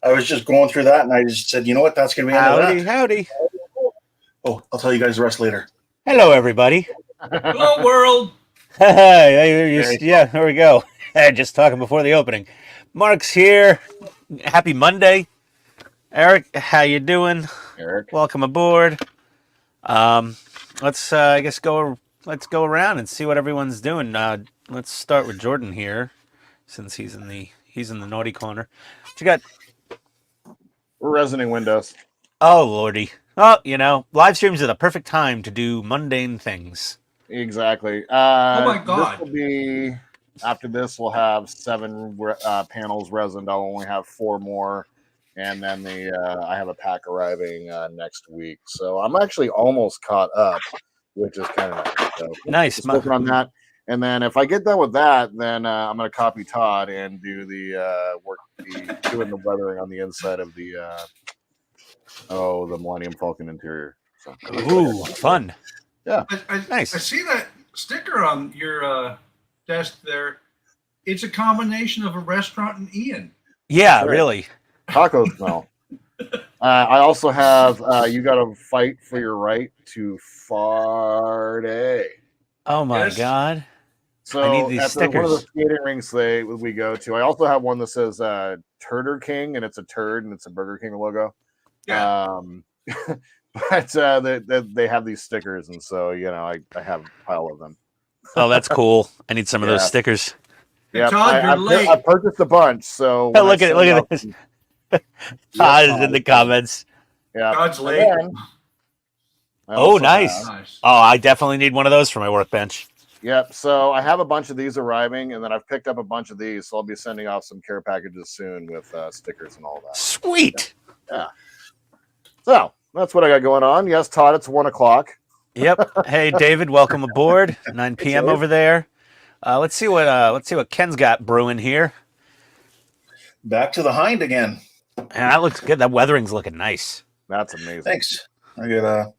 I was just going through that, and I just said, you know what, that's going to be Howdy, end of that. howdy. Oh, I'll tell you guys the rest later. Hello, everybody. Hello, world. Hey, yeah, there we go. Just talking before the opening. Mark's here. Happy Monday. Eric, how you doing? Eric. Welcome aboard. Let's I guess let's go around and see what everyone's doing. Let's start with Jordan here, since he's in the naughty corner. What you got? We're resining windows. Oh lordy. Oh, live streams are the perfect time to do mundane things. Exactly. Oh my God. This will be, after this, we'll have 7 panels resined. I'll only have 4 more. And then I have a pack arriving next week. So I'm actually almost caught up, which is kind of nice. So Nice. working on that. And then if I get done with that, then I'm going to copy Todd and do doing the weathering on the inside of the Millennium Falcon interior. So, Ooh, fun. Yeah. Nice. I see that sticker on your desk there. It's a combination of a restaurant and Ian. Yeah, Right. really. Taco smell. I also have you got to fight for your right to Funday. Oh my Yes. God. So I need these at one of the stickers. skating rinks we go to, I also have one that says Turder King, and it's a turd, and it's a Burger King logo. Yeah. But they have these stickers, and so I have a pile of them. Oh, that's cool. I need some of those Yeah. stickers. Hey, Yeah, Todd, you're late. I purchased a bunch, so Oh, when I look at send out this. some- Todd is Todd. in the comments. Yeah. Todd's And late. then I Oh, also nice. have- Nice. Oh, I definitely need one of those for my workbench. Yep. So I have a bunch of these arriving, and then I've picked up a bunch of these. So I'll be sending off some care packages soon with stickers and all that. Sweet. So that's what I got going on. Yes, Todd, it's 1 o'clock. Yep. Hey, David, welcome aboard. 9 p.m. Dave. over there. Let's see what Ken's got brewing here. Back to the hind again. And that looks good. That weathering's looking nice. That's amazing. Thanks. I gotta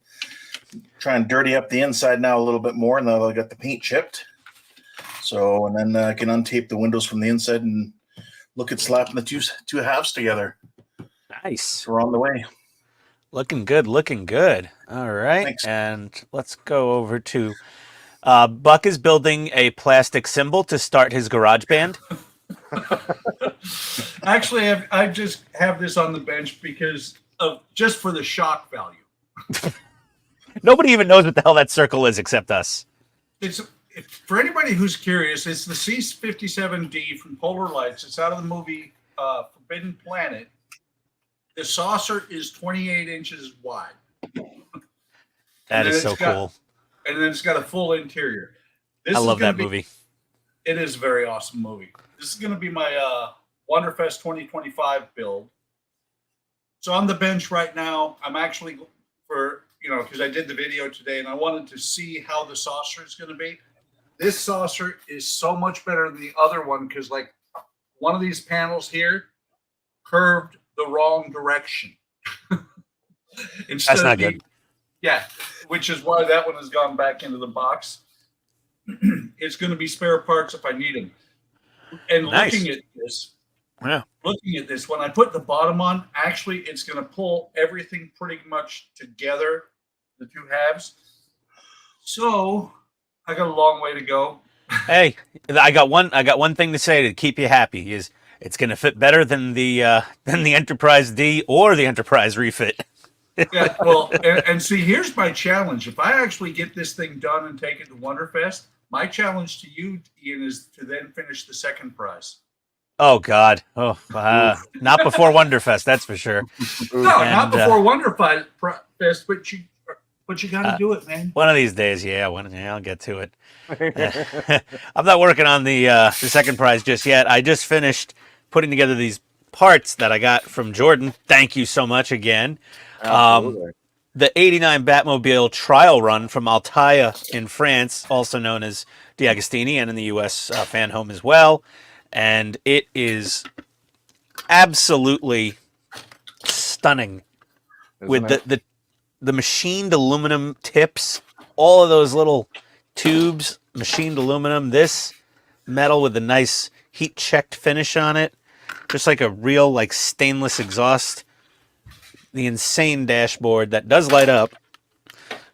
try and dirty up the inside now a little bit more, and then I got the paint chipped. So, and then I can untape the windows from the inside and look at slapping the two halves together. Nice. So we're on the way. Looking good. Looking good. All right. Thanks. And let's go over to Buck is building a plastic cymbal to start his garage band. Actually, I just have this on the bench because of just for the shock value. Nobody even knows what the hell that circle is except us. It's for anybody who's curious. It's the C-57D from Polar Lights. It's out of the movie Forbidden Planet. The saucer is 28 inches wide. That is so it's got- cool. And then it's got a full interior. This I is love gonna that be- movie. It is a very awesome movie. This is going to be my Wonderfest 2025 build. So on the bench right now, I'm actually because I did the video today and I wanted to see how the saucer is going to be. This saucer is so much better than the other one because like one of these panels here curved the wrong direction. That's not good. Yeah, which is why that one has gone back into the box. It's going to be spare parts if I need them. And Nice. looking at this, Yeah. when I put the bottom on, actually, it's going to pull everything pretty much together, the two halves. So I got a long way to go. Hey, I got one thing to say to keep you happy is it's going to fit better than the Enterprise D or the Enterprise refit. Yeah, well, and see, here's my challenge. If I actually get this thing done and take it to Wonderfest, my challenge to you, Ian, is to then finish the second prize. Oh God! Oh, not before Wonderfest, that's for sure. No, not And, before Wonderfest, but you got to do it, man. One of these days, yeah, I'll get to it. I'm not working on the second prize just yet. I just finished putting together these parts that I got from Jordan. Thank you so much again. Absolutely. The 89 Batmobile trial run from Altaia in France, also known as D'Agostini, and in the U.S. Fan home as well. And it is absolutely stunning. Isn't it? The machined aluminum tips, all of those little tubes, machined aluminum, this metal with a nice heat-checked finish on it. just like a real like stainless exhaust. The insane dashboard that does light up,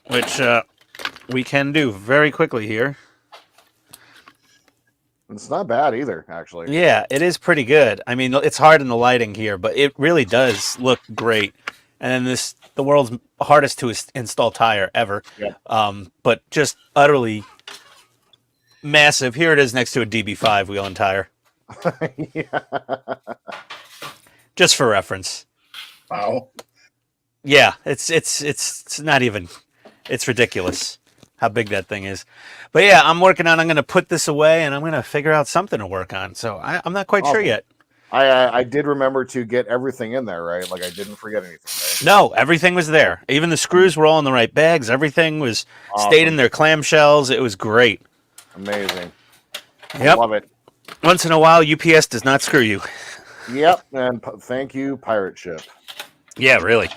which we can do very quickly here. It's not bad either, actually. Yeah, it is pretty good. I mean, it's hard in the lighting here, but it really does look great. And then the world's hardest to install tire ever. Yep. But just utterly massive. Here it is next to a DB5 wheel and tire. Yeah. Just for reference. Wow. Yeah, it's not even. It's ridiculous how big that thing is. But yeah, I'm working on. I'm going to put this away, and I'm going to figure out something to work on. So I'm not quite sure yet. I did remember to get everything in there, right? Like I didn't forget anything. Right? No, everything was there. Even the screws were all in the right bags. Everything was stayed in their clamshells. It was great. Amazing. Yep. Love it. Once in a while, UPS does not screw you. Yep. And thank you, pirate ship. Yeah, really.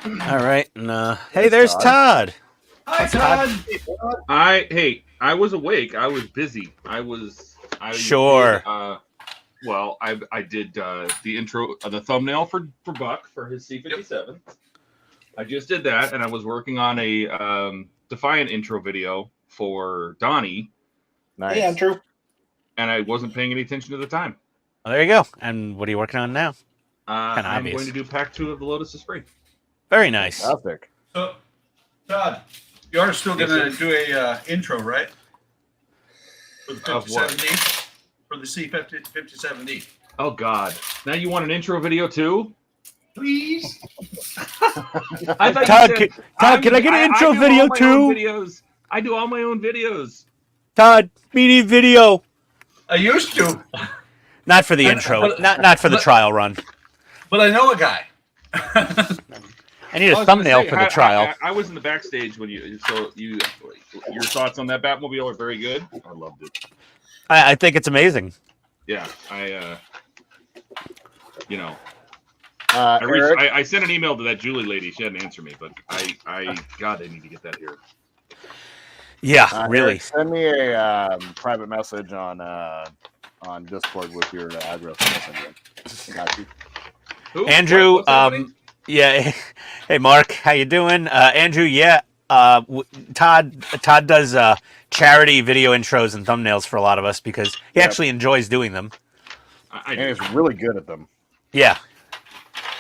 All right. And hey, there's Todd. Hi, Todd. I was awake. I was busy. Sure. Well, I did the intro, the thumbnail for Buck for his C57. I just did that, and I was working on a Defiant intro video for Donnie. Nice. Yeah, true. And I wasn't paying any attention to the time. Well, there you go. And what are you working on now? I'm obvious. going to do Pack 2 of the Lotus of Spring. Very nice. Fantastic. So, Todd, you are still going to do a intro, right? For the Of what? 57D? For the C57D. Oh, God. Now you want an intro video, too? Please? I thought Todd, you said, Todd, can I get an intro do video, all my too? own videos. I do all my own videos. Todd, we need video. I used to, Not for the intro. Not for the trial run. but I know a guy. I need I a was gonna thumbnail say, for the trial. I was in the backstage when your thoughts on that Batmobile are very good. I loved it. I think it's amazing. Yeah, Eric, I sent an email to that Julie lady. She hadn't answered me, but God, I need to get that here. Yeah, really. Eric, send me a private message on Discord with your address. Got you. Who? Andrew, What's happening? yeah. Hey, Mark, how you doing? Andrew, yeah. Todd does charity video intros and thumbnails for a lot of us because he actually enjoys doing them. I And do. he's really good at them. Yeah.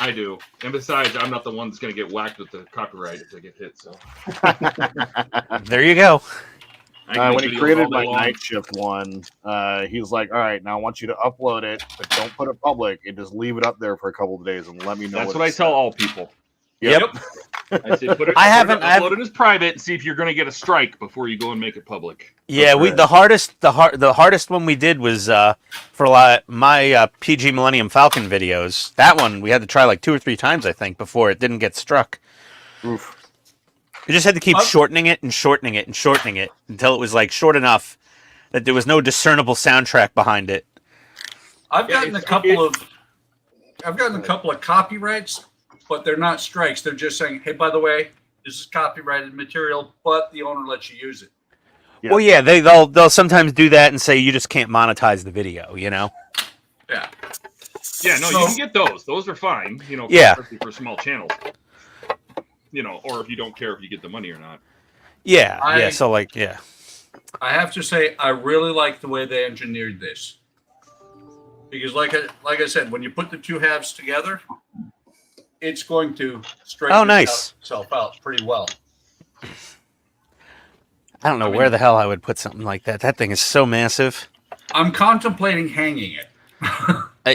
I do. And besides, I'm not the one that's going to get whacked with the copyright if I get hit. So There you go. I can When make he videos created all day my long. night shift one, he was like, "All right, now I want you to upload it, but don't put it public, and just leave it up there for a couple of days and let me know." That's what I tell all people. Yep. I say put it. Upload it as private and see if you're going to get a strike before you go and make it public. Yeah, the hardest one we did was for my PG Millennium Falcon videos. That one we had to try like 2 or 3 times, I think, before it didn't get struck. Oof. You just had to keep shortening it and shortening it and shortening it until it was like short enough that there was no discernible soundtrack behind it. I've gotten a couple of copyrights, but they're not strikes. They're just saying, "Hey, by the way, this is copyrighted material, but the owner lets you use it." Yeah. Well, yeah, they'll sometimes do that and say you just can't monetize the video, you know? Yeah. Yeah, no, So- you can get those. Those are fine. Yeah. Especially for small channels. Or if you don't care if you get the money or not. Yeah, so like, yeah. I have to say, I really like the way they engineered this, because, like I said, when you put the two halves together, it's going to straighten itself out pretty well. I don't know where the hell I would put something like that. That thing is so massive. I'm contemplating hanging it,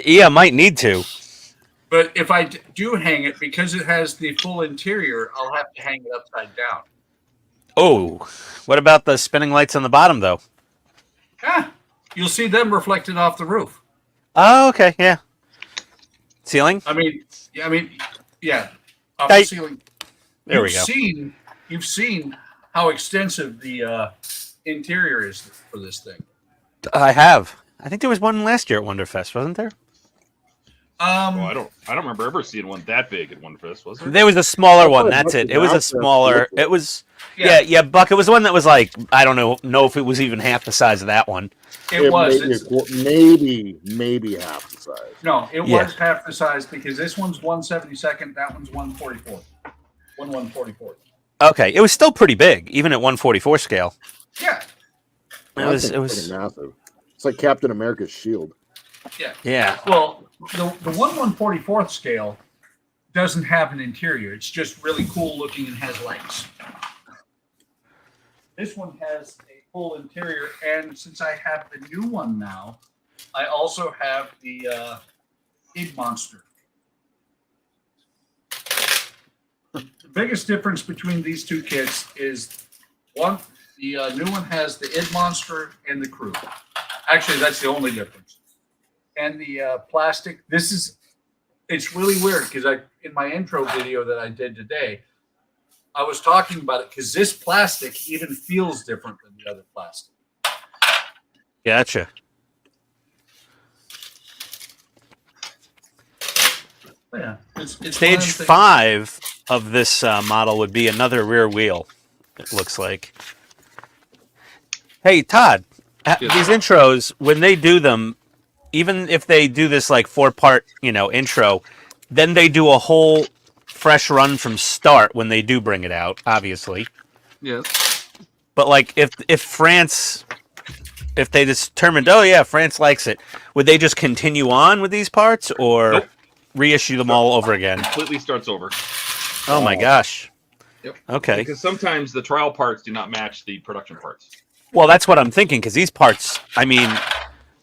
Yeah, might need to. but if I do hang it, because it has the full interior, I'll have to hang it upside down. Oh, what about the spinning lights on the bottom, though? You'll see them reflected off the roof. Oh, okay, yeah. Ceiling? I mean, yeah, off the ceiling. There we go. You've seen how extensive the interior is for this thing. I have. I think there was one last year at Wonderfest, wasn't there? Well, I don't remember ever seeing one that big at One Fist, was there? There was a smaller one. That's That's what it. It was a Buck smaller. looks like. It was. Yeah, Buck. It was one that was like, I don't know if it was even half the size of that one. It was. Maybe half the size. No, it Yeah. was half the size because this one's 1/72, that one's 1/44. 1/144. Okay, it was still pretty big, even at 144 scale. Yeah, It was. That It thing's was. freaking massive. It's like Captain America's shield. yeah. Yeah. Well, the 1/144th scale doesn't have an interior. It's just really cool looking and has legs. This one has a full interior, and since I have the new one now, I also have the id monster. The biggest difference between these two kits is one, the new one has the id monster and the crew. Actually, that's the only difference. And the plastic, it's really weird because in my intro video that I did today, I was talking about it because this plastic even feels different than the other plastic. Gotcha. Yeah, it's one of Stage them things- 5 of this model would be another rear wheel. It looks like. Hey Todd, these intros when they do them, even if they do this like 4-part, intro, then they do a whole fresh run from start when they do bring it out, obviously. Yes. But like if they determined, oh yeah, France likes it, would they just continue on with these parts or Nope. reissue them all over again? Completely starts over. Oh my gosh. Yep. Okay. Because sometimes the trial parts do not match the production parts. Well, that's what I'm thinking because these parts, I mean,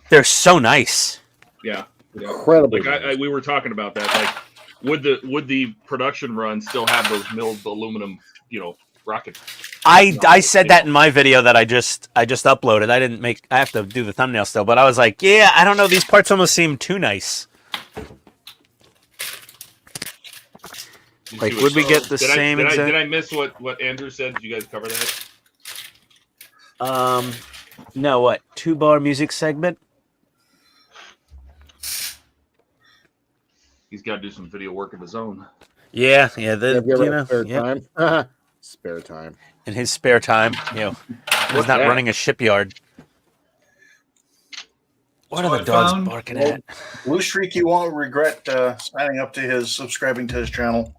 they're so nice. Yeah. Incredibly. Like we were talking about that. Like, would the production run still have those milled aluminum, rocket? I said that in my video that I just uploaded. I have to do the thumbnail still, but I was like, yeah, I don't know. These parts almost seem too nice. Like, would we get the same exact? Did I miss what Andrew said? Did you guys cover that? No, what? 2-bar music segment? He's got to do some video work of his own. Yeah. Have you ever had spare yeah. time? Spare time. In his spare time, he's not running a shipyard. What So are the dogs found- barking at? Blue Streak, you won't regret signing up to subscribing to his channel.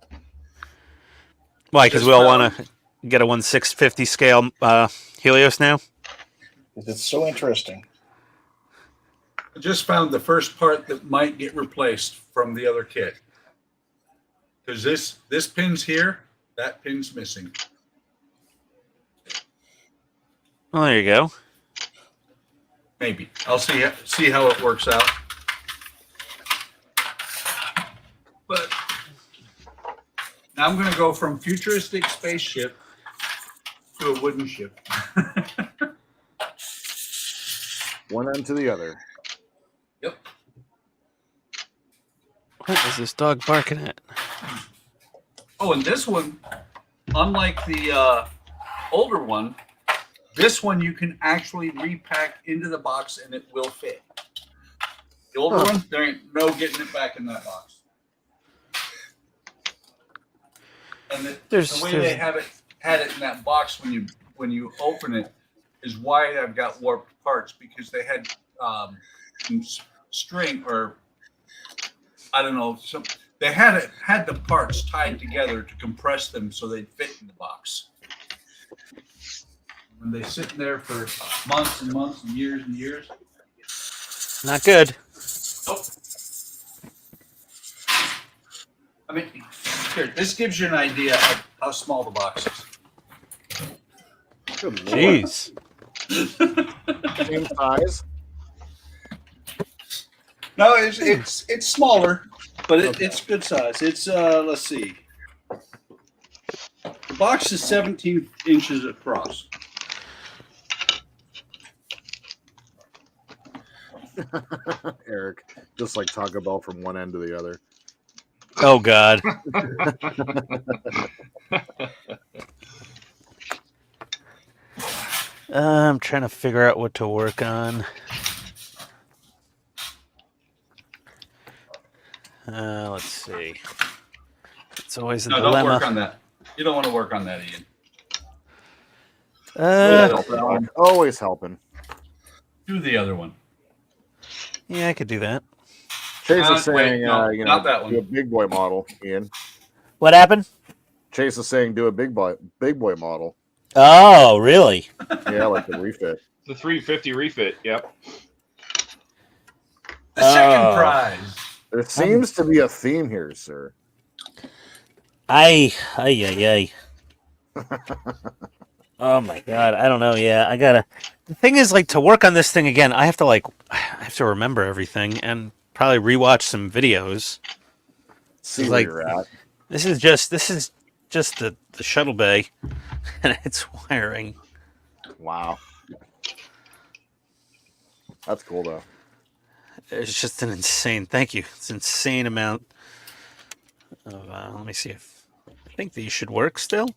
Why? Because Just we all found- want to get a 1/650 scale Helios now? It's so interesting. I just found the first part that might get replaced from the other kit. Because this pin's here, that pin's missing. Well, there you go. Maybe. I'll see how it works out. But now I'm going to go from futuristic spaceship to a wooden ship. One end to the other. Yep. What is this dog barking at? Oh, and this one, unlike the older one, this one you can actually repack into the box and it will fit. The older one, there ain't no getting it back in that box. And the way they had it in that box when you open it is why I've got warped parts, because they had some string, or I don't know, they had the parts tied together to compress them so they'd fit in the box. When they sit in there for months and months and years, Not good. nope. I mean, here, this gives you an idea of how small the box is. Good Lord. Jeez. Same size. No, it's smaller, but it's good size. It's let's see. The box is 17 inches across. Eric, just like Taco Bell from one end to the other. Oh, God. I'm trying to figure out what to work on. Let's see. It's always a No, dilemma. don't work on that. You don't want to work on that, Ian. Always helping. Do the other one. Yeah, I could do that. Chase is Wait, saying, no, you know, not that one. do a big boy model, Ian. What happened? Chase is saying do a big boy model. Oh, really? Yeah, like the refit. The 350 refit. Yep. The second prize. There seems to be a theme here, sir. Ay. Oh my god, I don't know. Yeah, I gotta. The thing is, like, to work on this thing again, I have to remember everything and probably rewatch some videos. See where like- you're at. This is just the shuttle bay, and its wiring. Wow. That's cool, though. It's just an insane. Thank you. It's an insane amount of. Let me see if I think these should work still.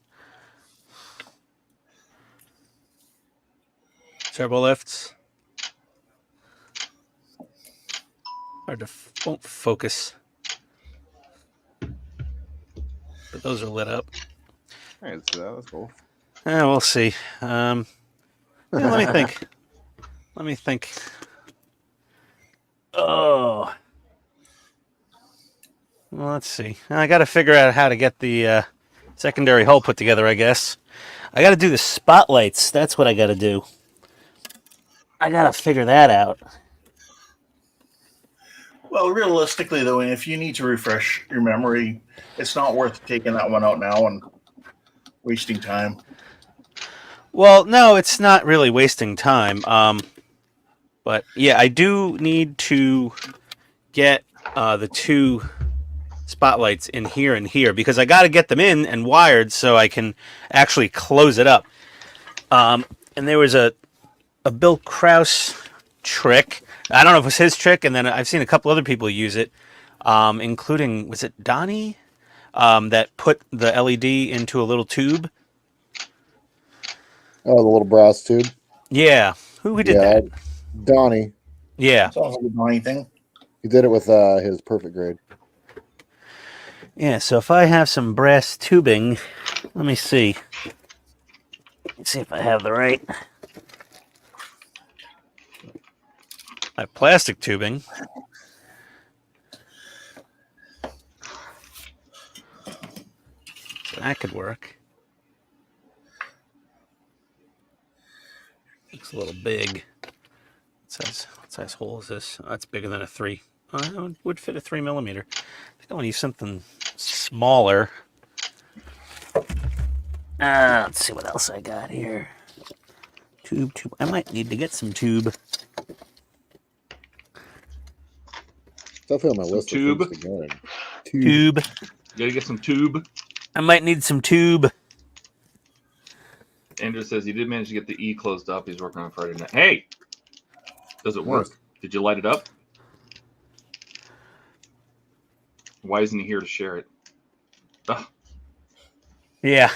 Turbo lifts. Hard to won't focus. But those are lit up. All right, so that's cool. We'll see. Yeah, let me think. Let me think. Oh. Well, let's see. I got to figure out how to get the secondary hull put together, I guess. I got to do the spotlights. That's what I got to do. I got to figure that out. Well, realistically, though, if you need to refresh your memory, it's not worth taking that one out now and wasting time. Well, no, it's not really wasting time. But yeah, I do need to get the two spotlights in here and here because I got to get them in and wired so I can actually close it up. And there was a Bill Krause trick. I don't know if it was his trick, and then I've seen a couple other people use it, including, was it Donnie, that put the LED into a little tube? Oh, the little brass tube. Yeah. Who did that? Donnie. Yeah. Sounds like a Donnie thing. He did it with his perfect grade. Yeah, so if I have some brass tubing, let me see. Let's see if I have the right. I have plastic tubing. So that could work. Looks a little big. What size hole is this? Oh, that's bigger than a 3. Oh, it would fit a 3 millimeter. I think I want to use something smaller. Let's see what else I got here. Tube. I might need to get some tube. Definitely on my Some list. tube. Of things to get. Tube. You gotta get some tube. I might need some tube. Andrew says he did manage to get the E closed up. He's working on Friday night. Hey, does it work? Yes. Did you light it up? Why isn't he here to share it? Ugh. Yeah.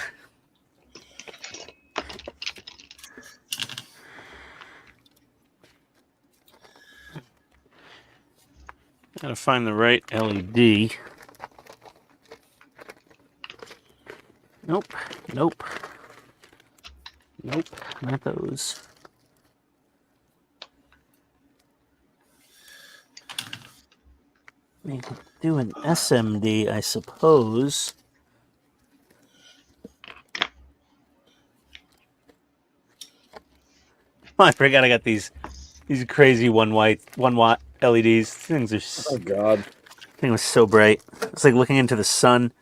Gotta find the right LED. Nope. Not those. We could do an SMD, I suppose. Oh, I forgot I got these crazy 1 watt LEDs. These things are. Oh God. Thing was so bright. It's like looking into the sun.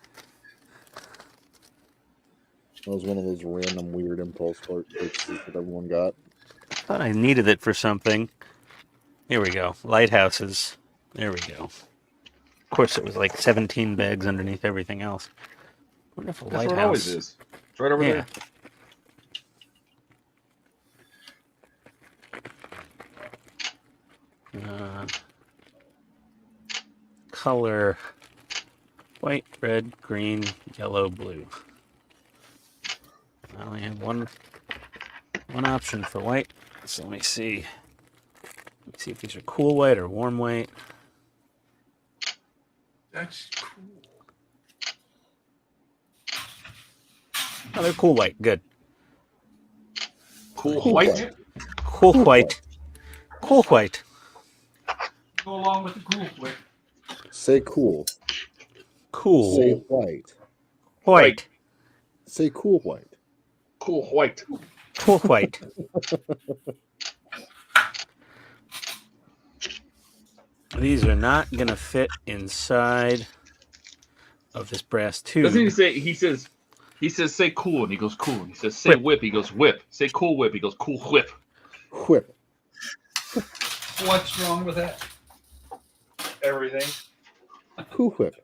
That was one of those random weird impulse purchases that everyone got. I thought I needed it for something. Here we go. Lighthouses. There we go. Of course, it was like 17 bags underneath everything else. I wonder if a That's lighthouse. what it always is. It's right over Yeah. there. Color white, red, green, yellow, blue. I only have one option for white. So let me see. Let me see if these are cool white or warm white. That's cool. Oh, they're cool white. Good. Cool Cool white. white. Cool Cool white. Cool white. Go along with the cool quick. Say cool. Cool Say white. white. Say cool white. Cool white. Cool white. These are not gonna fit inside of this brass tube. Doesn't he say? He says say cool, and he goes cool. And he says say whip. He goes whip. Say cool whip. He goes cool whip. Whip. What's wrong with that? Everything. Cool whip.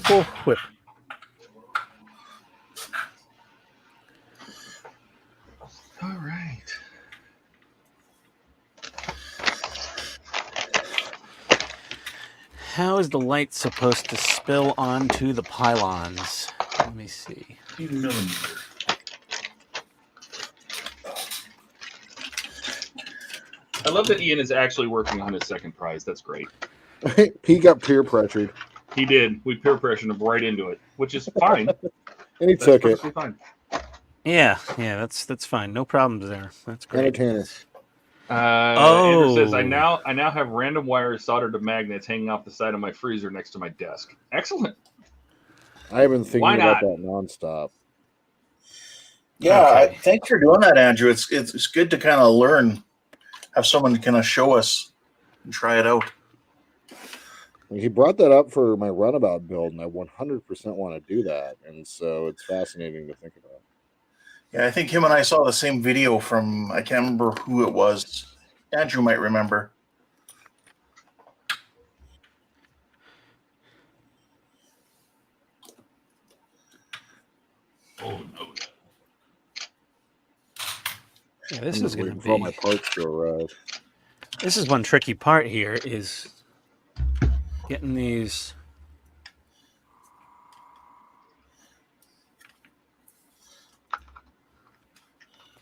Cool whip. All right. How is the light supposed to spill onto the pylons? Let me see. 15 millimeter. I love that Ian is actually working on his second prize. That's great. He got peer pressured, He did. We peer pressured him right into it, which is fine. and he That's took it. perfectly fine. Yeah, that's fine. No problems there. That's great. Entertainer. Andrew says, I Oh. now have random wires soldered to magnets hanging off the side of my freezer next to my desk. Excellent. I've been thinking Why about not? that nonstop. Yeah, Okay. thanks for doing that, Andrew. It's good to kind of learn, have someone to kind of show us and try it out. He brought that up for my runabout build, and I 100% want to do that. And so it's fascinating to think about. Yeah, I think him and I saw the same video from, I can't remember who it was. Andrew might remember. Oh no. Yeah, this I'm is just gonna waiting for all be. my parts to arrive. This is one tricky part here is getting these.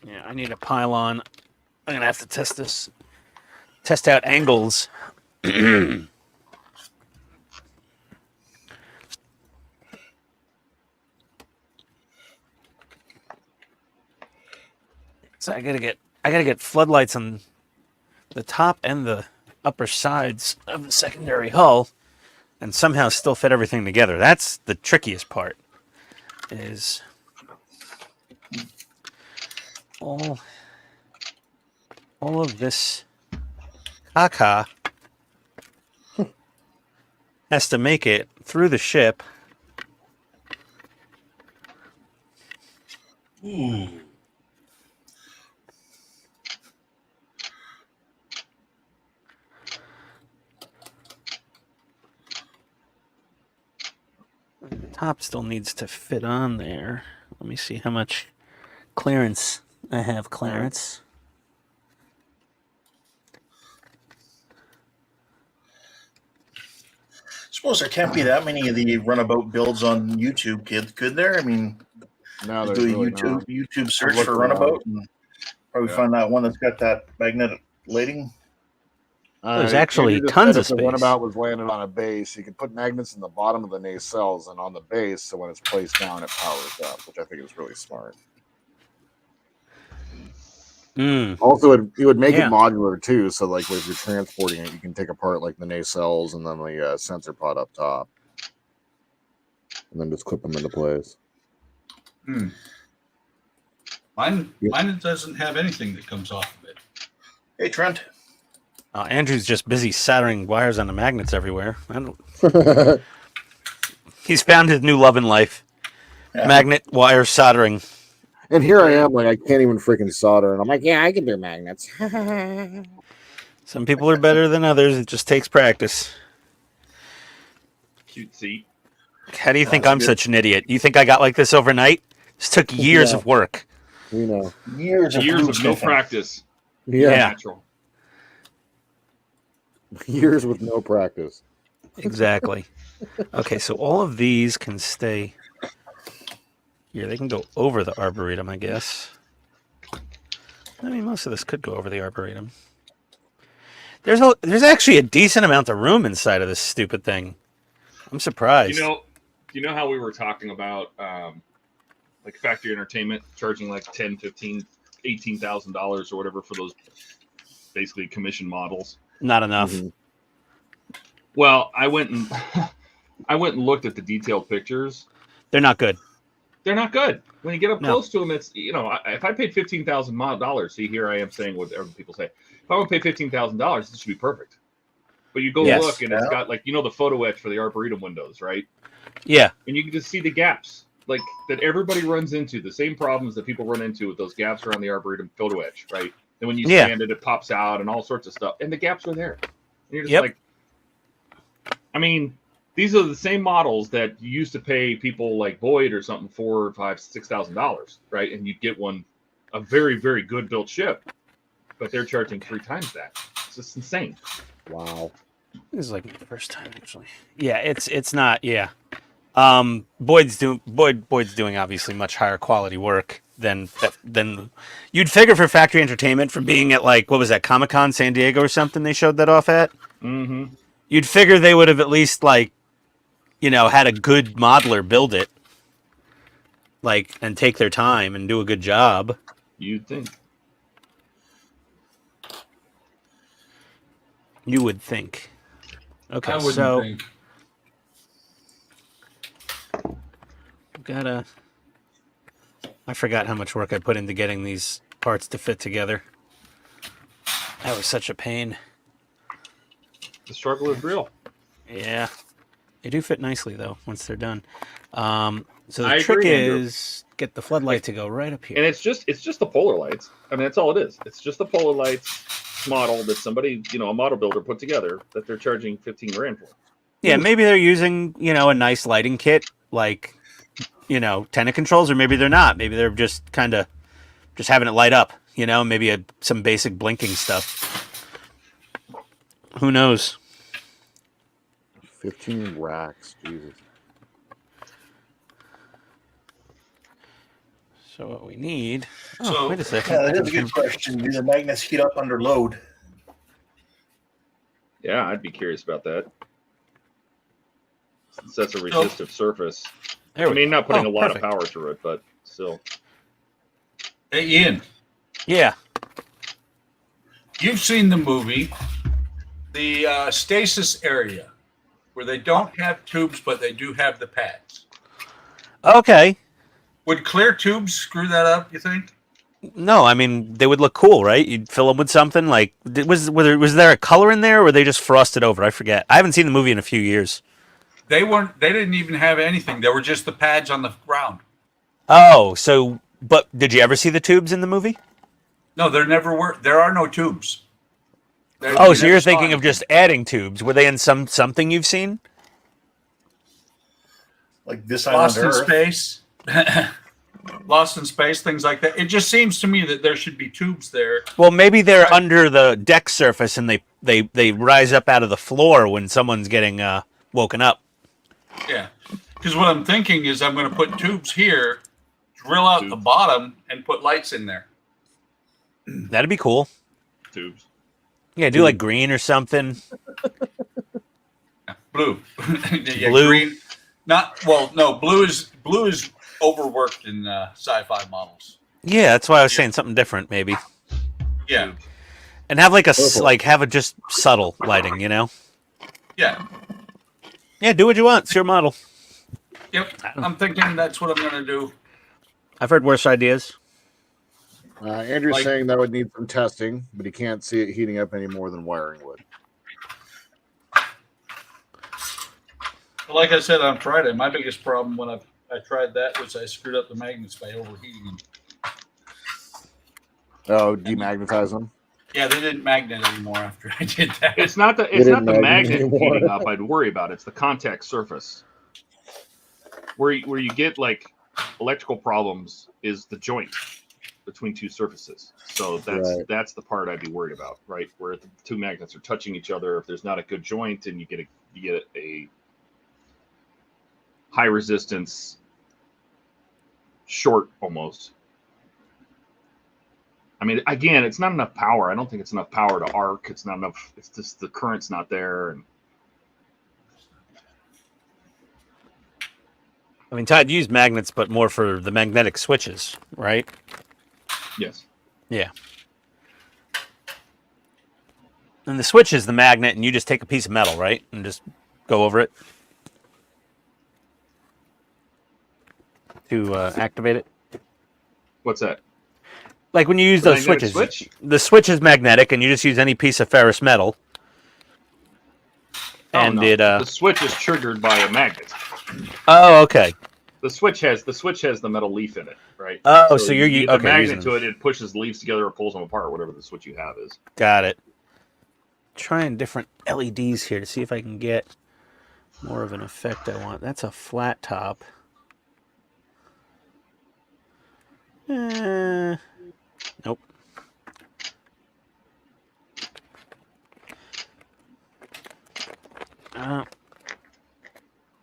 Yeah, I need a pylon. I'm gonna have to test out angles. So I gotta get floodlights on the top and the upper sides of the secondary hull and somehow still fit everything together. That's the trickiest part. Is all of this caca has to make it through the ship. Ooh. The top still needs to fit on there. Let me see how much clearance I have. Clearance. Suppose there can't be that many of the runabout builds on YouTube, kid. Could there? I mean, No, just there's do a really YouTube not. YouTube search looked for around. runabout and probably Yeah. find that one that's got that magnetic lighting. There's actually Andrew just tons said of if the space. runabout was landed on a base, you could put magnets in the bottom of the nacelles and on the base, so when it's placed down, it powers up, which I think is really smart. Mm. Also, it would make Yeah. it modular too. So, like, if you're transporting it, you can take apart like the nacelles and then the sensor pod up top, and then just clip them into place. Hmm. Mine doesn't have anything that comes off of it. Hey, Trent. Andrew's just busy soldering wires onto magnets everywhere. He's found his new love in life. Yeah. Magnet wire soldering. And here I am, like I can't even freaking solder, and I'm like, yeah, I can do magnets. Some people are better than others. It just takes practice. Cute seat. How do you think That's I'm good. such an idiot? You think I got like this overnight? This took years Yeah. of work. We know. Years of Years glue of no sniffing. practice. Yeah. Natural. Years with no practice. Exactly. Okay, so all of these can stay here. They can go over the arboretum, I guess. I mean, most of this could go over the arboretum. There's actually a decent amount of room inside of this stupid thing. I'm surprised. You know how we were talking about like factory entertainment charging like $10,000, $15,000, $18,000 or whatever for those basically commission models. Not enough. Mhm. Well, I went and looked at the detailed pictures. They're not good. They're not good. When you get up No. close to them, it's if I paid $15,000, see here I am saying what other people say. If I want to pay $15,000, this should be perfect. But you go Yes. look and it's got like the photo etch for the Arboretum windows, right? Yeah. And you can just see the gaps like that everybody runs into, the same problems that people run into with those gaps around the Arboretum photo etch, right? And when you sand it, it pops out and all sorts of stuff. And the gaps are there. And you're just like, I mean, these are the same models that you used to pay people like Boyd or something $4,000, $5,000, $6,000, right? And you'd get a very, very good built ship, but they're charging 3 times that. It's just insane. Wow. This is like the first time actually. Yeah, it's not. Yeah. Boyd's doing obviously much higher quality work than you'd figure for factory entertainment, from being at like, what was that, Comic-Con San Diego or something they showed that off at. Mm-hmm. You'd figure they would have at least like, had a good modeler build it, like, and take their time and do a good job. You'd think. You would think. Okay, I wouldn't so think. I forgot how much work I put into getting these parts to fit together. That was such a pain. The struggle is real. Yeah. They do fit nicely, though, once they're done. So the I trick agree, Andrew. is get the floodlight to go right up here. And it's just the polar lights. I mean, that's all it is. It's just the polar lights model that somebody, a model builder put together that they're charging $15,000 for. Yeah, maybe they're using, a nice lighting kit, like, tenant controls, or maybe they're not. Maybe they're just kind of just having it light up, maybe some basic blinking stuff. Who knows? 15 racks. Jesus. So what we need... So- wait a second. Yeah, that is a good question. Do the magnets heat up under load? Yeah, I'd be curious about that. Since that's a resistive surface. There I mean, not putting a lot perfect. of power through it, but still. Hey, Ian, Yeah. you've seen the movie, the stasis area, where they don't have tubes, but they do have the pads. Okay. Would clear tubes screw that up, you think? No, I mean, they would look cool, right? You'd fill them with something. Like, was there a color in there, or were they just frosted over? I forget. I haven't seen the movie in a few years. They didn't even have anything. They were just the pads on the ground. Oh, so, but did you ever see the tubes in the movie? No, there never were. There are no tubes. Oh, so you're thinking of just adding tubes. Were they in something you've seen? Like this Lost island in Earth? space. Lost in space, things like that. It just seems to me that there should be tubes there. Well, maybe they're under the deck surface and they rise up out of the floor when someone's getting woken up. Yeah. Because what I'm thinking is I'm going to put tubes here, drill out the bottom, and put lights in there. That'd be cool. Tubes. Yeah, do like green or something. Blue. Yeah, Blue. Green. Blue is overworked in sci-fi models. Yeah, that's why I was saying something different, maybe. Yeah. And have like Purple. have a just subtle lighting, Yeah. Yeah, do what you want. It's your model. Yep. I'm thinking that's what I'm going to do. I've heard worse ideas. Andrew's Like- saying that would need some testing, but he can't see it heating up any more than wiring would. Like I said on Friday, my biggest problem when I tried that was I screwed up the magnets by overheating them. Oh, demagnetize them? Yeah, they didn't magnet anymore after I did that. It's not the didn't magnet magnet anymore. heating up I'd worry about. It's the contact surface. Where you get like electrical problems is the joint between two surfaces. So that's the part I'd be worried about, right? Where the two magnets are touching each other. If there's not a good joint and you get a high resistance short almost. I mean, again, it's not enough power. I don't think it's enough power to arc. It's not enough. It's just the current's not there. And I mean, Todd used magnets, but more for the magnetic switches, right? Yes. Yeah. And the switch is the magnet, and you just take a piece of metal, right? And just go over it to activate it. What's that? Like when you use The those magnetic switches, switch? the switch is magnetic, and you just use any piece of ferrous metal. And the switch is triggered by a magnet. Oh, okay. The switch has the metal leaf in it, right? Oh, so you're you get okay, the magnet using to it. It pushes the leaves together or pulls them apart, whatever the switch you have is. Got it. Trying different LEDs here to see if I can get more of an effect I want. That's a flat top. Nope.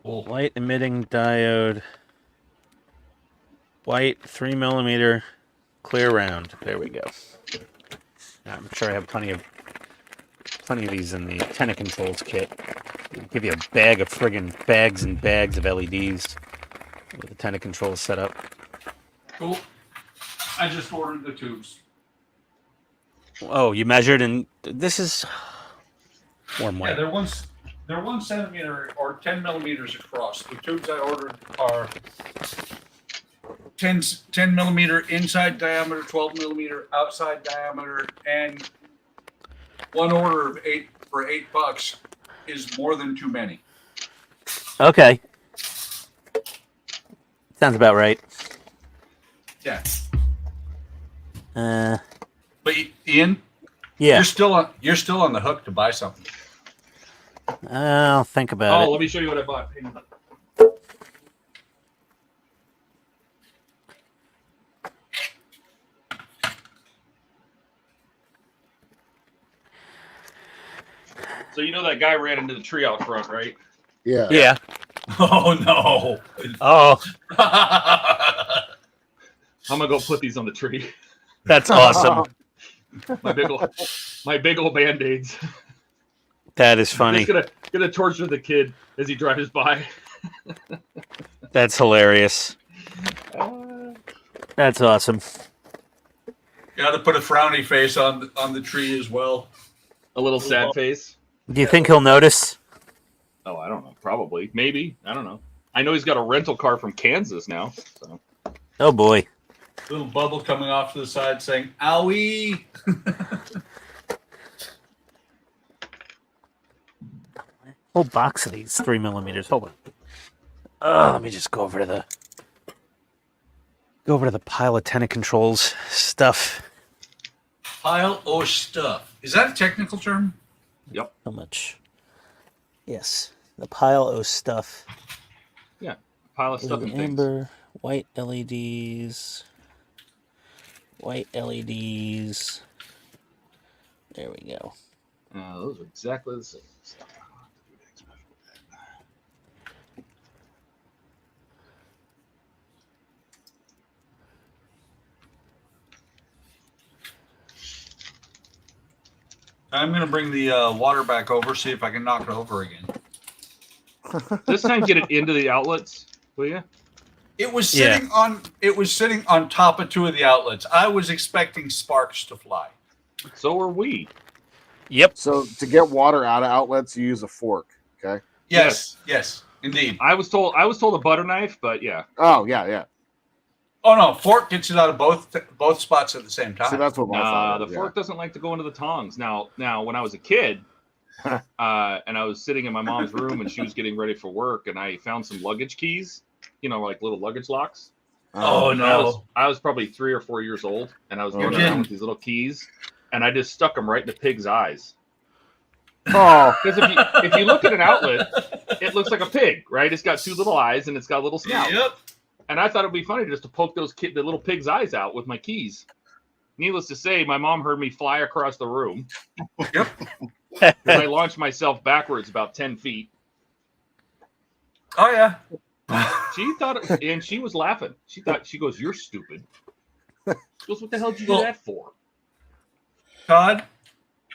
Light emitting diode. White 3mm clear round. There we go. I'm sure I have plenty of these in the antenna controls kit. It'll give you a bag of friggin' bags and bags of LEDs with the antenna controls set up. Cool. I just ordered the tubes. Oh, you measured, and this is warm white. Yeah, they're 1 centimeter or 10 millimeters across. The tubes I ordered are 10 millimeter inside diameter, 12 millimeter outside diameter, and one order of $8 for $8 is more than too many. Okay. Sounds about right. Yeah. But Ian, yeah, you're still on the hook to buy something. I'll think about it. Let me show you what I bought. Hang on. So you know that guy ran into the tree out front, right? Yeah. Yeah. Oh no! Oh, I'm gonna go put these on the tree. that's awesome. My big old band-aids. That is funny. Just gonna torture the kid as he drives by. That's hilarious. That's awesome. Got to put a frowny face on the tree as well. A little sad face. Do you think he'll notice? Oh, I don't know. Probably. Maybe. I don't know. I know he's got a rental car from Kansas now. So. Oh boy. Little bubble coming off to the side saying, "Owie." Whole box of these 3mm. Hold on. Let me just go over to the pile of antenna controls stuff. Pile o' stuff. Is that a technical term? Yep. How much? Yes, the pile of stuff. Yeah. Pile of stuff and things. Amber, white LEDs. White LEDs. There we go. Those are exactly the same. I'm going to bring the water back over, see if I can knock it over again. This time, get it into the outlets, will you? It was sitting on top of two of the outlets. I was expecting sparks to fly. So are we. Yep. So to get water out of outlets, you use a fork. Okay. Yes, indeed. I was told a butter knife, but yeah. Oh yeah. Oh no, fork gets it out of both spots at the same time. So that's what my thought the was, fork doesn't like to go into the tongs. Now, when I was a kid, and I was sitting in my mom's room and she was getting ready for work, and I found some luggage keys, like little luggage locks. Oh And no! I was probably 3 or 4 years old, and I was running kidding. around with these little keys, and I just stuck them right in the pig's eyes. Oh, Because if you look at an outlet, it looks like a pig, right? It's got two little eyes and it's got a little snout. Yep. And I thought it'd be funny just to poke the little pig's eyes out with my keys. Needless to say, my mom heard me fly across the room. Yep. Because I launched myself backwards about 10 feet. Oh yeah. She thought, and she was laughing. She goes, "You're stupid." She goes, "What the hell did you do that for?" Todd,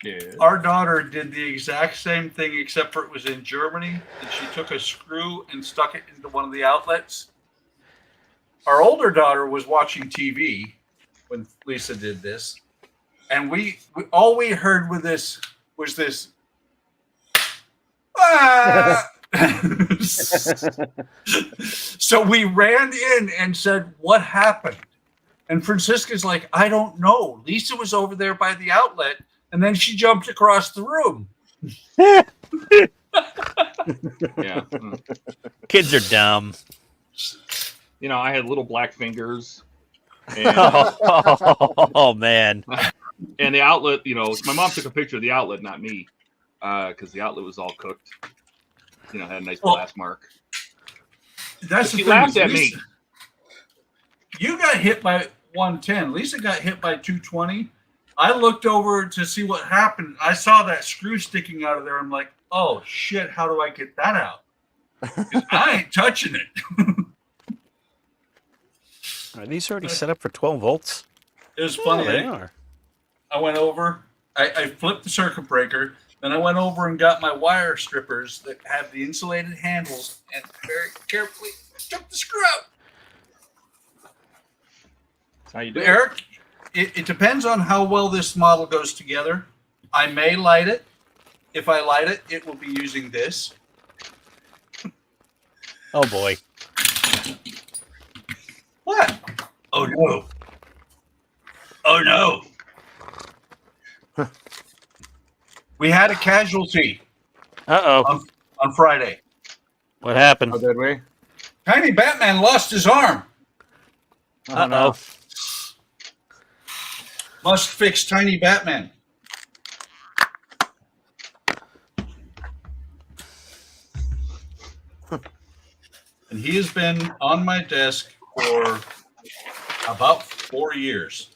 Yeah. our daughter did the exact same thing, except for it was in Germany, and she took a screw and stuck it into one of the outlets, our older daughter was watching TV when Lisa did this, and we all we heard with this was this. Ah! So we ran in and said, "What happened?" And Francisca's like, "I don't know. Lisa was over there by the outlet, and then she jumped across the room." Yeah. Kids are dumb. You know, I had little black fingers. And, Oh man. and the outlet, you know, my mom took a picture of the outlet, not me, because the outlet was all cooked. You know, had a nice blast mark. That's She the thing. laughed at Lisa, me. You got hit by 110. Lisa got hit by 220. I looked over to see what happened. I saw that screw sticking out of there. I'm like, oh shit, how do I get that out? 'Cause I ain't touching it. Are these already set up for 12 volts? It was funny. Oh, they are. I went over, I flipped the circuit breaker, then I went over and got my wire strippers that have the insulated handles and very carefully took the screw out. That's how you do it. Eric, it depends on how well this model goes together. I may light it. If I light it, it will be using this. Oh boy. What? Oh no. Oh no. We had a casualty Uh-oh. on Friday. What happened? Oh, did we? Tiny Batman lost his arm. Oh, no. Uh-oh. Must fix Tiny Batman. And he has been on my desk for about 4 years.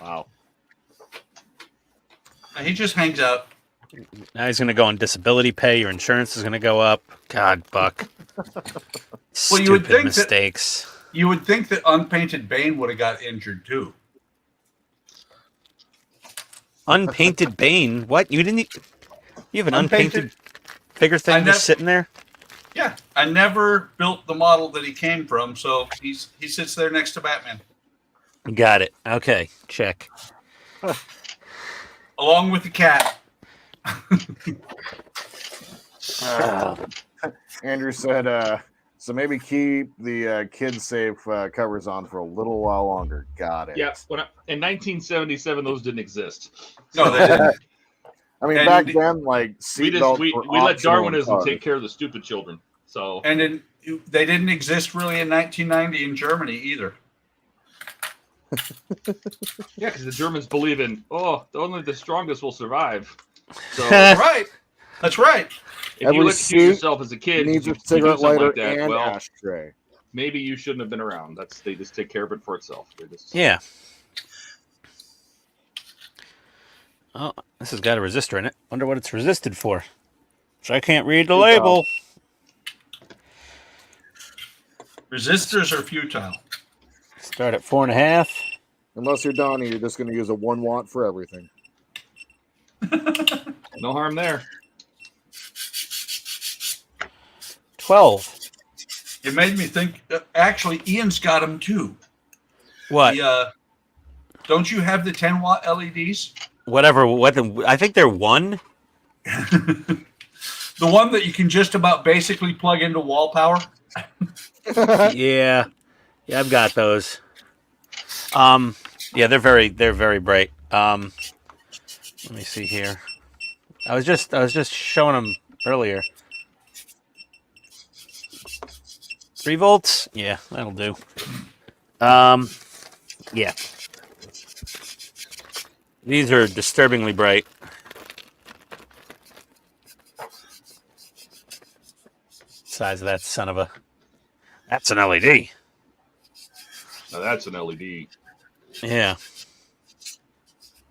Wow. And he just hangs out. Now he's going to go on disability pay. Your insurance is going to go up. God, Buck. Well, you would Stupid think mistakes. You would think that Unpainted Bane would have got injured too. Unpainted Bane? What? You didn't... You have an unpainted figure I thing nev- just sitting there? Yeah, I never built the model that he came from, so he sits there next to Batman, Got it. Okay, check. along with the cat. Andrew said, so maybe keep the kid safe covers on for a little while longer. Got it. Yeah, in 1977, those didn't exist. No, they didn't. I mean, And back the- then, like, We seatbelts we were let optional in Darwinism cars. take care of the stupid children. So And they didn't exist really in 1990 in Germany either. yeah, because the Germans believe in only the strongest will survive. So That's right. That's right. if Every you electrocute suit yourself as a kid, Needs you a do cigarette something lighter like that. and Well, ashtray. maybe you shouldn't have been around. They just take care of it for itself. Yeah. Oh, this has got a resistor in it. Wonder what it's resisted for. So I can't read the label. Resistors are futile. Start at 4.5. Unless you're Donnie, you're just going to use a 1 watt for everything. No harm there. 12. It made me think. Actually, Ian's got them too. What? Don't you have the 10-watt LEDs? Whatever. I think they're 1. The one that you can just about basically plug into wall power. Yeah. Yeah, I've got those. Yeah, they're very bright. Let me see here. I was just showing them earlier. 3 volts? Yeah, that'll do. Yeah. These are disturbingly bright. Size of that son of a... That's an LED. Now that's an LED. Yeah.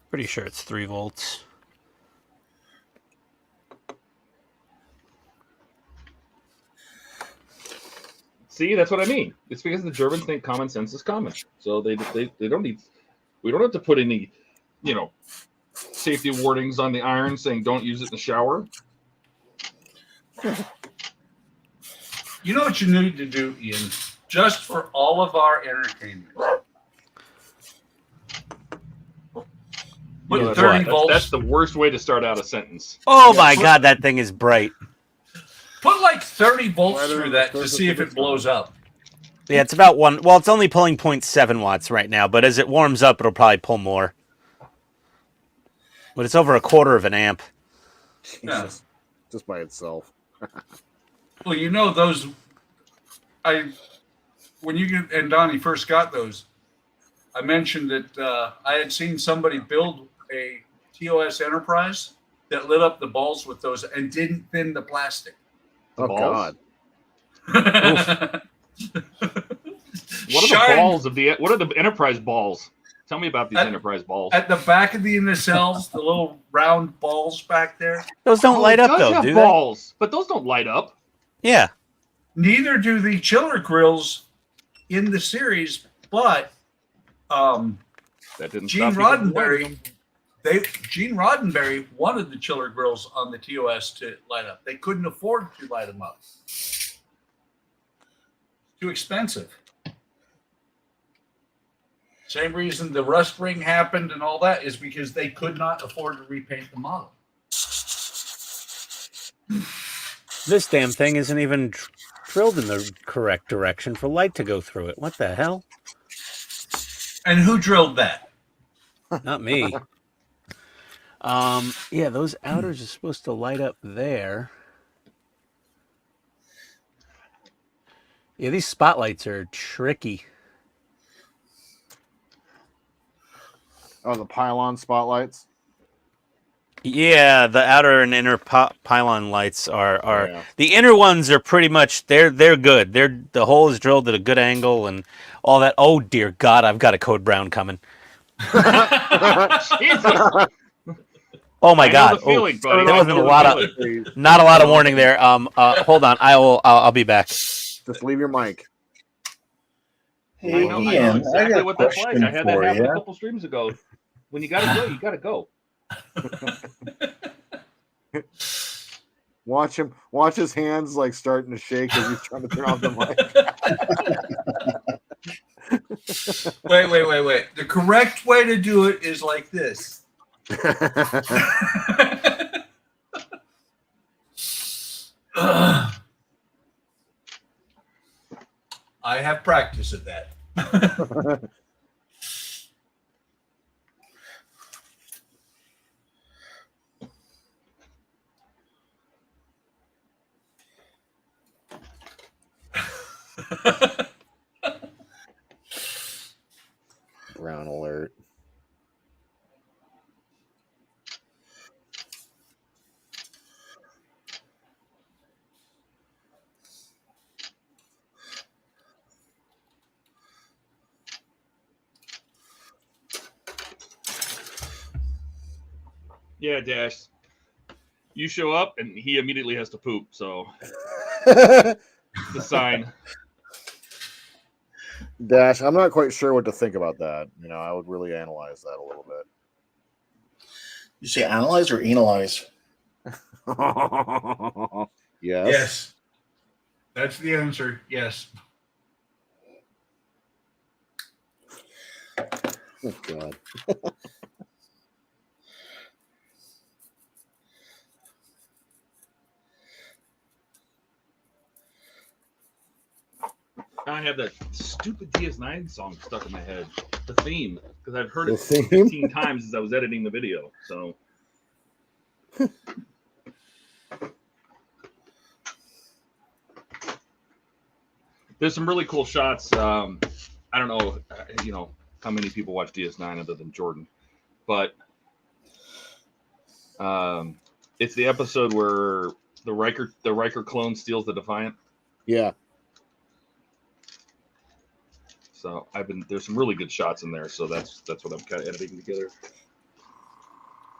Pretty sure it's 3 volts. See, that's what I mean. It's because the Germans think common sense is common, so they don't need. We don't have to put any, safety warnings on the iron saying don't use it in the shower. You know what you need to do, Ian? just for all of our entertainment. Put Yeah, 30 what? volts. That's the worst way to start out a sentence. Oh my God, that thing is bright. Put like 30 volts Lighter through than the that to surface see if of it the blows sun. up. Yeah, it's about one. Well, it's only pulling 0.7 watts right now, but as it warms up, it'll probably pull more. But it's over a quarter of an amp. Yeah. Jesus. Just by itself. Well, you know those. When you and Donnie first got those, I mentioned that I had seen somebody build a TOS Enterprise that lit up the balls with those and didn't thin the plastic. The Oh balls? God. What are the balls of the? What are the Enterprise balls? Tell me about these Enterprise balls. At the back of the nacelles, the little round balls back there. Those don't light it up does though, have do balls, but those don't light up. they? Yeah. Neither do the chiller grills in the series, but That didn't Gene stop people from lighting Roddenberry, Gene Roddenberry wanted the chiller grills on the TOS to light up. They couldn't afford to light them up. Too expensive. Same reason the rust ring happened and all that is because they could not afford to repaint the model. This damn thing isn't even drilled in the correct direction for light to go through it. What the hell? And who drilled that? Not me. Yeah, those outers are supposed to light up there. Yeah, these spotlights are tricky. Oh, the pylon spotlights. Yeah, the outer and inner pylon lights are Yeah. the inner ones are pretty much they're good. The hole is drilled at a good angle and all that. Oh dear God, I've got a code brown coming. Jesus. Oh my I know God! the feeling, buddy. There I wasn't know a the lot of feeling. not a lot of warning there. Hold on, I'll be back. Just leave your mic. Hey, I know Ian, exactly I got a what that's like. question I had that for happen a you. couple streams ago. When you gotta go, you gotta go. Watch his hands like starting to shake as he's trying to turn off the mic. Wait. The correct way to do it is like this. I have practice at that. Brown alert. Yeah, Dash. You show up and he immediately has to poop, so Dash, it's a sign. I'm not quite sure what to think about that. You know, I would really analyze that a little bit. You say analyze or analyze? Yes. Yes. That's the answer. Yes. Oh, God. I have that stupid DS9 song stuck in my head. The theme. Because I've heard The it theme? 15 times as I was editing the video. So there's some really cool shots. I don't know, how many people watch DS9 other than Jordan, but it's the episode where the Riker clone steals the Defiant. Yeah. So there's some really good shots in there. So that's what I'm kind of editing together.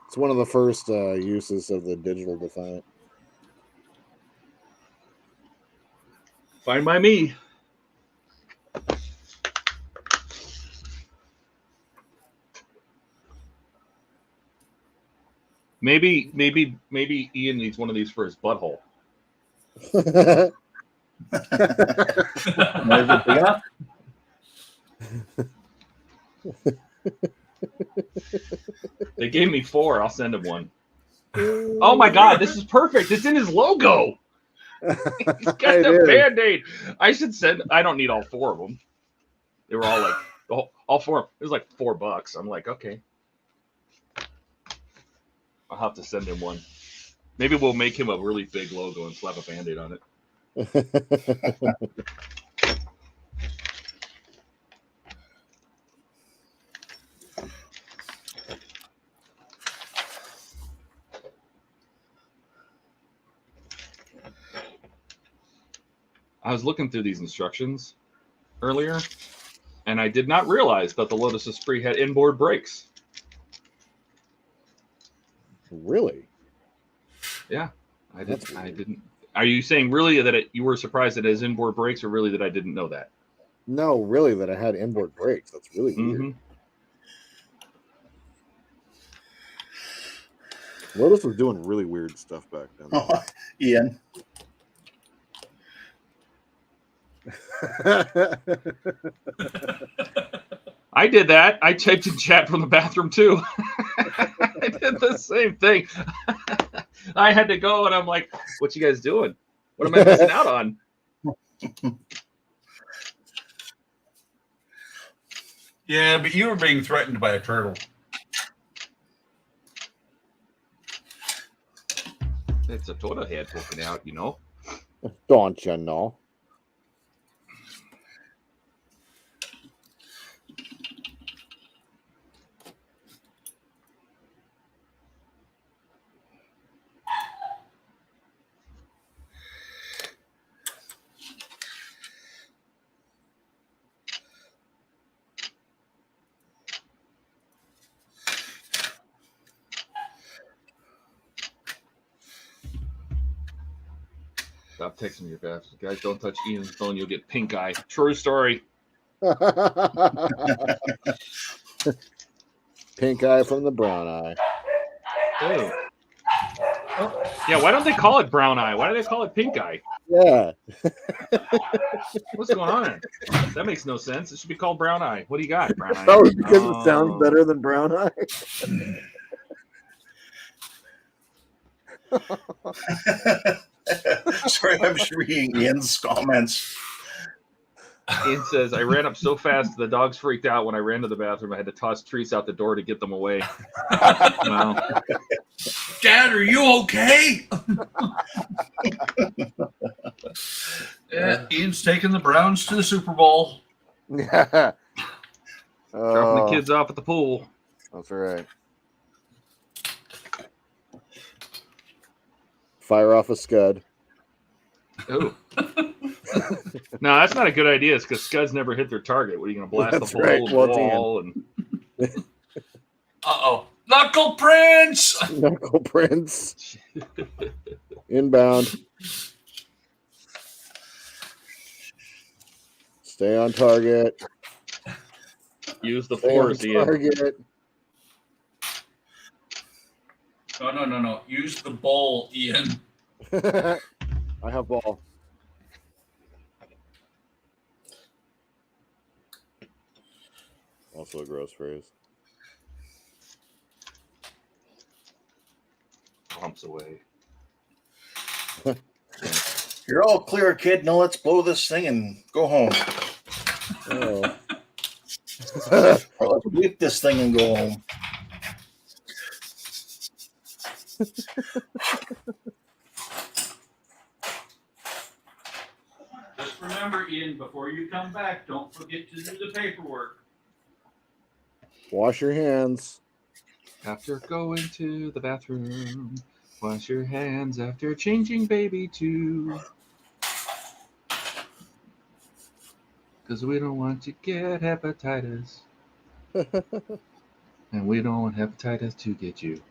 It's one of the first uses of the digital Defiant. Fine by me. Maybe Ian needs one of these for his butthole. Is it big enough? They gave me 4. I'll send him one. Oh my God, this is perfect. It's in his logo. He's got It the is. Band-Aid. I should send. I don't need all 4 of them. They were all like all 4. It was like $4. I'm like, okay. I'll have to send him one. Maybe we'll make him a really big logo and slap a Band-Aid on it. I was looking through these instructions earlier, and I did not realize that the Lotus Esprit had inboard brakes. Really? Yeah, I did. That's I weird. didn't. Are you saying really that you were surprised that it has inboard brakes, or really that I didn't know that? No, really, that I had inboard brakes. That's really weird. Mhm. Lotus was doing really weird stuff back then. Oh, Ian. I did that. I typed in chat from the bathroom too. I did the same thing. I had to go, and I'm like, "What you guys doing? What am I missing out on?" Yeah, but you were being threatened by a turtle. It's a total head poking out, you know. Don't you know? Stop texting me, you bastards. Guys, don't touch Ian's phone. You'll get pink eye. True story. Pink eye from the brown eye. Oh. Yeah, why don't they call it brown eye? Why do they call it pink eye? Yeah. What's going on? That makes no sense. It should be called brown eye. What do you got, brown eye? Oh, because it sounds Oh. better than brown eye. Sorry, I'm just reading Ian's comments. Ian says, I ran up so fast, the dogs freaked out when I ran to the bathroom. I had to toss treats out the door to get them away. Wow. Dad, are you okay? Yeah, Ian's taking the Browns to the Super Bowl. Yeah. Dropping the kids off at the pool. That's right. Fire off a scud. Oh. No, that's not a good idea. It's because scuds never hit their target. What are you going to blast That's the right. whole Well, it's wall? And Uh-oh. Knuckle Prince! Knuckle Prince. Inbound. Stay on target. use the Stay on force, Ian. target. No. Use the bowl, Ian. I have ball. Also a gross phrase. Pumps away. You're all clear, kid. Now let's blow this thing and go home. Oh. Or let's whip this thing and go home. Just remember, Ian, before you come back, don't forget to do the paperwork. Wash your hands. After going to the bathroom, wash your hands after changing baby too. Because we don't want to get hepatitis. And we don't want hepatitis to get you.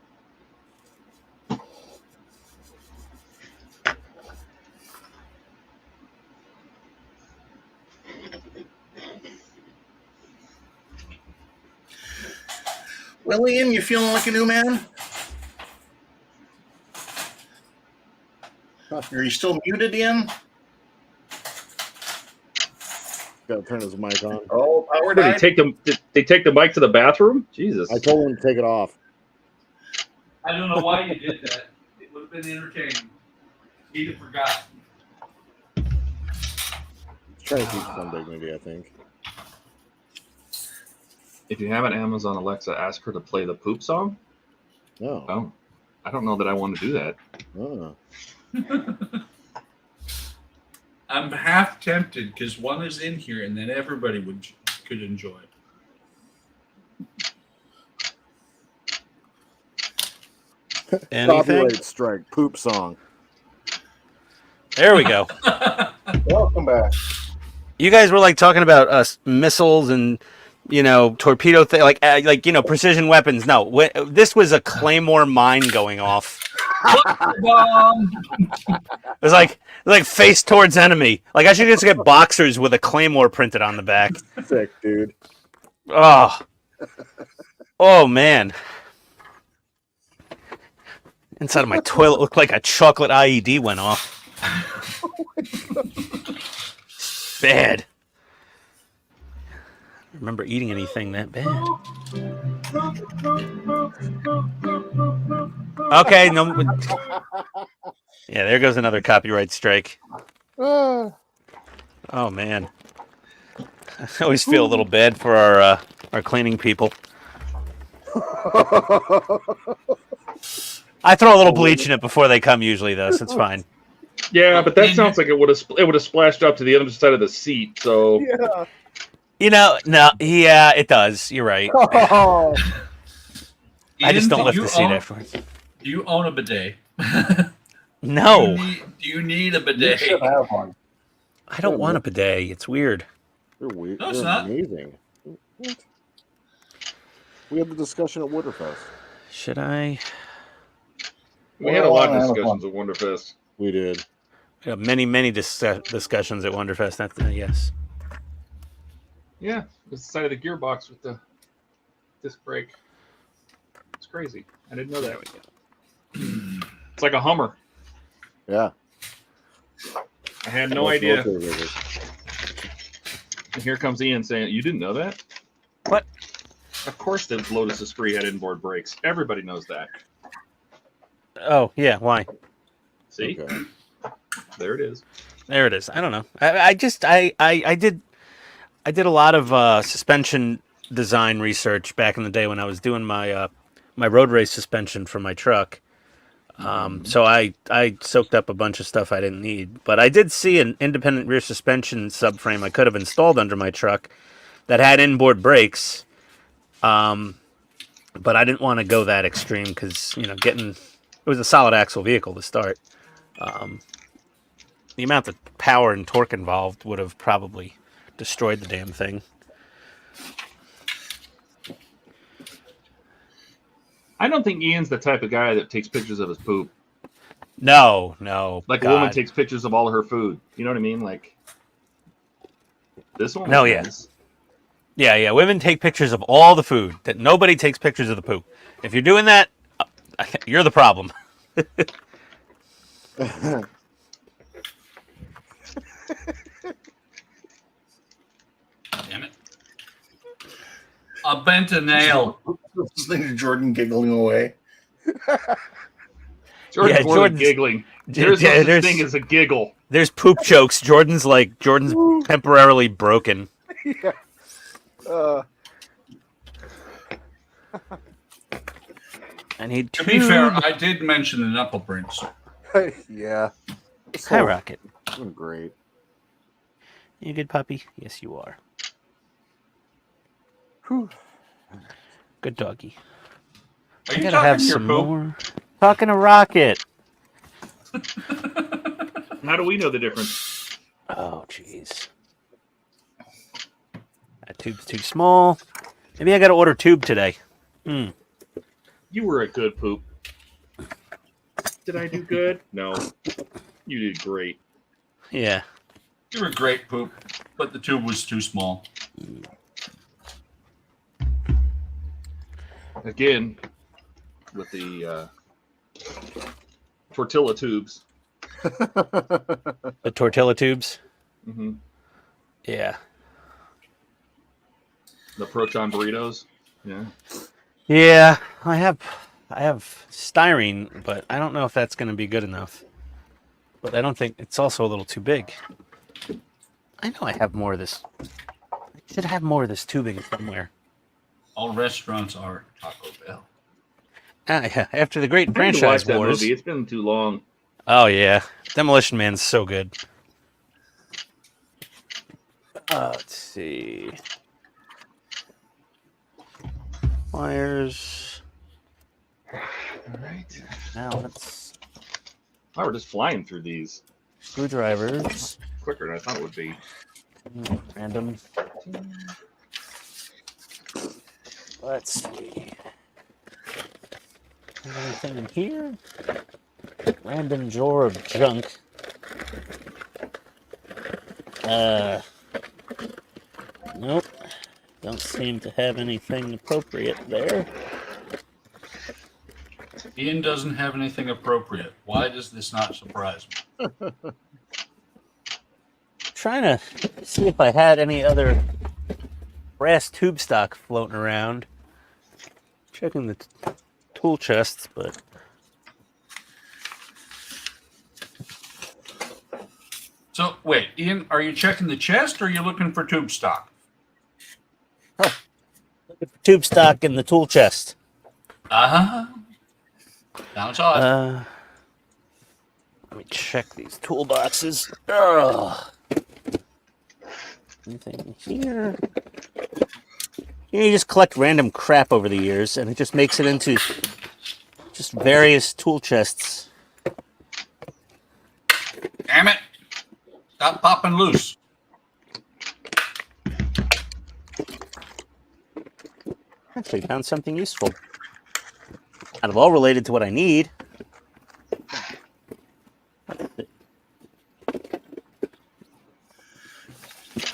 Well, Ian, you feeling like a new man? Are you still muted, Ian? Gotta turn his mic on. Oh, power Did they died. take them? Did they take the mic to the bathroom? Jesus. I told him to take it off. I don't know why you did that. It would have been entertaining. He'd have forgotten. He's trying to teach some dignity, I think. If you have an Amazon Alexa, ask her to play the poop song. No. Oh, I don't know that I want to do that. Oh. I'm half tempted because one is in here, and then everybody could enjoy it. Anything? Copyright strike. Poop song. There we go. Welcome back. You guys were like talking about missiles and torpedo thing, like precision weapons. No, this was a Claymore mine going off. It was like face towards enemy. Like I should just get boxers with a Claymore printed on the back. Sick, dude. Oh man. Inside of my toilet looked like a chocolate IED went off. Bad. I remember eating anything that bad. Okay, no. Yeah, there goes another copyright strike. Oh man, I always feel a little bad for our cleaning people. I throw a little bleach in it before they come usually, though, so it's fine. Yeah, but that sounds like it would have splashed up to the other side of the seat. So Yeah. No, yeah, it does. You're right. Oh. I just don't Ian, lift do the you seat own- afterwards. Do you own a bidet? No, Do you need a You bidet? should have one. I don't want a bidet. It's weird. You're weird. No, it's You're not. amazing. What? We had the discussion at Winterfest. Should I? we had a lot of Well, discussions at Wonderfest. We did. We have many discussions at Wonderfest. Yes. Yeah, it's the side of the gearbox with the disc brake. It's crazy. I didn't know that. It's like a Hummer. Yeah. I had no Most idea. military vehicles. And here comes Ian saying, "You didn't know that?" What? Of course, the Lotus Esprit had inboard brakes. Everybody knows that. Oh yeah. Why? See, Okay. there it is. There it is. I don't know. I did a lot of suspension design research back in the day when I was doing my my road race suspension for my truck. So I soaked up a bunch of stuff I didn't need, but I did see an independent rear suspension subframe I could have installed under my truck that had inboard brakes. But I didn't want to go that extreme because it was a solid axle vehicle to start. The amount of power and torque involved would have probably destroyed the damn thing. I don't think Ian's the type of guy that takes pictures of his poop. No, Like God. a woman takes pictures of all of her food. You know what I mean? Like this one. No, was yeah. nice. Yeah. Women take pictures of all the food. That nobody takes pictures of the poop. If you're doing that, you're the problem. Damn it. I bent a nail. Listening to Jordan giggling away. Jordan's Yeah, more than Jordan's- giggling. There's no such thing as a giggle. There's poop jokes. Jordan's temporarily broken. Yeah. I need To two. be fair, I did mention the knuckle prints. Yeah. Hi, Rocket. Doing great. You a good puppy? Yes, you are. Whew. Good doggy. Are I you gotta talking have to your some poop? more. Talking to Rocket. How do we know the difference? Oh, jeez. That tube's too small. Maybe I gotta order tube today. You were a good poop. Did I do good? No. You did great. Yeah. You were great, poop, but the tube was too small. Again, with the tortilla tubes. The tortilla tubes. Mm-hmm. Yeah. The proton burritos. Yeah. Yeah, I have styrene, but I don't know if that's going to be good enough. But I don't think it's also a little too big. I know I have more of this. I should have more of this tubing somewhere. All restaurants are Taco Bell. Ah, yeah. After the great I need to franchise watch that wars. movie. It's been too long. Oh yeah, Demolition Man's so good. Let's see. Wires. All right. Now let's Oh, we're just flying through these screwdrivers. quicker than I thought it would be. Random. Let's see. Anything in here? Random drawer of junk. Nope. Don't seem to have anything appropriate there. Ian doesn't have anything appropriate. Why does this not surprise me? Trying to see if I had any other brass tube stock floating around. Checking the tool chests, but So, wait, Ian, are you checking the chest or are you looking for tube stock? looking for tube stock in the tool chest. Uh-huh. Sounds odd. Let me check these toolboxes. Ugh. Anything here? You just collect random crap over the years, and it just makes it into just various tool chests. Damn it. Stop popping loose. Actually, found something useful. Out of all related to what I need.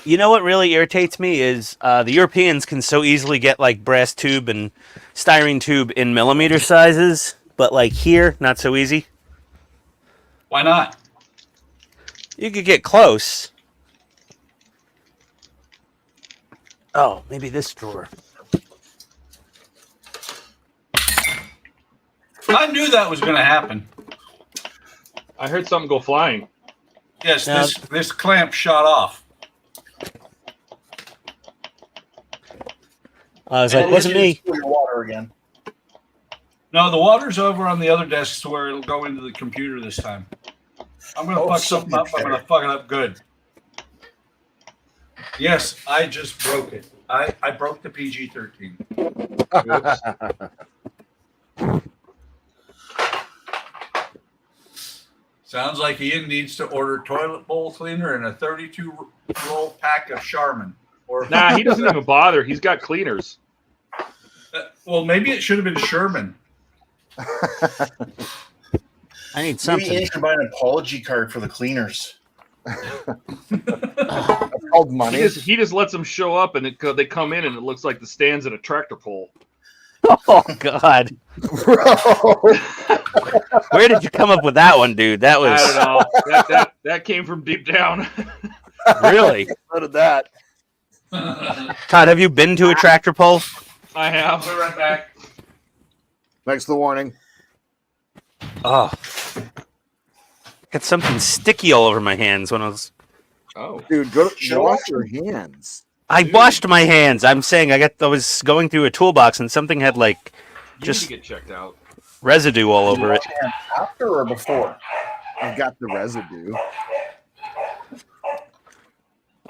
You know what really irritates me is the Europeans can so easily get like brass tube and styrene tube in millimeter sizes, but like here, not so easy. Why not? You could get close. Oh, maybe this drawer. I knew that was going to happen. I heard something go flying. Yes, Now- this clamp shot off. I was like, wasn't me. Spill your water again. No, the water's over on the other desk to where it'll go into the computer this time. I'm going to fuck something up. I'm going to fuck it up good. Yes, I just broke it. I broke the PG-13. Sounds like Ian needs to order toilet bowl cleaner and a 32-roll pack of Charmin. Or Nah, he doesn't even bother. He's got cleaners. well, maybe it should have been Sherman. I need Maybe something. Ian should buy an apology card for the cleaners. It's called money. He just lets them show up, and they come in, and it looks like the stands at a tractor pull. Oh, God. Bro. Where did you come up with that one, dude? That I was don't know. That came from deep down. really. So did that. Todd, have you been to a tractor pull? I have. Be right back. Thanks for the warning. Oh. Got something sticky all over my hands when I was. Oh, Dude, go to Show wash off. your hands. I washed my hands. I'm saying I was going through a toolbox and something had like you just need to get checked out. residue all over it. After or before? I've got the residue.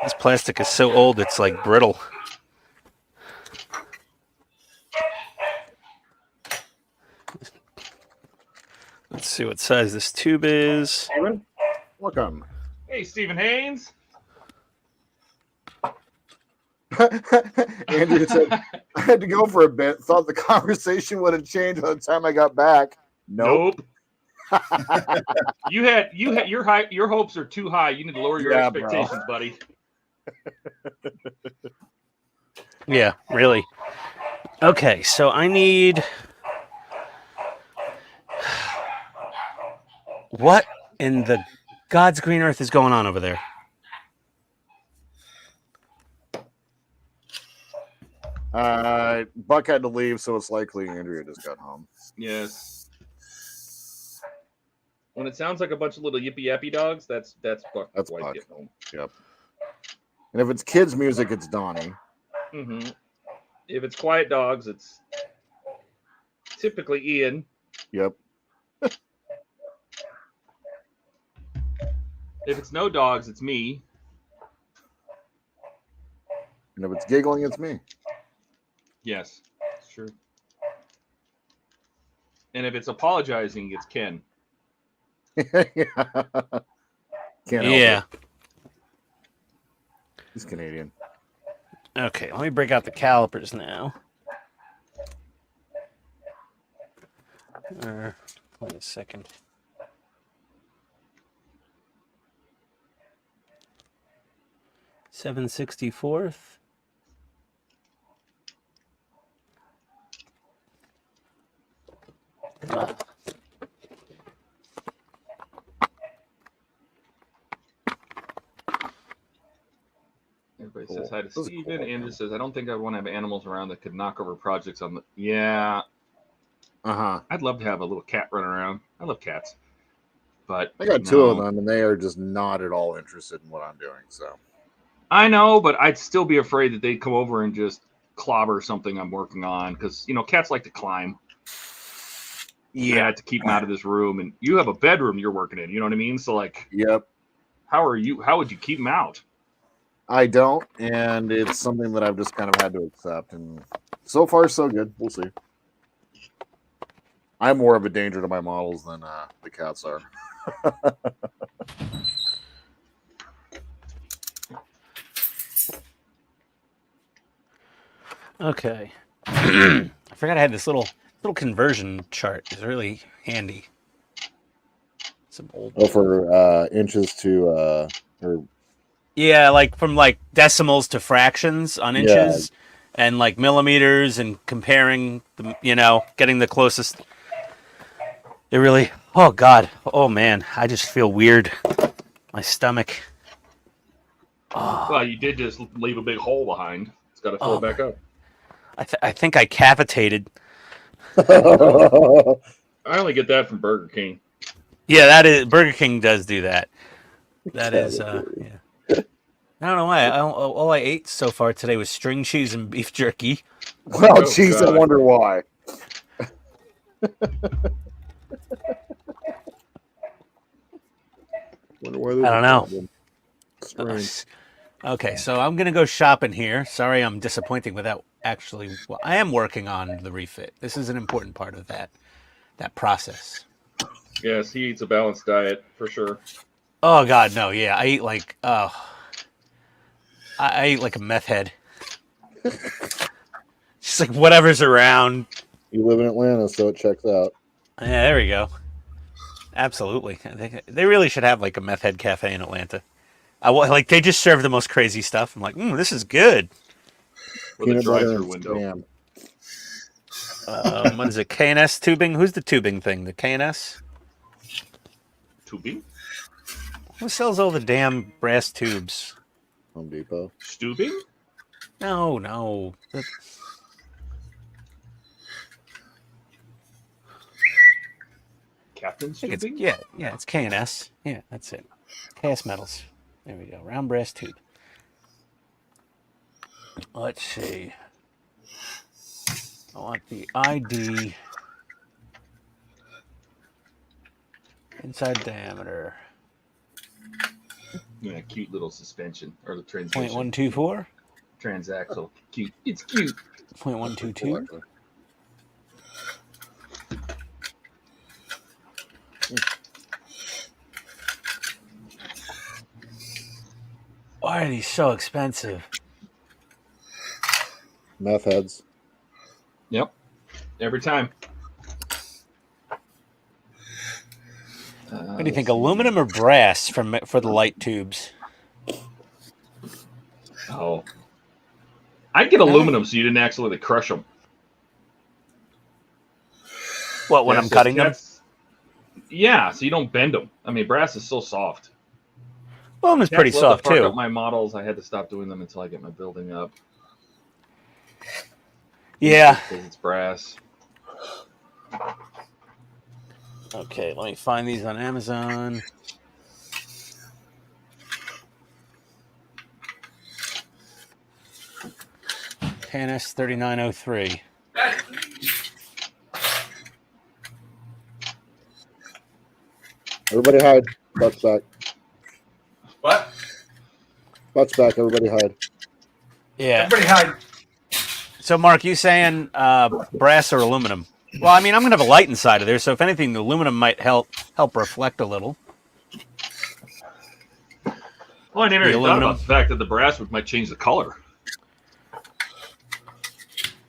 This plastic is so old it's like brittle. Let's see what size this tube is. Welcome. Hey, Stephen Haynes. Andrew said, I had to go for a bit. Thought the conversation would have changed by the time I got back. Nope. You had your hopes are too high. You need to lower your Yeah, bro. expectations, buddy. Yeah, really. Okay, so I need. What in the God's green earth is going on over there? Buck had to leave, so it's likely Andrea just got home. Yes. When it sounds like a bunch of little yippy yappy dogs, that's Buck. That's White Buck. getting home. Yep. And if it's kids' music, it's Donnie. Mm-hmm. If it's quiet dogs, it's typically Ian. Yep. If it's no dogs, it's me. And if it's giggling, it's me. Yes, it's true. And if it's apologizing, it's Ken. Can't help Yeah. it. He's Canadian. Okay, let me break out the calipers now. Wait a second. $764th. Everybody Cool. says hi to This is Steven. cool. Andrew says, I don't think I want to have animals around that could knock over projects on the. Yeah, Uh-huh. I'd love to have a little cat running around. I love cats. But I got two of them, and they are just not at all interested in what I'm doing. So I know, but I'd still be afraid that they'd come over and just clobber something I'm working on because, cats like to climb. Yeah. I had to keep them out of this room. And you have a bedroom you're working in. You know what I mean? So, yep. how would you keep them out? I don't, and it's something that I've just kind of had to accept. And so far, so good. We'll see. I'm more of a danger to my models than the cats are. Okay. I forgot I had this little conversion chart. It's really handy. Some old. Oh, for inches to or Yeah, like from decimals to fractions on inches, and millimeters, and comparing the, getting the closest. It really. Oh God. Oh man. I just feel weird. My stomach. Oh. Well, you did just leave a big hole behind. It's got to fill it back up. I think I cavitated. I only get that from Burger King. Yeah, that is Burger King does do that. That is, yeah. I don't know why. All I ate so far today was string cheese and beef jerky. Well, jeez, I wonder why. I don't know. Okay, so I'm gonna go shopping here. Sorry, I'm disappointing without actually. Well, I am working on the refit. This is an important part of that process. Yes, he eats a balanced diet for sure. Oh God, no! Yeah, I eat I eat like a meth head. Just like whatever's around. You live in Atlanta, so it checks out. Yeah, there we go. Absolutely. They really should have like a meth head cafe in Atlanta. They just serve the most crazy stuff. I'm like, this is good. With a Peanut butter drive-through and window. spam. What is it? K&S tubing? Who's the tubing thing? The K&S? Tubing? Who sells all the damn brass tubes? Home Depot. Stubing? No. Captain I think it's, Stubing? yeah, it's K&S. Yeah, that's it. KS Metals. There we go. Round brass tube. Let's see. I want the ID. Inside diameter. Yeah, cute little suspension or the transmission. 0.124. Transaxle. Cute. It's cute. 0.122. Why are these so expensive? Meth heads. Yep. Every time. What do you think, aluminum or brass for the light tubes? Oh. I'd get aluminum so you didn't accidentally crush them. What, when I'm cutting them? Yeah, so you don't bend them. I mean, brass is so soft. Aluminum's pretty Cats love soft to park too. up my models. I had to stop doing them until I get my building up. Yeah. because it's brass. Okay, let me find these on Amazon. KNS 3903. Everybody hide. Buck's back. What? Buck's back. Everybody hide. Yeah. Everybody hide. So, Mark, you saying brass or aluminum? Well, I mean, I'm gonna have a light inside of there, so if anything, the aluminum might help reflect a little. Well, I never The even thought aluminum. about the fact that the brass might change the color.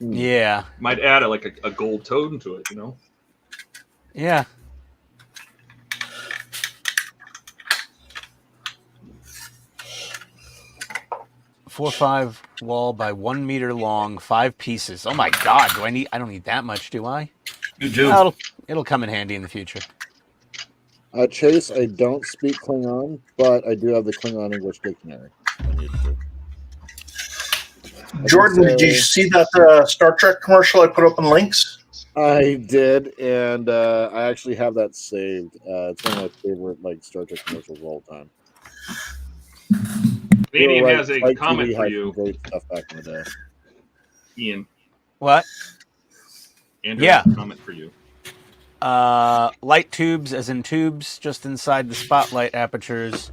Yeah. Might add a gold tone to it, you know? Yeah. Four 5 wall by 1 meter long, 5 pieces. Oh my God! I don't need that much, do I? You do. It'll come in handy in the future. Chase, I don't speak Klingon, but I do have the Klingon English dictionary. I need to. Jordan, did you see that Star Trek commercial I put up in links? I did, and I actually have that saved. It's one of my favorite Star Trek commercials of all time. Canadian Right, has a Spike comment TV for had you, some great stuff back in the day. Ian. What? Andrew Yeah. has a comment for you. Light tubes, as in tubes, just inside the spotlight apertures.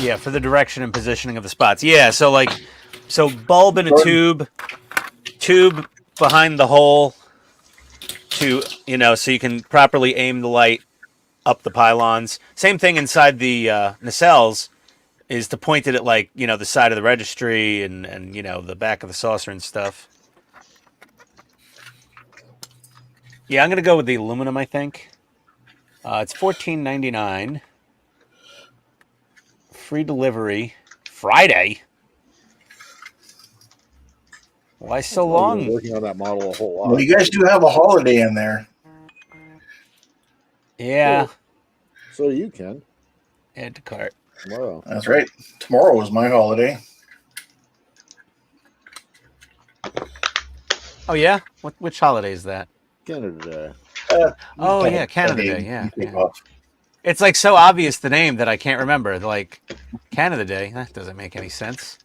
Yeah, for the direction and positioning of the spots. Yeah, so bulb in a tube behind the hole to, so you can properly aim the light up the pylons. Same thing inside the nacelles is to point it at the side of the registry and the back of the saucer and stuff. Yeah, I'm gonna go with the aluminum. I think it's $14.99. Free delivery Friday. Why so You've long? been working on that model a whole lot. Well, you guys do have a holiday in there. Yeah. So you can. Add to cart. Tomorrow. That's right. Tomorrow is my holiday. Oh yeah. Which holiday is that? Canada Day. Oh yeah, Canada Day. Yeah. It's so obvious the name that I can't remember. Canada Day. That doesn't make any sense.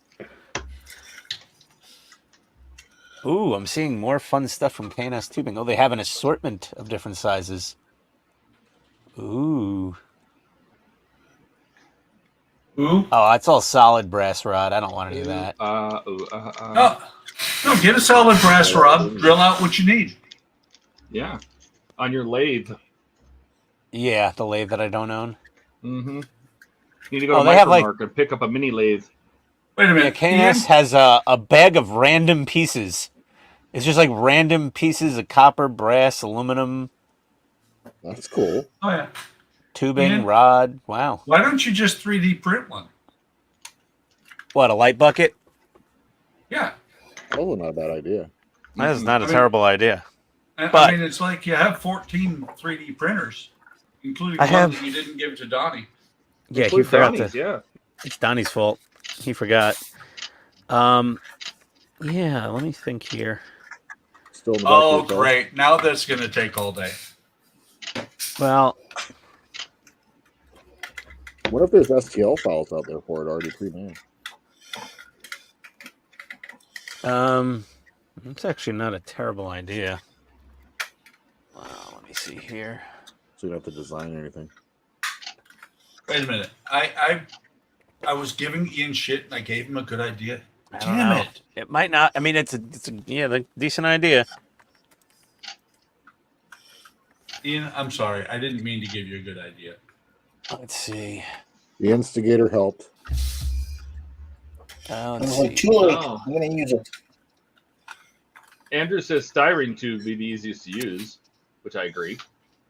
Ooh, I'm seeing more fun stuff from KNS Tubing. Oh, they have an assortment of different sizes. Ooh. Ooh. Oh, that's all solid brass rod. I don't want any of that. No, get a solid brass rod. Drill out what you need. Yeah. On your lathe. Yeah, the lathe that I don't own. Mm-hmm. You need to go to they have Micromark and pick up a mini lathe. Wait a Yeah, minute. KNS has a bag of random pieces. It's just random pieces of copper, brass, aluminum. That's cool. Oh yeah. Tubing, Ian? rod. Wow. Why don't you just 3D print one? What, a light bucket? Yeah. Oh, not a bad idea. That is not a terrible idea. I But- mean, it's like you have 14 3D printers, including I one have- that you didn't give to Donnie. Yeah, he Include forgot Donnie's, to. yeah. It's Donnie's fault. He forgot. Yeah, let me think here. Still in the back of Oh, your car? great. Now that's going to take all day. Well, What if there's STL files out there for it already pre-made? it's actually not a terrible idea. Let me see here. So you don't have to design anything. Wait a minute. I was giving Ian shit and I gave him a good idea. I don't Damn know. it. It might not. I mean, it's a decent idea. Ian, I'm sorry. I didn't mean to give you a good idea. Let's see. The instigator helped. Let's It's see. too late. Oh. I'm going to use it. Andrew says styrene tube would be the easiest to use, which I agree.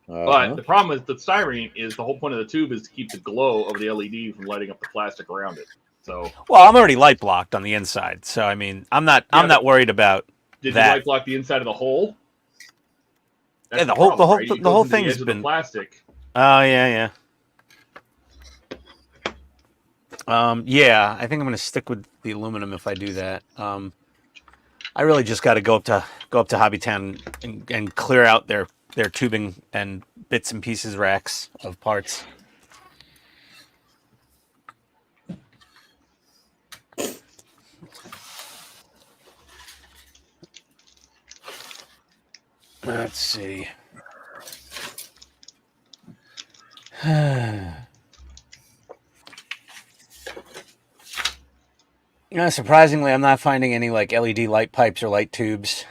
Uh-huh. But the problem is the styrene is the whole point of the tube is to keep the glow of the LED from lighting up the plastic around it. So Well, I'm already light blocked on the inside, so I mean, I'm not worried about. did That- you light block the inside of the hole? That's Yeah, the whole- problem, right? It the goes whole into the thing's edge of been- the plastic. Oh yeah. Yeah, I think I'm gonna stick with the aluminum if I do that. I really just got to go up to Hobbytown and clear out their tubing and bits and pieces racks of parts. Let's see. Surprisingly, I'm not finding any like LED light pipes or light tubes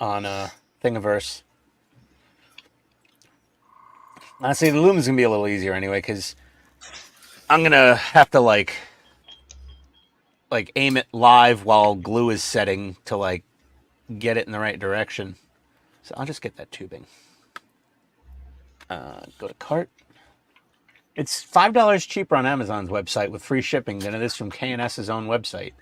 on Thingiverse. Honestly, the Lumen's gonna be a little easier anyway, because I'm gonna have to like aim it live while glue is setting to like get it in the right direction. So I'll just get that tubing. Go to cart. It's $5 cheaper on Amazon's website with free shipping than it is from K&S's own website.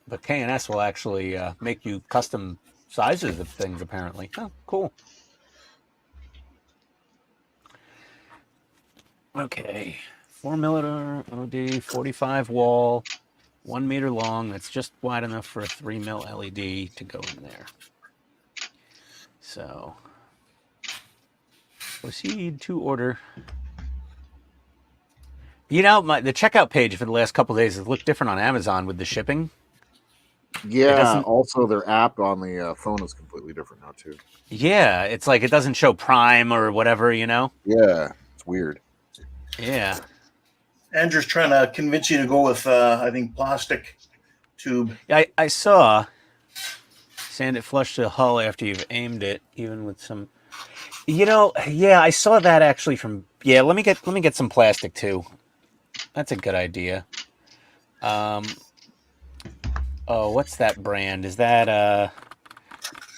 But K&S will actually make you custom sizes of things, apparently. Oh, cool. Okay. 4mm OD, 45 wall, 1 meter long. That's just wide enough for a 3mm LED to go in there. So, proceed to order. You know, the checkout page for the last couple of days has looked different on Amazon with the shipping. Yeah. Also, their app on the phone is completely different now too. Yeah, it's like it doesn't show Prime or whatever, you know. Yeah, it's weird. Yeah. Andrew's trying to convince you to go with, I think, plastic tube. I saw sand it flush to the hull after you've aimed it, even with some. You know, yeah, I saw that actually from. Yeah, let me get some plastic too. That's a good idea. Oh, what's that brand? Is that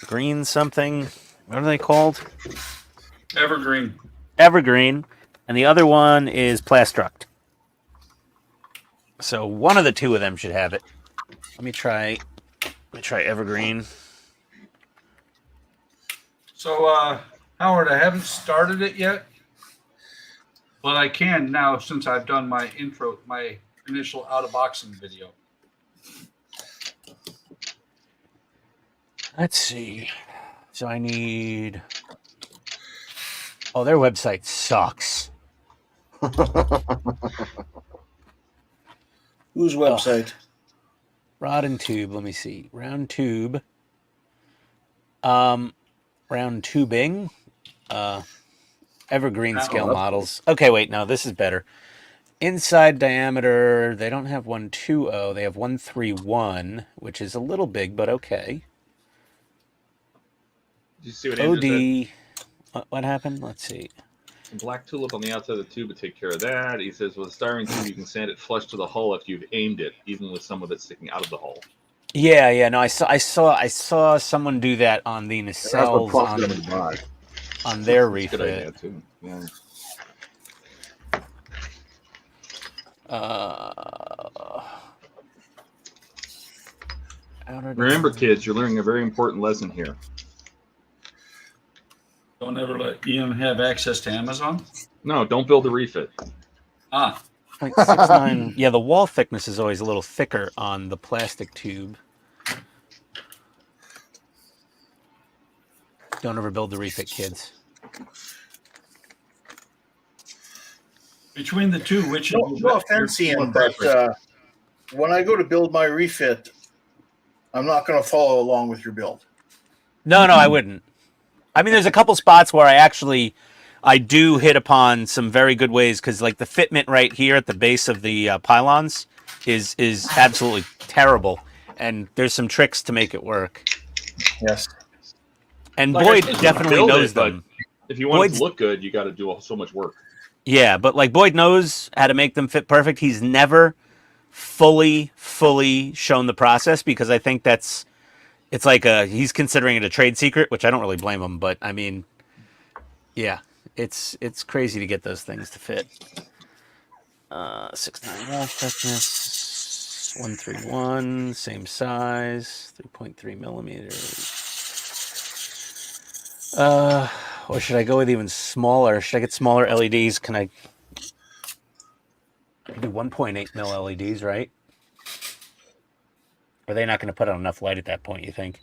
Green something? What are they called? Evergreen. Evergreen, and the other one is Plastruct. So one of the two of them should have it. Let me try Evergreen. So, Howard, I haven't started it yet, but I can now since I've done my initial out-of-boxing video. Let's see. So I need. Oh, their website sucks. Whose website? Rod and tube. Let me see. Round tube. Round tubing. Evergreen scale models. Okay, wait. No, this is better. Inside diameter. They don't have 120. They have 131, which is a little big, but okay. Did you see what Andrew said? What happened? Let's see. Some black tulip on the outside of the tube would take care of that. He says with a styrene tube, you can sand it flush to the hull if you've aimed it, even with some of it sticking out of the hull. Yeah. No, I saw someone do that on the nacelles on their refit. Good idea too. Yeah. Remember, kids, you're learning a very important lesson here. Don't ever let Ian have access to Amazon. No, don't build a refit. Ah, Like 6'9". Yeah, the wall thickness is always a little thicker on the plastic tube. Don't ever build the refit, kids. between the two, which No offense, Ian, but when I go to build my refit, I'm not going to follow along with your build. No, I wouldn't. I mean, there's a couple spots where I do hit upon some very good ways, because like the fitment right here at the base of the pylons is absolutely terrible, and there's some tricks to make it work. Yes. And Like, Boyd I said, definitely build knows it, but them. if you want it Boyd's- to look good, you got to do so much work. Yeah, but like Boyd knows how to make them fit perfect. He's never fully shown the process, because I think it's like he's considering it a trade secret, which I don't really blame him. But I mean, yeah, it's crazy to get those things to fit. 6'9" wall thickness, 131, same size, 3.3 millimeters. Or should I go with even smaller? Should I get smaller LEDs? Can I You do 1.8 mil LEDs, right? Are they not going to put out enough light at that point, you think?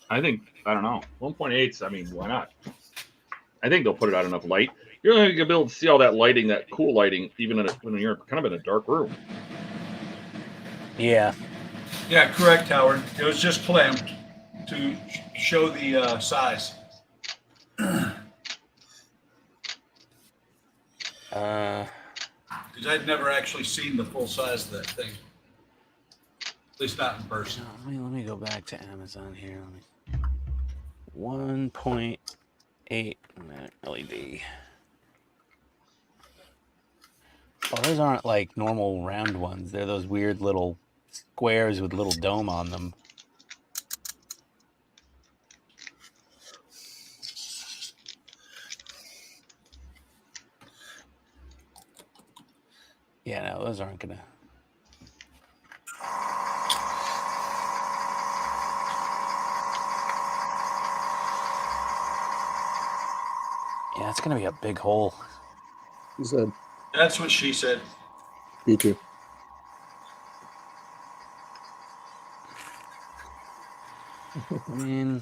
I don't know. 1.8s, I mean, why not? I think they'll put it out enough light. You're not going to be able to see all that lighting, that cool lighting, even when you're kind of in a dark room. Yeah. Yeah, correct, Howard. It was just clamped to show the size. Because I'd never actually seen the full size of that thing. At least not in person. Let me go back to Amazon here. 1.8 LED. Oh, those aren't like normal round ones. They're those weird little squares with little dome on them. Yeah, no, those aren't gonna. Yeah, it's gonna be a big hole. He said, That's what she said. "Me too." I mean,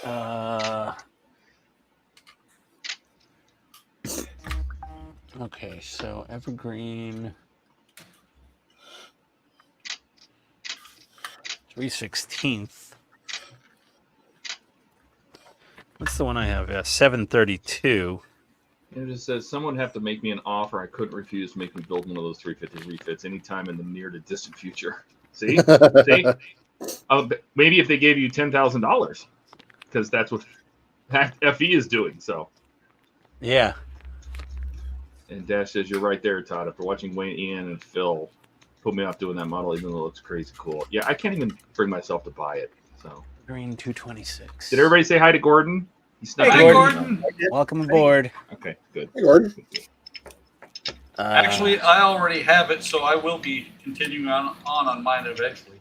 All right. Okay, so Evergreen 3/16. What's the one I have? 732. It just says someone have to make me an offer I couldn't refuse to make me build one of those 350 refits anytime in the near to distant future. See? See? Maybe if they gave you $10,000, because that's what FE is doing. So, Yeah. and Dash says you're right there, Todd. After watching Wayne, Ian, and Phil put me off doing that model, even though it looks crazy cool. Yeah, I can't even bring myself to buy it. So, Green 226. did everybody say hi to Gordon? He snuck Hey, in. Gordon. Welcome aboard. Okay, good. Hey, Gordon. Actually, I already have it, so I will be continuing on mine eventually.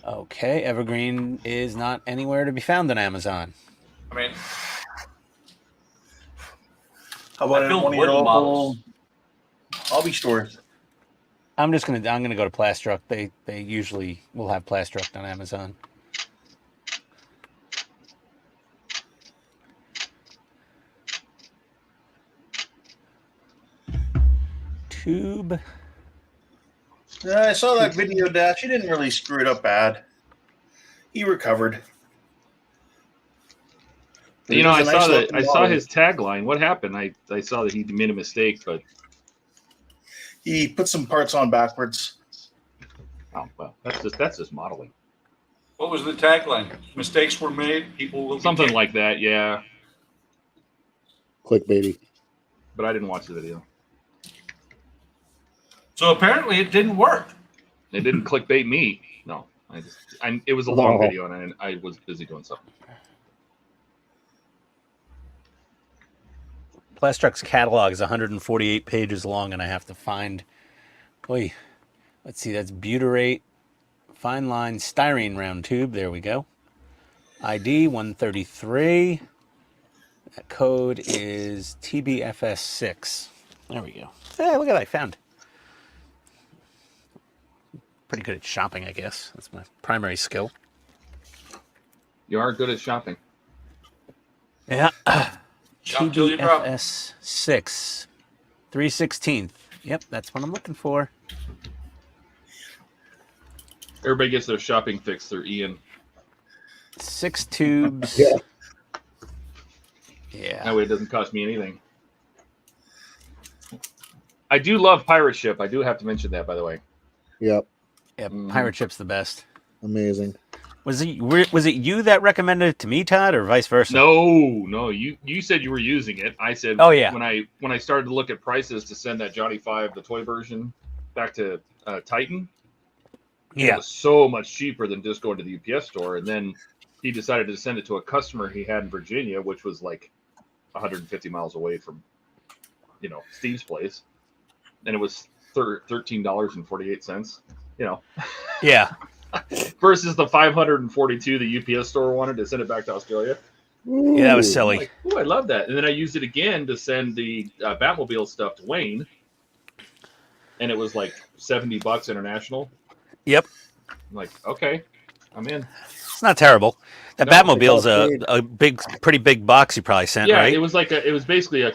Okay, Evergreen is not anywhere to be found on Amazon. I mean, How about I in build one of your wooden local models. hobby stores? I'm gonna go to Plastruck. They usually will have Plastruck on Amazon. Tube. Yeah, I saw that video, Dash. He didn't really screw it up bad. He recovered. You know, It I was a saw nice that. looking I saw model. his tagline. What happened? I saw that he made a mistake, but He put some parts on backwards. oh well, that's just modeling. What was the tagline? Mistakes were made. People will be Something kicked. like that, yeah. Clickbaity. But I didn't watch the video. So apparently it didn't work. It didn't clickbait me. No, it was a long Oh. video, and I was busy doing something. Plastruck's catalog is 148 pages long, and I have to find. Let's see. That's butyrate, fine line styrene round tube. There we go. ID 133. That code is TBFS6. There we go. Hey, look at that! I found. Pretty good at shopping, I guess. That's my primary skill. You are good at shopping. Yeah. Shop till you drop. TBFS6. 3/16. Yep, that's what I'm looking for. Everybody gets their shopping fix through Ian. 6 tubes. Yeah. Yeah. That way it doesn't cost me anything. I do love Pirate Ship. I do have to mention that, by the way. Yep. Yeah, Pirate Ship's the best. Amazing. Was it you that recommended it to me, Todd, or vice versa? No. You said you were using it. I said, Oh, yeah. When I started to look at prices to send that Johnny 5, the toy version, back to Titan, it Yeah. was so much cheaper than just going to the UPS store. And then he decided to send it to a customer he had in Virginia, which was like 150 miles away from, Steve's place, and it was $13.48. Yeah. Versus the 542 the UPS store wanted to send it back to Australia. Yeah, that was Ooh. silly. Like, I love that. And then I used it again to send the Batmobile stuff to Wayne, and it was like $70 international. Yep. I'm like, okay, I'm in. It's not terrible. That No, Batmobile's they pretty big box you probably sent, Yeah, right? it was like it was basically a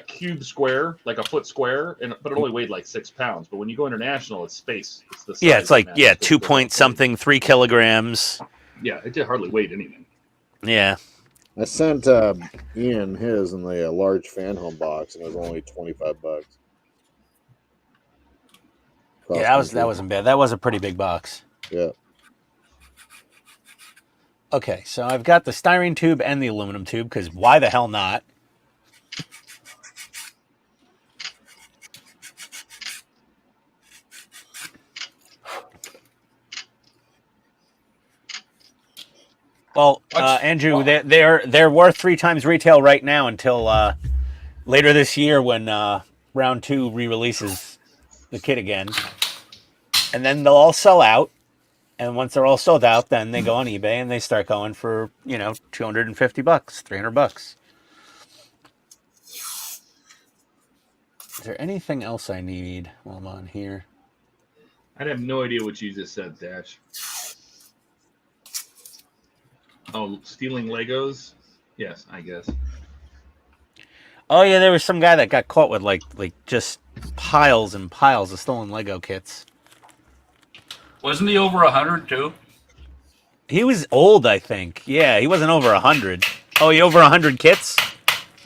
cube square, like a foot square, but it only weighed like 6 pounds. But when you go international, it's space. It's the size Yeah, it's like that matters. 2 point something, 3 kilograms. Yeah, it did hardly weight anything. Yeah. I sent Ian his in the large fan home box, and it was only $25. Yeah, that wasn't bad. That was a pretty big box. Yeah. Okay, so I've got the styrene tube and the aluminum tube, because why the hell not? Well, Andrew, they're worth 3 times retail right now until later this year when round 2 re-releases the kit again, and then they'll all sell out. And once they're all sold out, then they go on eBay and they start going for $250, $300. Is there anything else I need while I'm on here? I have no idea what you just said, Dash. Oh, stealing Legos? Yes, I guess. Oh yeah, there was some guy that got caught with like just piles and piles of stolen Lego kits. Wasn't he over 100 too? He was old, I think. Yeah, he wasn't over 100. Oh, he over 100 kits?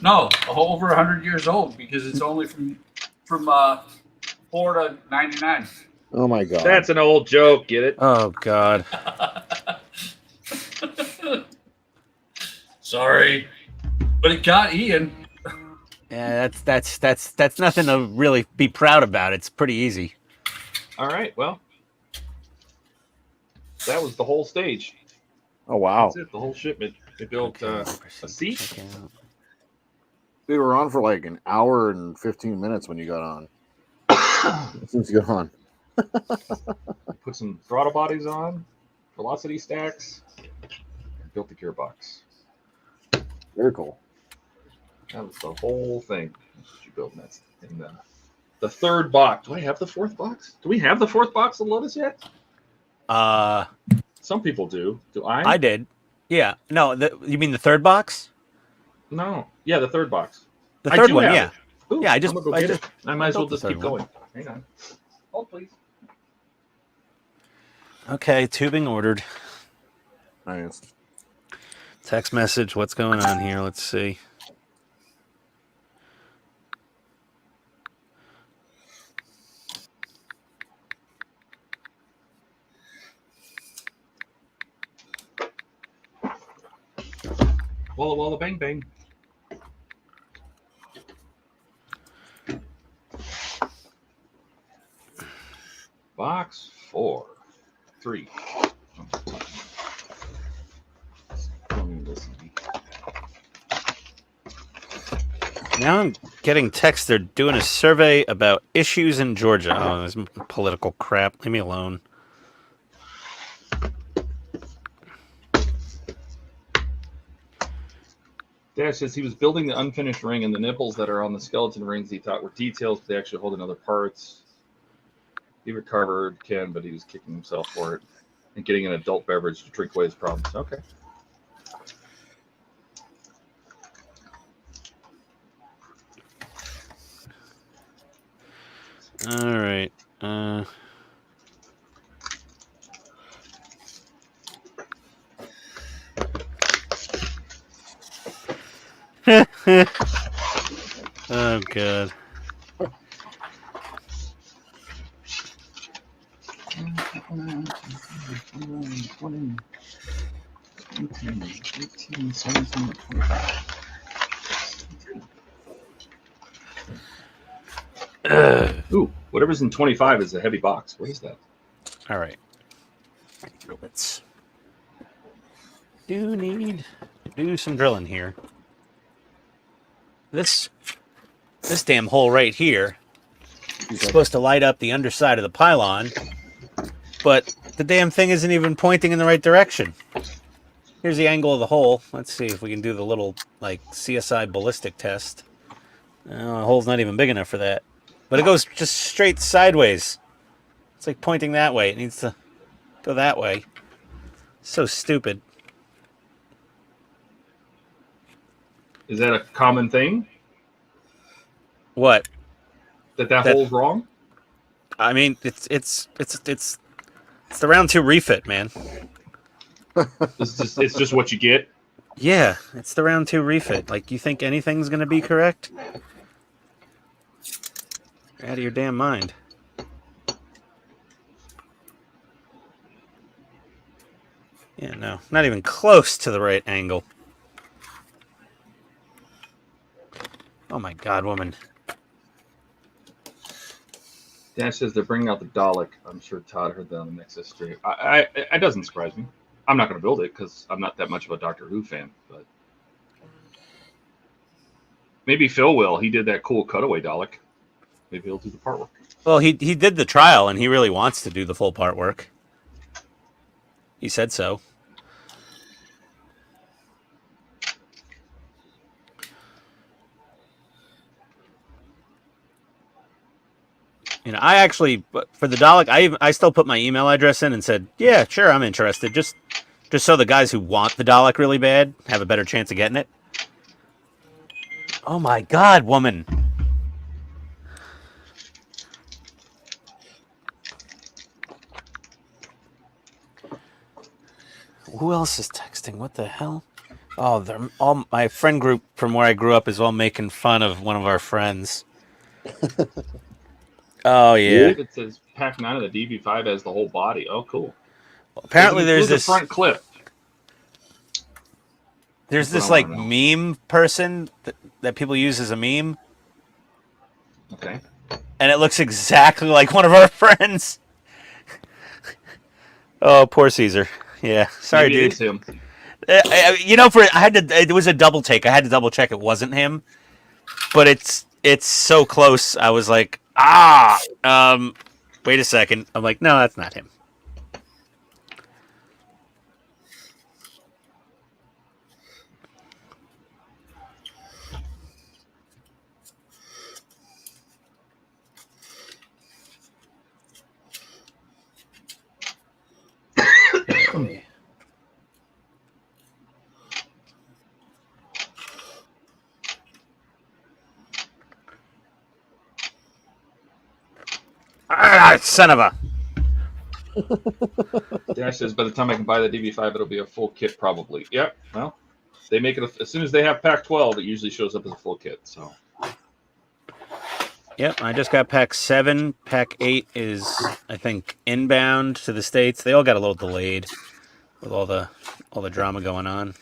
No, over 100 years old because it's only from 4 to 99. Oh my god. That's an old joke. Get it? Oh God. Sorry, but it got Ian. Yeah, that's nothing to really be proud about. It's pretty easy. All right. Well, that was the whole stage. Oh wow. That's it. The whole shipment. They built a seat. We were on for like an hour and 15 minutes when you got on. Since you got on. Put some throttle bodies on, velocity stacks, and built the gearbox. Very cool. That was the whole thing. That's what you built. And that's in the third box. Do I have the fourth box? Do we have the fourth box of Lotus yet? Some people do. Do I? I did. Yeah. No, you mean the third box? No. Yeah, the third box. The third one, have yeah. it. Ooh, Yeah, I'm gonna go get it. I might as well built the just keep third one. going. Hang on. Hold, please. Okay, tubing ordered. Nice. Text message. What's going on here? Let's see. Walla walla bang bang. Box 4. 3. Now I'm getting texts. They're doing a survey about issues in Georgia. Oh, there's political crap. Leave me alone. Dash says he was building the unfinished ring, and the nipples that are on the skeleton rings he thought were details, but they actually hold in other parts. He recovered, Ken, but he was kicking himself for it and getting an adult beverage to drink away his problems. Okay. All right. Oh God. Ooh, whatever's in 25 is a heavy box. What is that? All right. Robots. do need to do some drilling here. This damn hole right here is supposed to light up the underside of the pylon, but the damn thing isn't even pointing in the right direction. Here's the angle of the hole. Let's see if we can do the little, like, CSI ballistic test. The hole's not even big enough for that. But it goes just straight sideways. It's like pointing that way. It needs to go that way. So stupid. Is that a common thing? What? That hole's wrong? I mean, it's the round 2 refit, man. It's just what you get. Yeah, it's the round 2 refit. Like, you think anything's gonna be correct? You're out of your damn mind. Yeah, no, not even close to the right angle. Oh my God, woman. Dan says they're bringing out the Dalek. I'm sure Todd heard that on the Nexus stream. It doesn't surprise me. I'm not going to build it because I'm not that much of a Doctor Who fan. But maybe Phil will. He did that cool cutaway Dalek. Maybe he'll do the part work. Well, he did the trial, and he really wants to do the full part work. He said so. You know, I actually, for the Dalek, I still put my email address in and said, yeah, sure, I'm interested. Just so the guys who want the Dalek really bad have a better chance of getting it. Oh my God, woman. Who else is texting? What the hell? Oh, they're all my friend group from where I grew up is all making fun of one of our friends. Oh yeah. It says Pack 9 of the DB5 has the whole body. Oh, cool. Well, apparently there's this front clip. There's this like meme person that people use as a meme. Okay. And it looks exactly like one of our friends. Oh, poor Caesar. Yeah, sorry, Maybe dude. It is him. You know, it was a double take. I had to double check it wasn't him, but it's so close. I was like, wait a second. I'm like, no, that's not him. Son of a. Dash says by the time I can buy the DB5, it'll be a full kit probably. Yep. Well, they make it as soon as they have Pack 12, it usually shows up as a full kit. So. Yep, I just got Pack 7. Pack 8 is, I think, inbound to the States. They all got a little delayed with all the drama going on.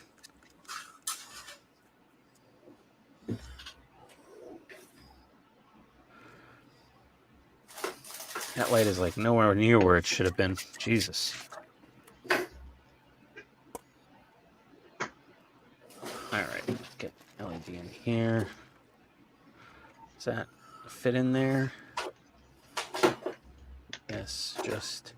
That light is like nowhere near where it should have been. Jesus. All right, let's get LED in here. Does that fit in there? Yes, just.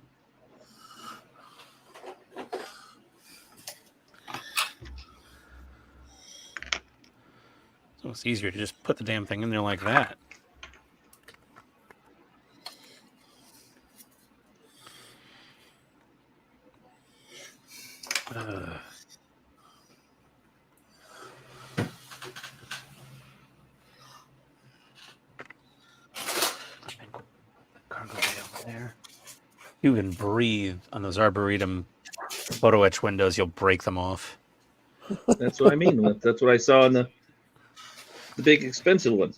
So it's easier to just put the damn thing in there like that. You can breathe on those Arboretum photo etch windows, you'll break them off. That's what I mean. That's what I saw in the big expensive one.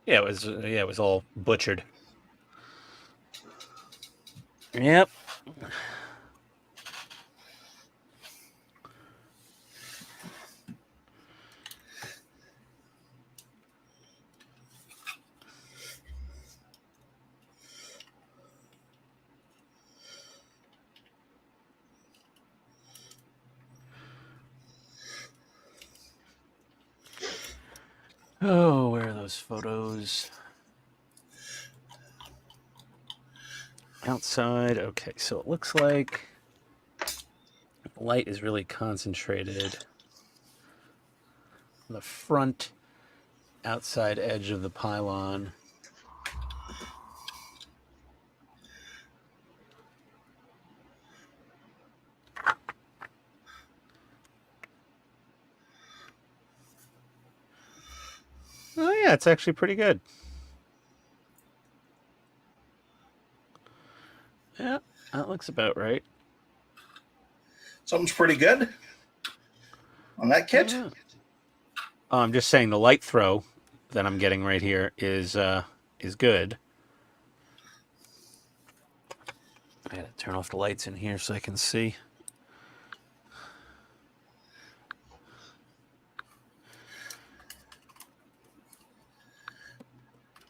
Yeah, it was all butchered. Yep. Oh, where are those photos? Outside. Okay, so it looks like the light is really concentrated on the front outside edge of the pylon. Oh yeah, it's actually pretty good. Yeah, that looks about right. Something's pretty good on that kit. Yeah. Oh, I'm just saying the light throw that I'm getting right here is good. I gotta turn off the lights in here so I can see.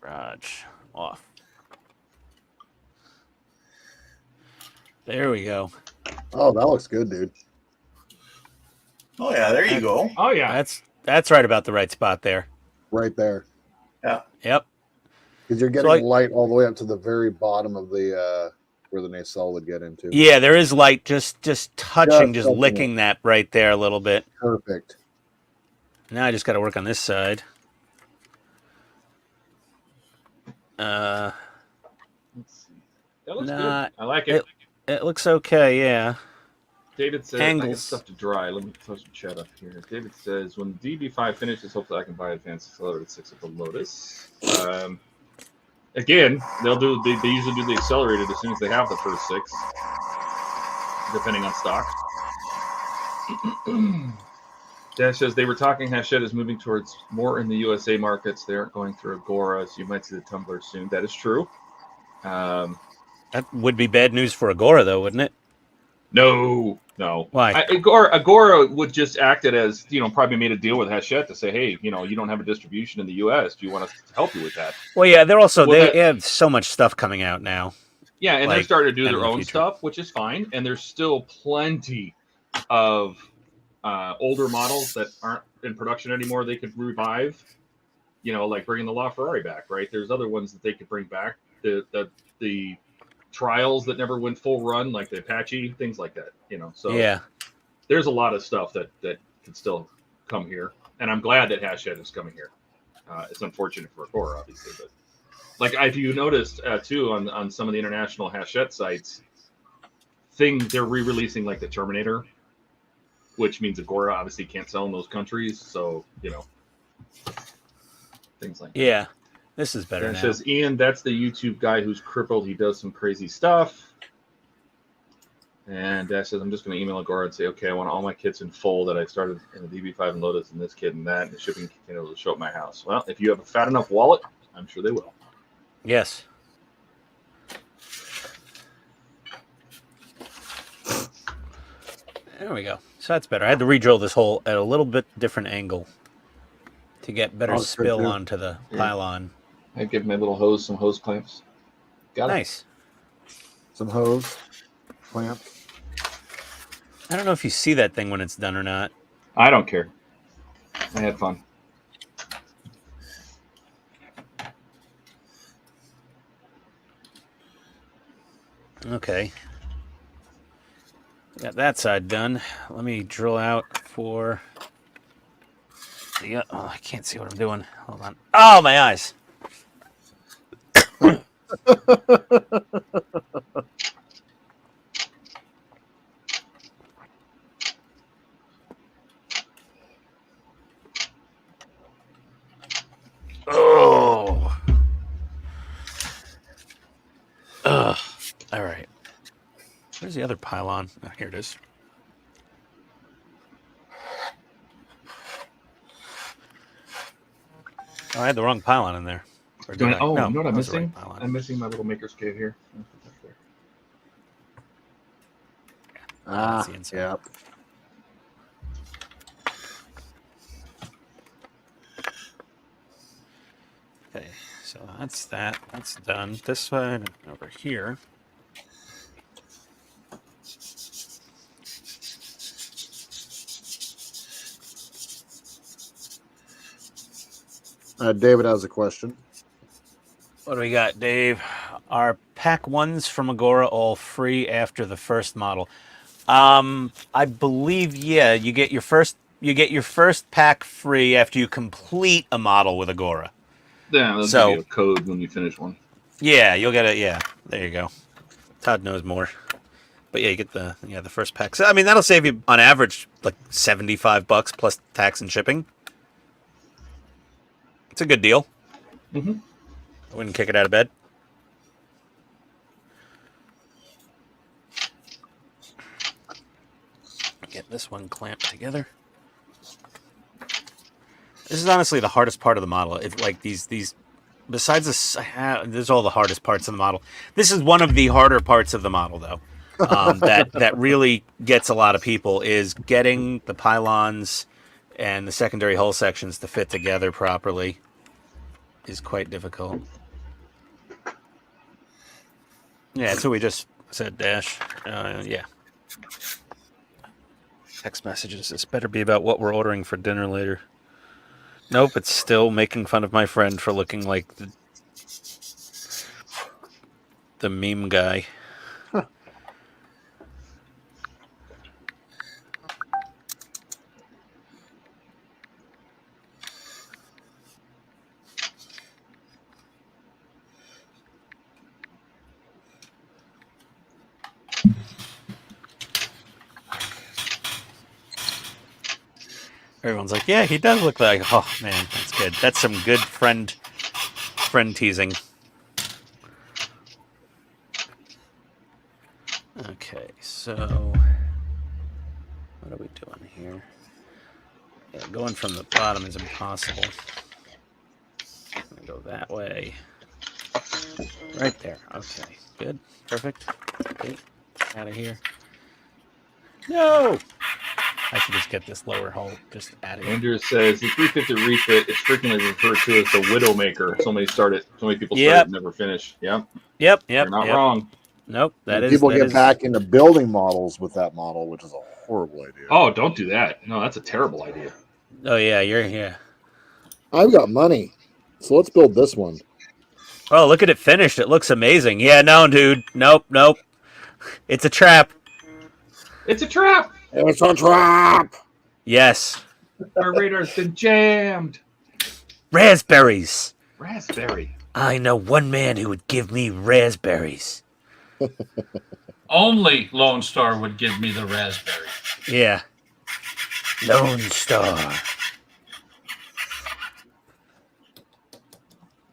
Garage off. There we go. Oh, that looks good, dude. Oh yeah, there you go. Oh yeah. That's right about the right spot there. Right there. Yep. Because you're So getting light all the way up to the very bottom of the where the nacelle would get into. Yeah, there is light just touching, just touching licking it. that right there a little bit. Perfect. Now I just got to work on this side. Let's see. That looks Nah, good. I like it. It looks okay, yeah. David says, I got Angles. stuff to dry. Let me throw some chat up here. David says, when DB5 finishes, hopefully I can buy Advanced Accelerated 6 of the Lotus. Again, they usually do the accelerated as soon as they have the first 6, depending on stock. Dash says, they were talking Hachette is moving towards more in the USA markets. They aren't going through Agora, so you might see the tumbler soon. That is true. That would be bad news for Agora, though, wouldn't it? No. Why? Agora would just act it as, probably made a deal with Hachette to say, hey, you don't have a distribution in the U.S. Do you want us to help you with that? Well, yeah, they have so much stuff coming out now. Yeah, and they're starting to do their own future. stuff, which is fine. And there's still plenty of older models that aren't in production anymore they could revive, like bringing the LaFerrari back, right? There's other ones that they could bring back. The trials that never went full run, like the Apache, things like that, So yeah, there's a lot of stuff that can still come here, and I'm glad that Hachette is coming here. It's unfortunate for Agora, obviously, but like if you noticed too on some of the international Hachette sites, they're re-releasing like the Terminator, which means Agora obviously can't sell in those countries, so things like that. Yeah. This is better now. It says, Ian, that's the YouTube guy who's crippled. He does some crazy stuff. And Dash says, I'm just going to email Agora and say, okay, I want all my kits in full that I started in the DB5 and Lotus and this kit and that, and the shipping container will show up at my house. Well, if you have a fat enough wallet, I'm sure they will. Yes. There we go. So that's better. I had to re-drill this hole at a little bit different angle to get better spill onto the pylon. I give my little hose some hose clamps. Got it. Nice. Some hose clamps. I don't know if you see that thing when it's done or not. I don't care. I had fun. Okay. Got that side done. Let me drill out for the... Oh, I can't see what I'm doing. Hold on. Oh, my eyes. Oh. Ugh. All right. Where's the other pylon? Oh, here it is. Oh, I had the wrong pylon in there. Or did I? Oh, No, you know what I'm that was the missing? right pylon. I'm missing my little maker's cave here. That's the inside. Yeah. Okay, so that's that. That's done. This side over here. David has a question. What do we got, Dave? Are pack ones from Agora all free after the first model? I believe, yeah. You get your first pack free after you complete a model with Agora. Yeah, they'll So- give you a code when you finish one. Yeah, you'll get it. Yeah, there you go. Todd knows more. But yeah, you get the first pack. So I mean, that'll save you on average like $75 plus tax and shipping. It's a good deal. Mhm. I wouldn't kick it out of bed. Get this one clamped together. This is honestly the hardest part of the model. It's like these besides this, there's all the hardest parts of the model. This is one of the harder parts of the model, though. That really gets a lot of people is getting the pylons and the secondary hull sections to fit together properly is quite difficult. Yeah, that's what we just said, Dash. Yeah. Text messages. This better be about what we're ordering for dinner later. Nope, it's still making fun of my friend for looking like the meme guy. Everyone's like, yeah, he does look like. Oh man, that's good. That's some good friend teasing. Okay, so what are we doing here? Yeah, going from the bottom is impossible. I'm gonna go that way. Right there. Okay, good, perfect. Okay, out of here. No. I should just get this lower hull just out of here. Andrew says the 350 refit is frequently referred to as the Widowmaker. So many people start Yep. it and never finish. Yep. Yep. You're not yep. wrong. Nope. That is. People that get is- back into building models with that model, which is a horrible idea. Oh, don't do that. No, that's a terrible idea. Oh yeah, you're here. I've got money, so let's build this one. Oh, look at it finished. It looks amazing. Yeah, no, dude. Nope. It's a trap. It's a trap. It's a trap. Yes. Our radar's been jammed. Raspberries. Raspberry. I know one man who would give me raspberries. Only Lone Star would give me the raspberry. Yeah. Lone Star.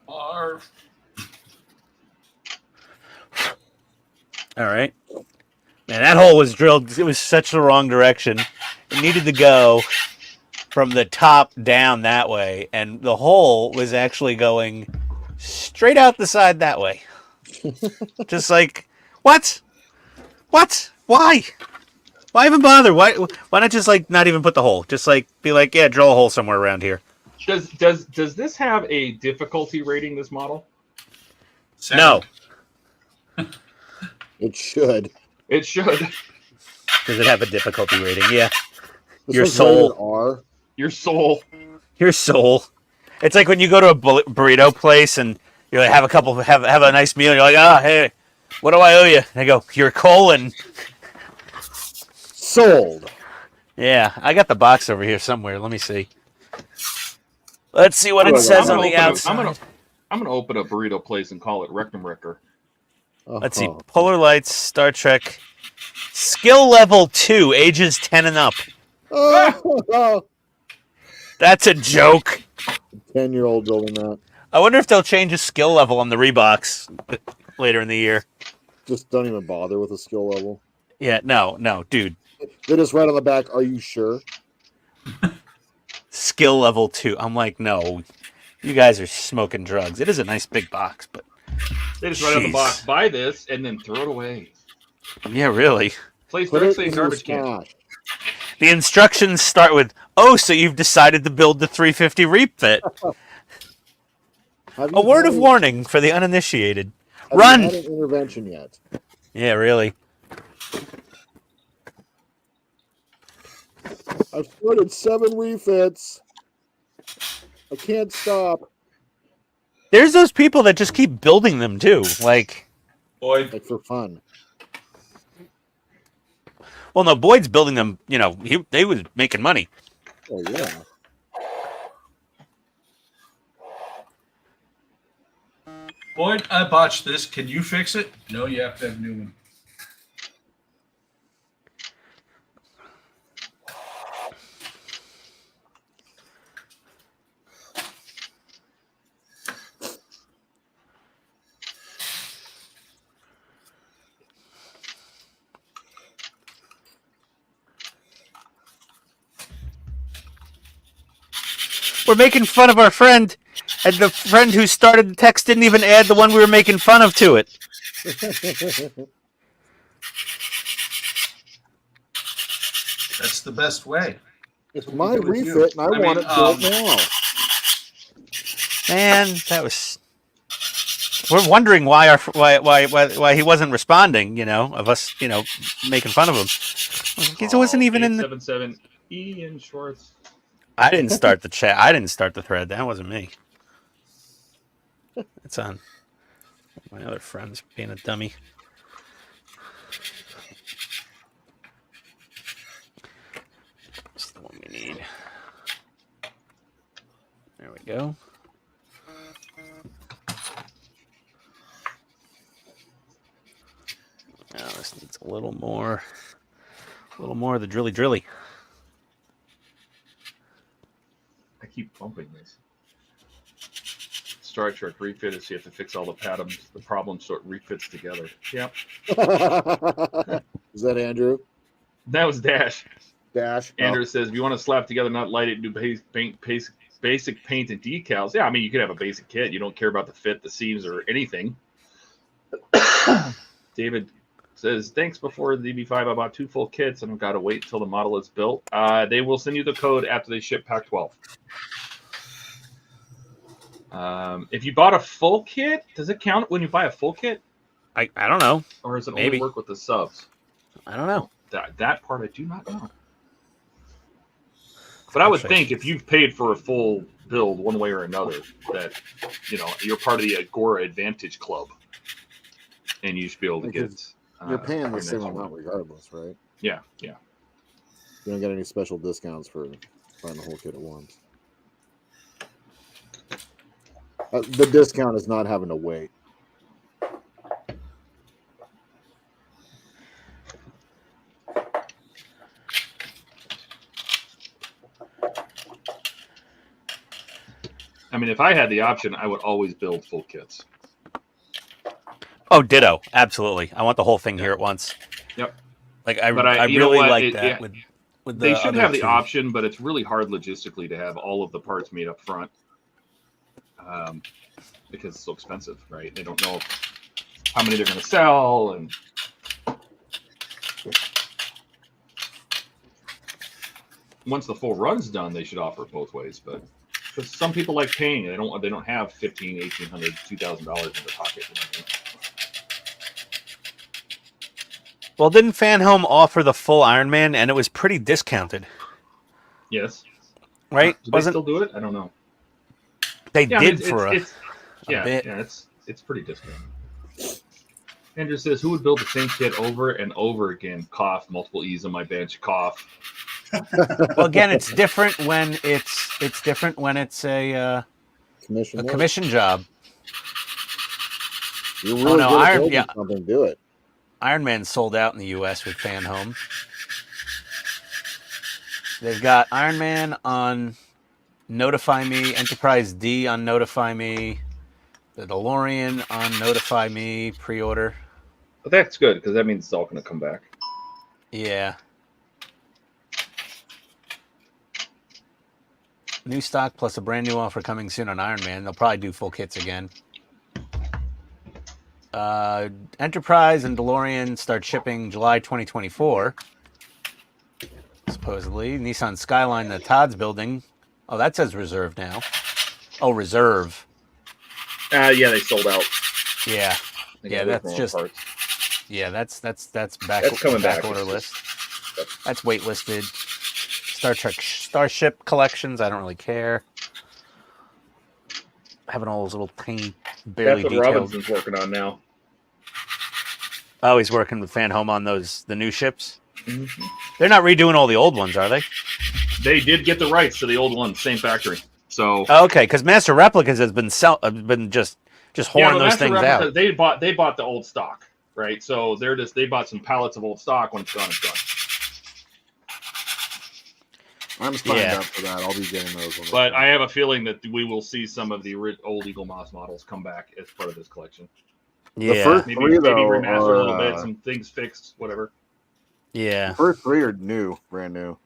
Marv. All right. Man, that hole was drilled. It was such the wrong direction. It needed to go from the top down that way, and the hole was actually going straight out the side that way. Just like, what? Why? Why even bother? Why not just like not even put the hole? Just like be like, yeah, drill a hole somewhere around here. Does this have a difficulty rating? This model? No. It should. It should. Does it have a difficulty rating? Yeah. This Your one's soul. rated R. Your soul. Your soul. It's like when you go to a burrito place and you like, have a nice meal. And you're like, oh, hey, what do I owe you? And they go, your colon. Sold. Yeah, I got the box over here somewhere. Let me see. Let's see what it I'm says gonna on the outside. I'm gonna open a burrito place and call it Rectum Wrecker. Let's see. Oh. Polar Lights, Star Trek. Skill level 2, ages 10 and up. Oh. That's a joke. 10-year-old building that. I wonder if they'll change a skill level on the Reeboks later in the year. Just don't even bother with a skill level. Yeah, no, dude. They just write on the back, are you sure? Skill level 2. I'm like, no. You guys are smoking drugs. It is a nice big box, but They just write on the Jeez. box, buy this, and then throw it away. yeah, really. Place Put it directly in in your garbage can. stash. The instructions start with, oh, so you've decided to build the 350 refit. Have A you word had of warning for the uninitiated. have you Run! had an intervention yet? Yeah, really. I've started 7 refits. I can't stop. There's those people that just keep building them too. Like, Boyd, Like for fun. well, no, Boyd's building them. You know, they was making money. Oh yeah. Boyd, I botched this. Can you fix it? No, you have to have a new one. We're making fun of our friend, and the friend who started the text didn't even add the one we were making fun of to it. That's the best way. It's What my we do with you. refit, and I I want mean, it built now. Man, that was. We're wondering why he wasn't responding. You know, of us, you know, making fun of him. He wasn't even in the. 877 Ian Schwartz. I didn't start the chat. I didn't start the thread. That wasn't me. It's on my other friends being a dummy. That's the one we need. There we go. Now this needs a little more of the drilly. I keep bumping this. Star Trek refit is you have to fix all the problems so it refits together. Yep. Is that Andrew? That was Dash. Dash. Andrew says, if you want to slap together, not light it, do basic paint and decals. Yeah, I mean, you could have a basic kit. You don't care about the fit, the seams, or anything. David says, thanks. Before the DB5, I bought 2 full kits and I've got to wait until the model is built. They will send you the code after they ship Pack 12. If you bought a full kit, does it count when you buy a full kit? I don't know. Or does it Maybe. only work with the subs? I don't know. That part I do not know. But I would think if you've paid for a full build one way or another, that you're part of the Agora Advantage Club, and you should be able to get. You're paying the your same next amount one. regardless, right? Yeah. You don't get any special discounts for buying the whole kit at once. The discount is not having to wait. I mean, if I had the option, I would always build full kits. Oh, ditto. Absolutely. I want the whole thing here at once. Yep. Like I you know really what? like that with the They should other have the two. option, but it's really hard logistically to have all of the parts made up front. Because it's so expensive, right? They don't know how many they're going to sell, and once the full run's done, they should offer it both ways. But because some people like paying, they don't have $1,500, $1,800, $2,000 in their pocket. Well, didn't Fan Home offer the full Iron Man, and it was pretty discounted, Yes, right? Do they still do it? I don't know. They Yeah, did I mean, for a bit. Yeah, it's pretty discounted. Andrew says, "Who would build the same kit over and over again?" Cough. Multiple E's on my bench. Cough. Well, again, it's different when it's a Commission. commission job. You're really no, good at Iron- building yeah. something. Do it. Iron Man sold out in the U.S. with Fan Home. They've got Iron Man on Notify Me, Enterprise D on Notify Me, the DeLorean on Notify Me, pre-order. But that's good because that means it's all going to come back. Yeah. New stock plus a brand new offer coming soon on Iron Man. They'll probably do full kits again. Enterprise and DeLorean start shipping July 2024. Supposedly. Nissan Skyline, the Todd's building. Oh, that says reserve now. Oh, reserve. Yeah, they sold out. Yeah. They Yeah, got that's more just parts. Yeah, that's That's coming back. order It's list. just- That's waitlisted. Star Trek Starship collections. I don't really care. having all those little tiny, That's barely what detailed. Robinson's working on now. Oh, he's working with Fan Home on the new ships. Mhm. They're not redoing all the old ones, are they? They did get the rights to the old one, same factory. So Oh, okay, because Master Replicas has been just whoring but those Master things Replica, out. they bought the old stock, right? So they bought some pallets of old stock. When it's gone, it's gone. I'm signed Yeah. up for that. I'll be getting those. When But I have a feeling that we will see some of the old Eagle Moss models come back as part of this collection. Yeah, The first Maybe three, though, remaster a little are, bit, some things fixed, whatever. yeah, the first three are new, brand new.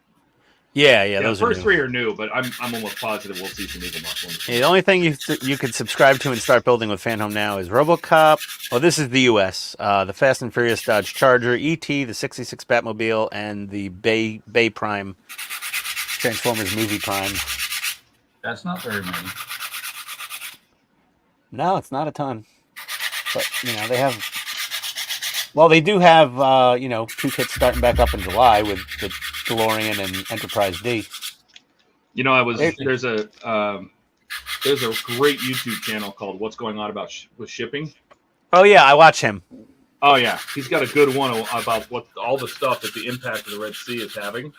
yeah. Yeah, Those the are first new. three are new, but I'm almost positive we'll see some Eagle Moss ones. Yeah, the only thing you could subscribe to and start building with Fan Home now is RoboCop. Oh, this is the U.S. The Fast and Furious Dodge Charger, E.T., the 66 Batmobile, and the Bay Prime Transformers movie Prime. That's not very many. No, it's not a ton, but they have. Well, they do have 2 kits starting back up in July with the DeLorean and Enterprise D. There's a great YouTube channel called What's Going On with Shipping. Oh yeah, I watch him. Oh yeah, he's got a good one about what all the stuff that the impact of the Red Sea is having.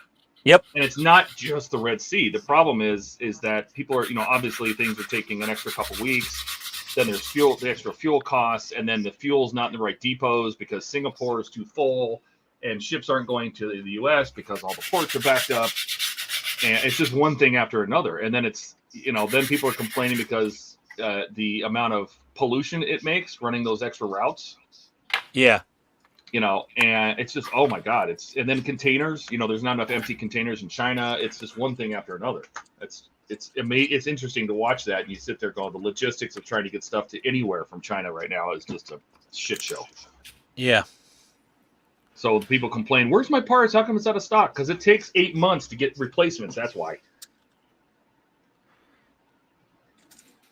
Yep. And it's not just the Red Sea. The problem is that people are, obviously things are taking an extra couple weeks. Then there's the extra fuel costs, and then the fuel's not in the right depots because Singapore is too full, and ships aren't going to the U.S. because all the ports are backed up. And it's just one thing after another. And then it's, then people are complaining because the amount of pollution it makes running those extra routes. Yeah. And it's just, oh my God. And then containers, there's not enough empty containers in China. It's just one thing after another. It's interesting to watch that. And you sit there going, the logistics of trying to get stuff to anywhere from China right now is just a shit show. Yeah. So people complain, where's my parts? How come it's out of stock? Because it takes 8 months to get replacements. That's why.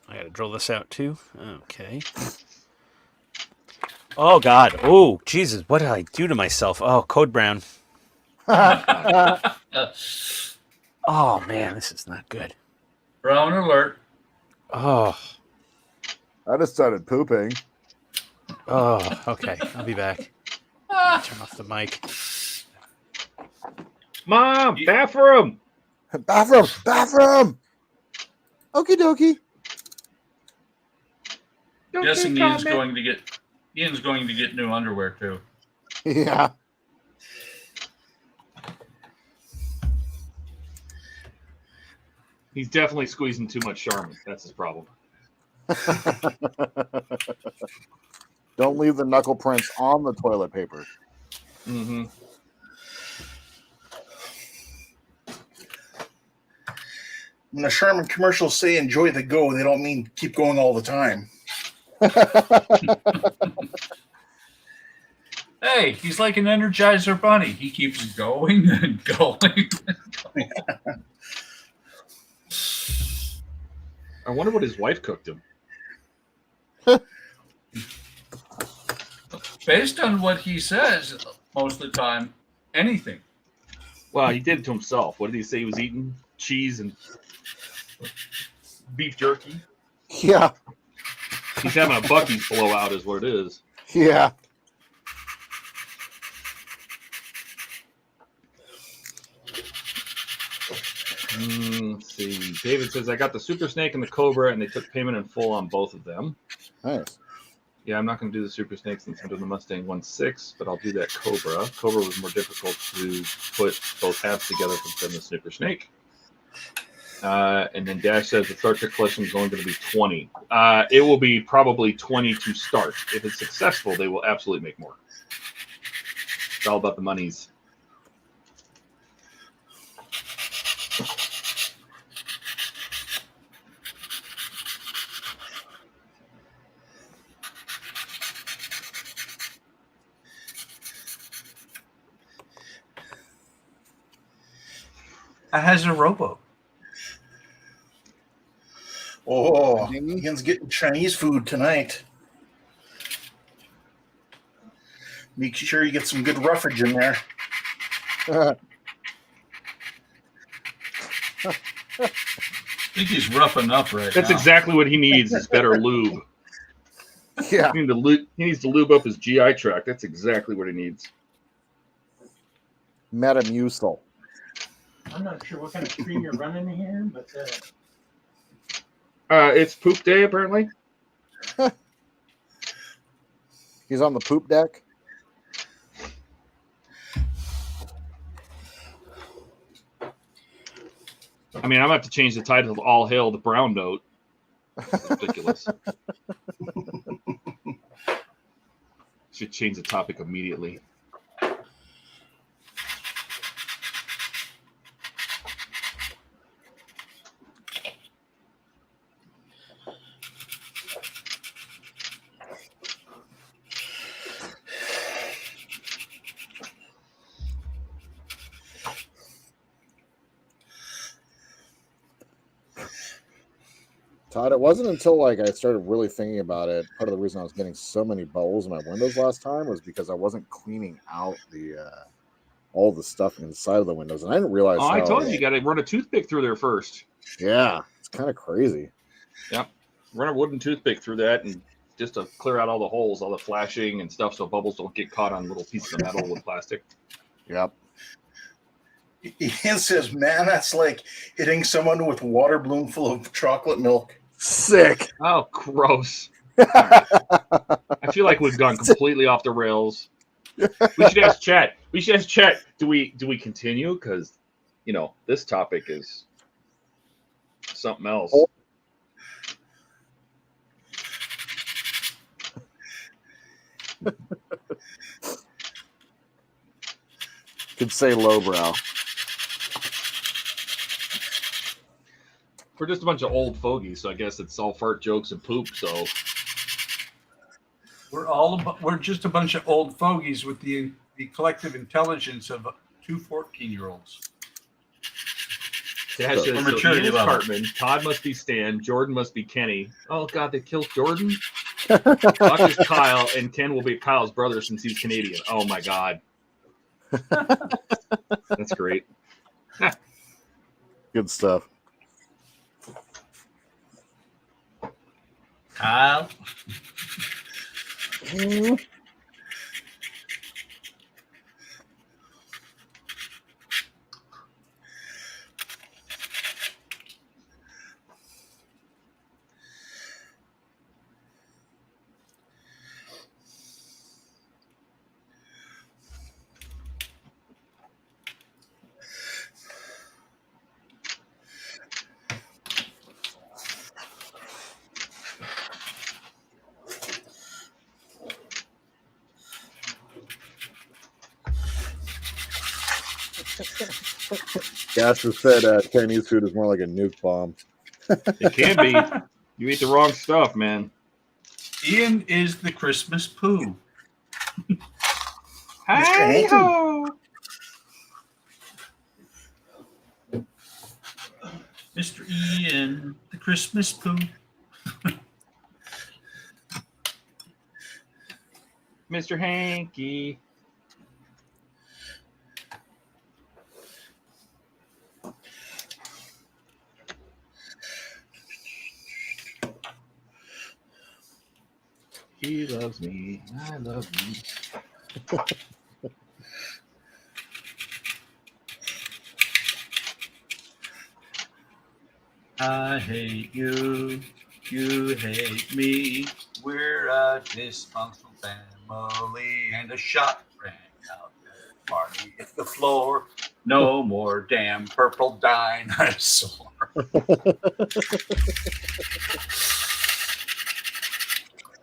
I gotta drill this out too. Okay. Oh God. Oh Jesus. What did I do to myself? Oh, Code Brown. Oh man, this is not good. Brown alert. Oh. I just started pooping. Oh. Okay. I'll be back. Turn off the mic. Mom, bathroom. Bathroom. Okie dokie. Guessing Ian's going to get new underwear too. Yeah. He's definitely squeezing too much Charmin. That's his problem. Don't leave the knuckle prints on the toilet paper. Mm-hmm. When the Sherman commercials say enjoy the go, they don't mean keep going all the time. Hey, he's like an Energizer bunny. He keeps going and going. I wonder what his wife cooked him. Based on what he says, most of the time, anything. Well, he did it to himself. What did he say he was eating? Cheese and beef jerky? Yeah. He's having a Bucky's blowout is what it is. Yeah. Let's see. David says, I got the Super Snake and the Cobra, and they took payment in full on both of them. Nice. Yeah, I'm not going to do the Super Snake since I'm doing the Mustang 1.6, but I'll do that Cobra. Cobra was more difficult to put both halves together than the Super Snake. And then Dash says the Star Trek collection is only going to be 20. It will be probably 20 to start. If it's successful, they will absolutely make more. It's all about the monies. Has a rowboat. Oh, Ian's getting Chinese food tonight. Make sure you get some good roughage in there. think he's roughing up right That's now. exactly what he needs is better lube. Yeah. He needs to lube up his GI tract. That's exactly what he needs. Metamucil. I'm not sure what kind of tree you're running here, but It's poop day, apparently. He's on the poop deck. I mean, I'm going to have to change the title of All Hail the Brown Note. That's ridiculous. Should change the topic immediately. Todd, it wasn't until like I started really thinking about it. Part of the reason I was getting so many bubbles in my windows last time was because I wasn't cleaning out the all the stuff inside of the windows, and I didn't realize. Oh, I how, told you got to run a toothpick through there first. Yeah, it's kind of crazy. Yep. Run a wooden toothpick through that and just to clear out all the holes, all the flashing and stuff so bubbles don't get caught on little pieces of metal with plastic. Yep. Ian says, "Man, that's like hitting someone with water balloon full of chocolate milk." Sick. Oh, gross. Right. I feel like we've gone completely off the rails. We should ask chat. Do we continue? Because, you know, this topic is something else. Could say lowbrow. We're just a bunch of old fogies, so I guess it's all fart jokes and poop. So We're just a bunch of old fogies with the collective intelligence of two 14-year-olds. Dad says, so maturity Ian is level. Cartman, Todd must be Stan, Jordan must be Kenny. Oh God, they killed Jordan. Buck is Kyle, and Ken will be Kyle's brother since he's Canadian. Oh my God, that's great. Good stuff. Kyle. Gasper said Chinese food is more like a nuke bomb. It can be. You eat the wrong stuff, man. Ian is the Christmas poo. Hi-ho! Mr. Ian, the Christmas poo. Mr. Hanky. He loves me. I love you. I hate you. You hate me. We're a dysfunctional family, and a shot rang out. Party hit the floor. No more damn purple dinosaur.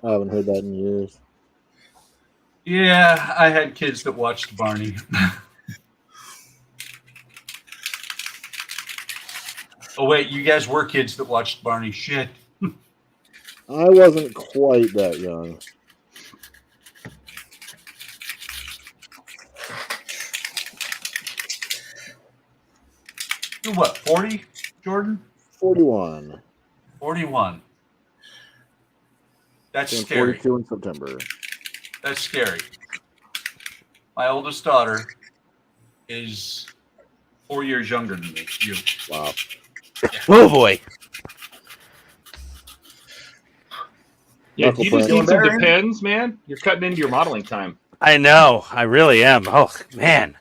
I haven't heard that in years. Yeah, I had kids that watched Barney. Oh, wait, you guys were kids that watched Barney. Shit. I wasn't quite that young. You're what, 40, Jordan? 41. 41. That's Turned scary. 42 in September. That's scary. My oldest daughter is 4 years younger than me. You. Wow. Oh boy. Yeah, Knuckle you just print. need some Better, Andy? Depends, man. You're cutting into your modeling time. I know. I really am. Oh, man.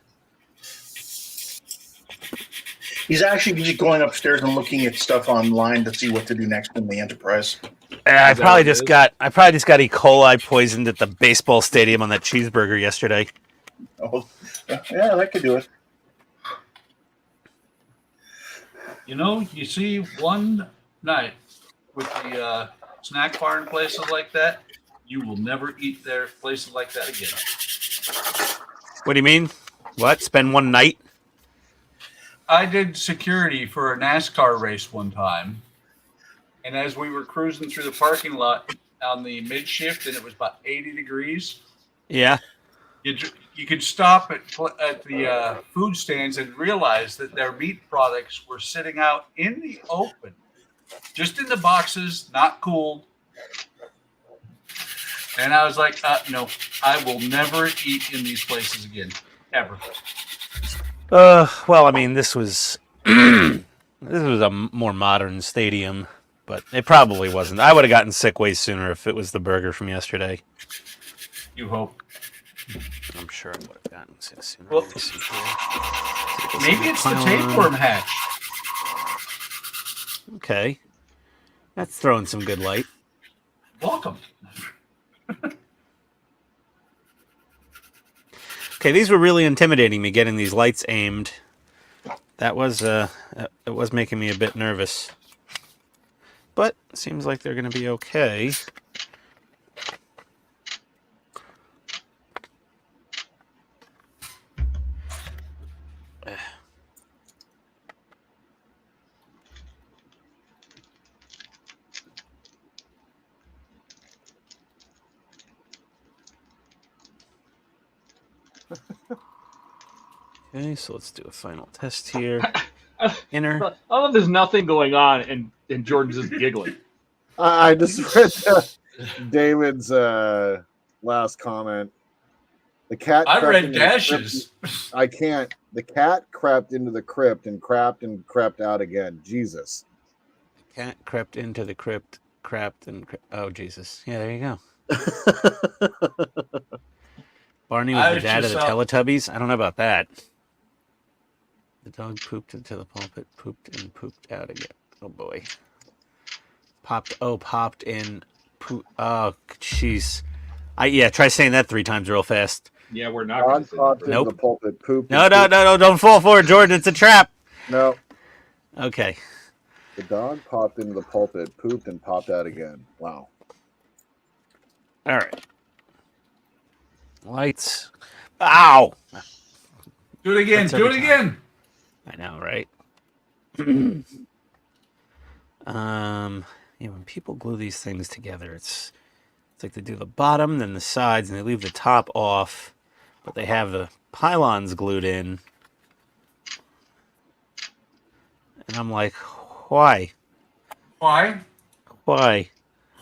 He's actually just going upstairs and looking at stuff online to see what to do next in the Enterprise. I Is that probably what it just is? got E. coli poisoned at the baseball stadium on that cheeseburger yesterday. Oh, yeah, that could do it. You know, you see one night with the snack bar and places like that, you will never eat there places like that again. What do you mean? What? Spend one night? I did security for a NASCAR race one time, and as we were cruising through the parking lot on the mid shift, and it was about 80 degrees, Yeah. you could stop at the food stands and realize that their meat products were sitting out in the open, just in the boxes, not cooled. And I was like, no, I will never eat in these places again, ever. Well, I mean, this was this was a more modern stadium, but it probably wasn't. I would have gotten sick way sooner if it was the burger from yesterday. You hope. I'm sure I would have gotten sick sooner. Well, Let me see here. maybe it's the Pile on. tapeworm hatch. Okay. That's throwing some good light. Welcome. Okay, these were really intimidating me, getting these lights aimed. That was it was making me a bit nervous. But it seems like they're going to be okay. Okay, so let's do a final test here. Inner. I love there's nothing going on, and Jordan's just giggling. I just read David's last comment. The cat. I crept read into the dashes. crypt. I can't. The cat crept into the crypt and crept out again. Jesus. Cat crept into the crypt, crapped and oh Jesus! Yeah, there you go. Barney was I the was dad of just, the Teletubbies. I don't know about that. The dog pooped into the pulpit, pooped and pooped out again. Oh boy. Popped in. Oh jeez. Yeah. Try saying that 3 times real fast. Yeah, we're not going Dog to say popped that. into Nope. the pulpit. Pooped. No, and no, pooped. no, don't fall for it, Jordan. It's a trap. No. Okay. The dog popped into the pulpit, pooped, and popped out again. Wow. All right. Lights. Ow. Do it again. That's Do it every again. I know, right? Yeah, when people glue these things together, it's like they do the bottom, then the sides, and they leave the top off, but they have the pylons glued in. And I'm like, why? Why? Why?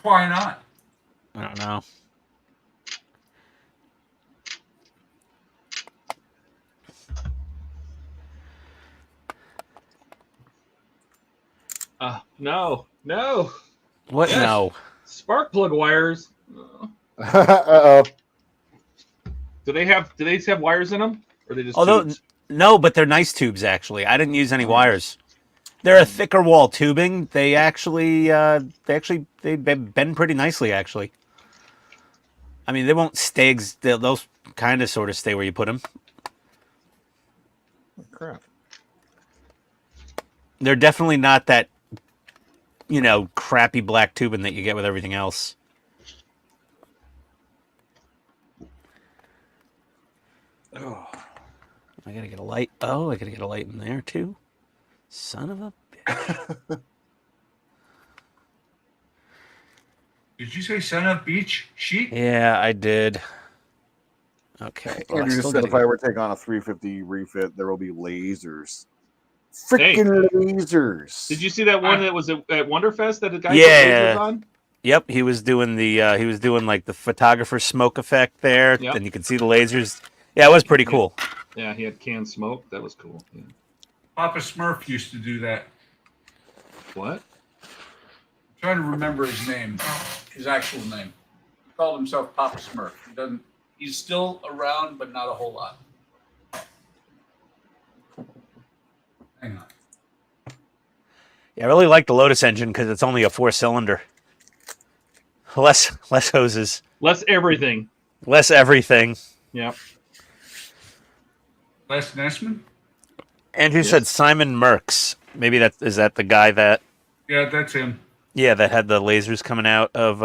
Why not? I don't know. No. What? Yes. No. Spark plug wires. Uh-oh. Do they have wires in them, or are they just Although tubes? no, but they're nice tubes actually. I didn't use any wires. They're a thicker wall tubing. They bend pretty nicely actually. I mean, they won't stay. They'll kind of sort of stay where you put them. Crap. They're definitely not that, crappy black tubing that you get with everything else. Oh, I gotta get a light. Oh, I gotta get a light in there too. Son of a bitch. Did you say son of beach sheet? Yeah, I did. Okay. Well, I Andrew still just said gotta if I get- were to take on a 350 refit, there will be lasers. Freaking lasers. Did you see that one that was at Wonderfest that the guy Yeah. put lasers on? Yep, he was doing like the photographer smoke effect there, Yep. and you could see the lasers. Yeah, it was pretty cool. Yeah, he had canned smoke. That was cool. Yeah. Papa Smurf used to do that. What? I'm trying to remember his name. his actual name. He called himself Papa Smurf. He's still around, but not a whole lot. Hang on. Yeah, I really like the Lotus engine because it's only a 4-cylinder. Less hoses, Less everything. less everything. Yep. Les Nessman? Andrew said Simon Merckx. Maybe is that the guy that Yeah, that's him. that had the lasers coming out of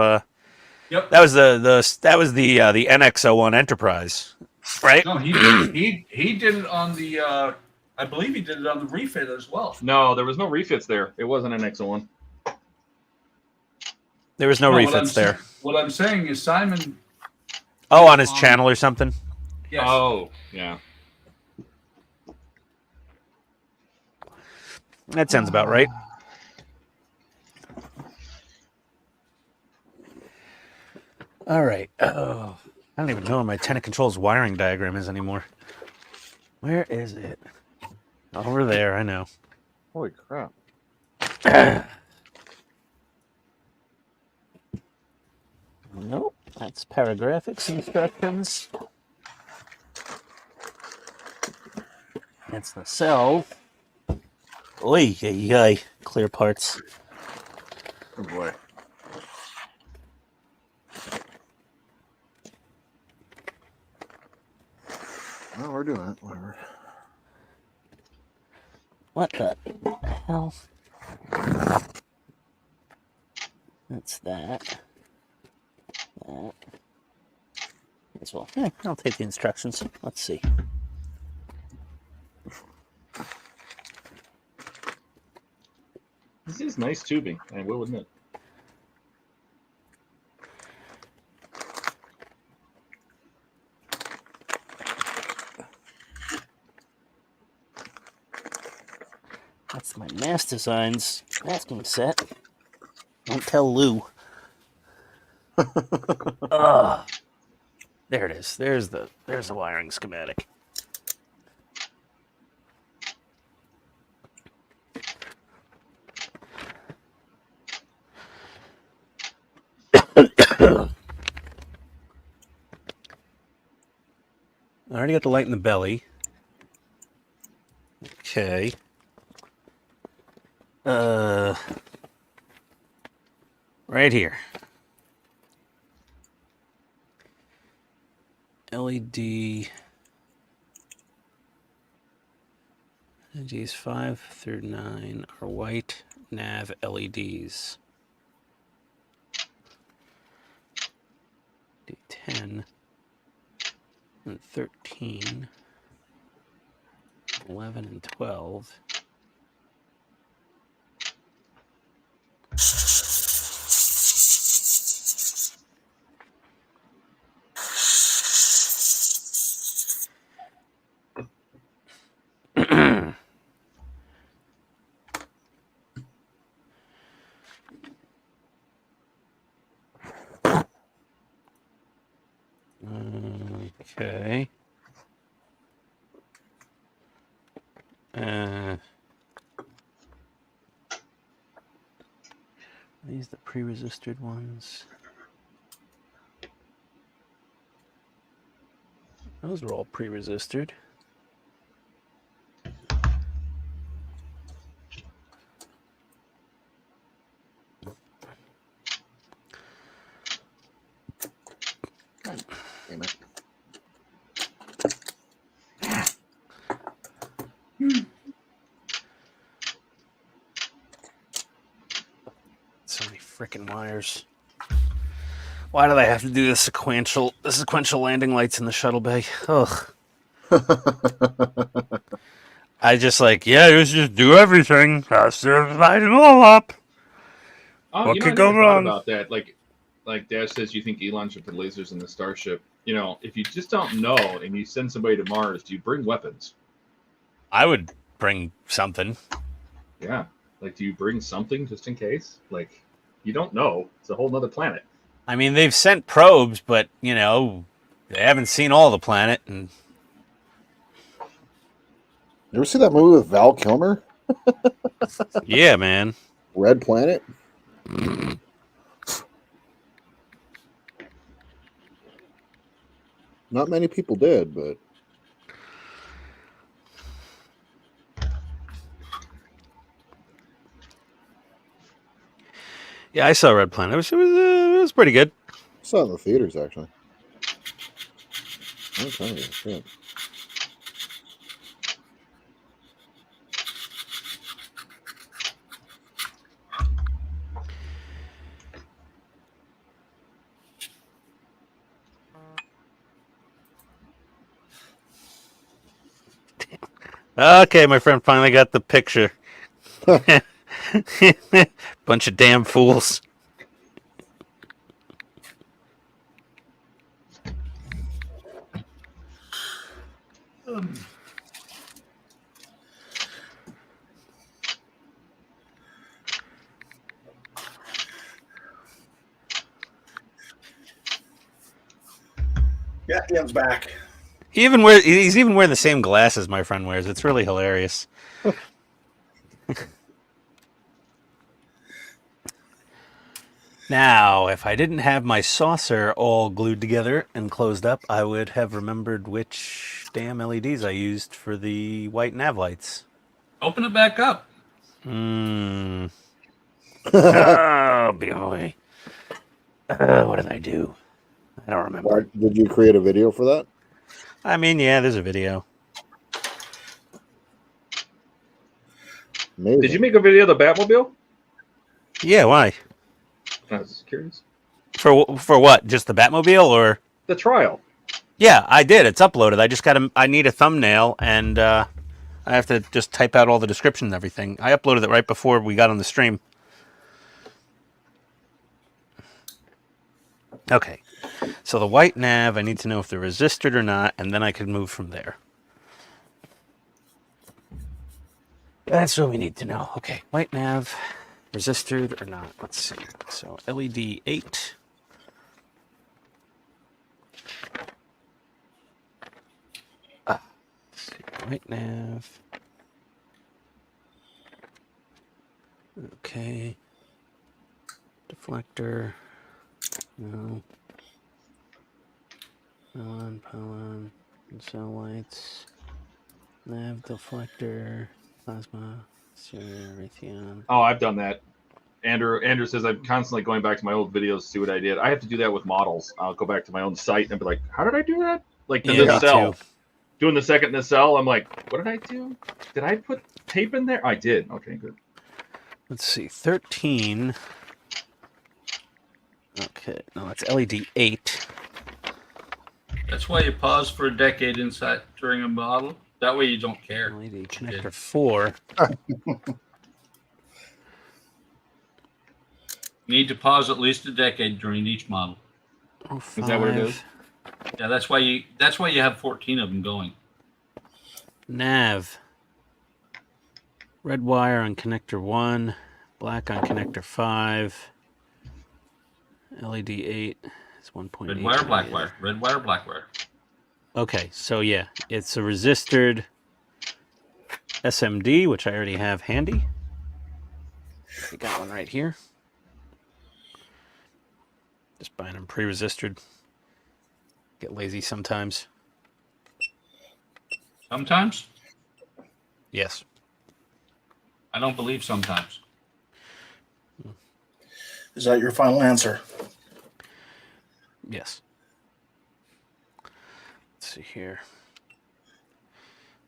Yep. that was the NX-01 Enterprise, right? No, he did it on the I believe he did it on the refit as well. No, there was no refits there. It wasn't an XO1. There was no refits there. What I'm saying is Simon. Oh, on his channel or something? Yes. Oh, yeah. That sounds about right. All right. Oh, I don't even know where my Tenet Controls wiring diagram is anymore. Where is it? Over there, I know. Holy crap. Nope, that's paragraphics instructions. That's the cell. Oy, yay, clear parts. Oh boy. Well, we're doing it. Whatever. What the hell? That's that. That. As well. I'll take the instructions. Let's see. This is nice tubing, I will admit. That's my Mass Designs masking set. Don't tell Lou. There it is. There's the wiring schematic. I already got the light in the belly. Okay. Right here. LED. LEDs 5 through 9 are white nav LEDs. D10 and 13, 11 and 12. Okay. These the pre-resisted ones. Those are all pre-resisted. Damn it. So many freaking wires. Why do they have to do the sequential landing lights in the shuttle bay? Ugh. I just let's just do everything. Has to light it all up. Oh, What you know, could I go never wrong? thought about that. Like Dash says, you think Elon should put lasers in the Starship. You know, if you just don't know and you send somebody to Mars, do you bring weapons? I would bring something. Yeah. Like, do you bring something just in case? Like, you don't know. It's a whole nother planet. I mean, they've sent probes, but, they haven't seen all the planet. And You ever see that movie with Val Kilmer? yeah, man. Red Planet? Not many people did, but Yeah, I saw Red Planet. It was pretty good. I saw it in the theaters actually. Long time ago. Shit. Okay, my friend finally got the picture. Bunch of damn fools. Yeah, Dan's back. He's even wearing the same glasses my friend wears. It's really hilarious. Now, if I didn't have my saucer all glued together and closed up, I would have remembered which damn LEDs I used for the white nav lights. Open it back up. Oh, boy. What did I do? I don't remember. Did you create a video for that? I mean, yeah, there's a video. Amazing. Did you make a video of the Batmobile? Yeah, why? I was curious. For what? Just the Batmobile, or? The trial. Yeah, I did. It's uploaded. I just I need a thumbnail, and I have to just type out all the description and everything. I uploaded it right before we got on the stream. Okay. So the white nav, I need to know if they're resisted or not, and then I can move from there. That's what we need to know. Okay, white nav, resisted or not. Let's see. So LED 8. Let's see. White nav. Okay. Deflector. No. Pylon, cell lights, nav deflector, plasma, Raytheon. Oh, I've done that. Andrew says I'm constantly going back to my old videos to see what I did. I have to do that with models. I'll go back to my own site and be like, how did I do that? Like the Yeah, me nacelle. too. Doing the second nacelle, I'm like, what did I do? Did I put tape in there? I did. Okay, good. Let's see, 13. Okay, no, it's LED 8. That's why you pause for a decade inside during a model. That way you don't care. LED connector 4. You need to pause at least a decade during each model. Is that what it is? Yeah, that's why you have 14 of them going. Nav. Red wire on connector 1, black on connector 5. LED 8 is 1.8. Red wire, black wire. Red wire, black wire. Okay, so yeah, it's a resisted SMD, which I already have handy. I got one right here. Just buying them pre-resisted. Get lazy sometimes. Sometimes? Yes. I don't believe sometimes. Is that your final answer? Yes. Let's see here.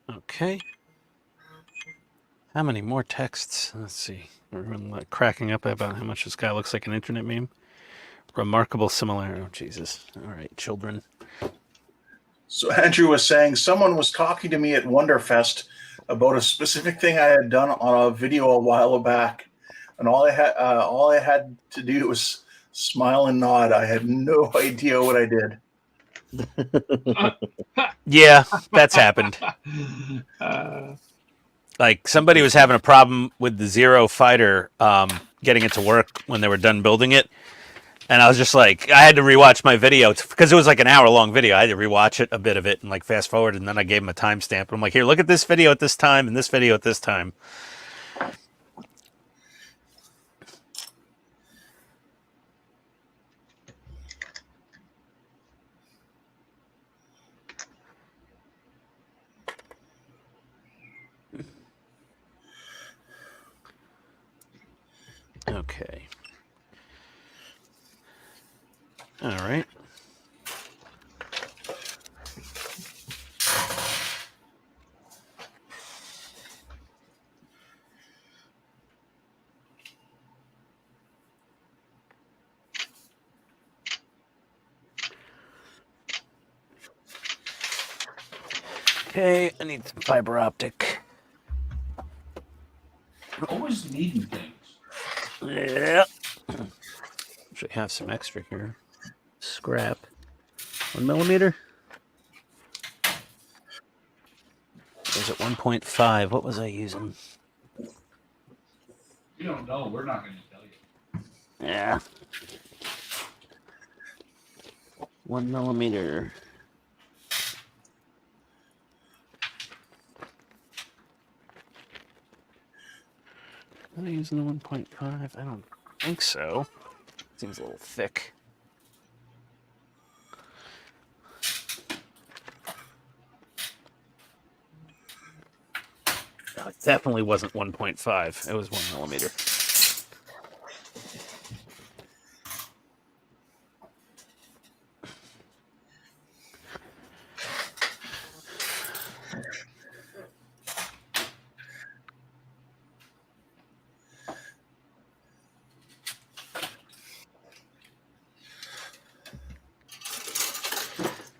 Okay. How many more texts? Let's see. Everyone like cracking up about how much this guy looks like an internet meme. Remarkable similarity. Oh, Jesus. All right, children. So Andrew was saying someone was talking to me at Wonderfest about a specific thing I had done on a video a while back, and all I had to do was smile and nod. I had no idea what I did. Yeah, that's happened. Like somebody was having a problem with the Zero fighter getting it to work when they were done building it. And I was just like, I had to rewatch my video because it was like an hour-long video. I had to rewatch it, a bit of it, and like fast forward, and then I gave him a timestamp. I'm like, here, look at this video at this time and this video at this time. Okay. All right. Okay, I need some fiber optic. Always needing things. Yeah. Actually have some extra here. Scrap. 1 millimeter? Was it 1.5? What was I using? You don't know. We're not going to tell you. Yeah. 1 millimeter. Am I using the 1.5? I don't think so. Seems a little thick. No, it definitely wasn't 1.5. It was 1 millimeter.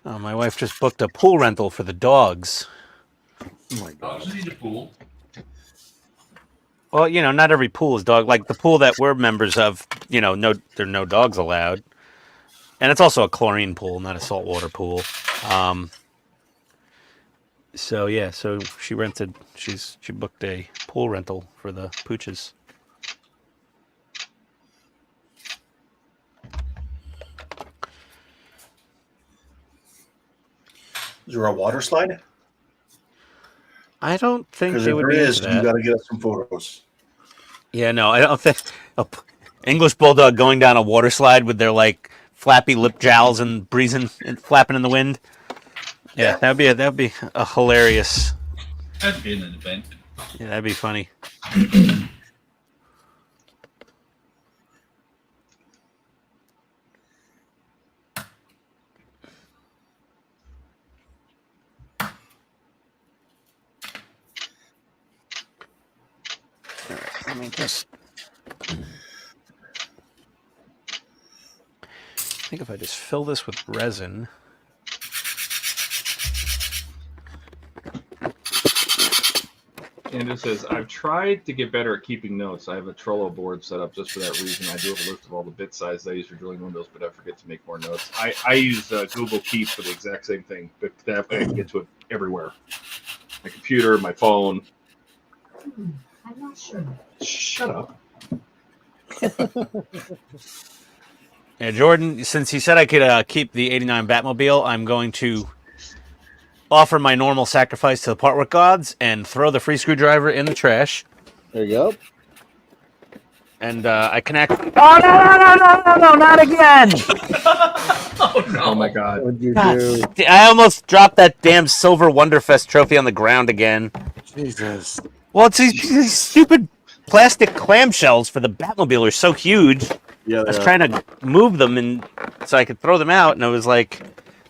Oh, my wife just booked a pool rental for the dogs. Oh my god. Dogs need a pool. Well, you know, not every pool is dog. Like the pool that we're members of, you know, there are no dogs allowed. And it's also a chlorine pool, not a saltwater pool. So yeah, so she booked a pool rental for the pooches. Is there a water slide? I don't think Because they if would there be is, into you that. got to get us some photos. Yeah, no, I don't think English bulldog going down a water slide with their like flappy lip jowls and breezing and flapping in the wind. Yeah, that'd be a hilarious. That'd be an event. Yeah, that'd be funny. All right, let me just. I think if I just fill this with resin. Andrew says, I've tried to get better at keeping notes. I have a Trello board set up just for that reason. I do have a list of all the bit sizes I use for drilling windows, but I forget to make more notes. I use Google Keep for the exact same thing, but that I can get to it everywhere. My computer, my phone. I'm not sure. Shut up. Yeah, Jordan, since you said I could keep the 89 Batmobile, I'm going to offer my normal sacrifice to the partwork gods and throw the free screwdriver in the trash. There you go. And I connect. Oh, no, not again! Oh my God. What'd you God, do? I almost dropped that damn silver Wonderfest trophy on the ground again. Jesus. Well, it's these stupid plastic clamshells for the Batmobile are so huge. Yeah, I was trying to move them and so I could throw them out, and I was like,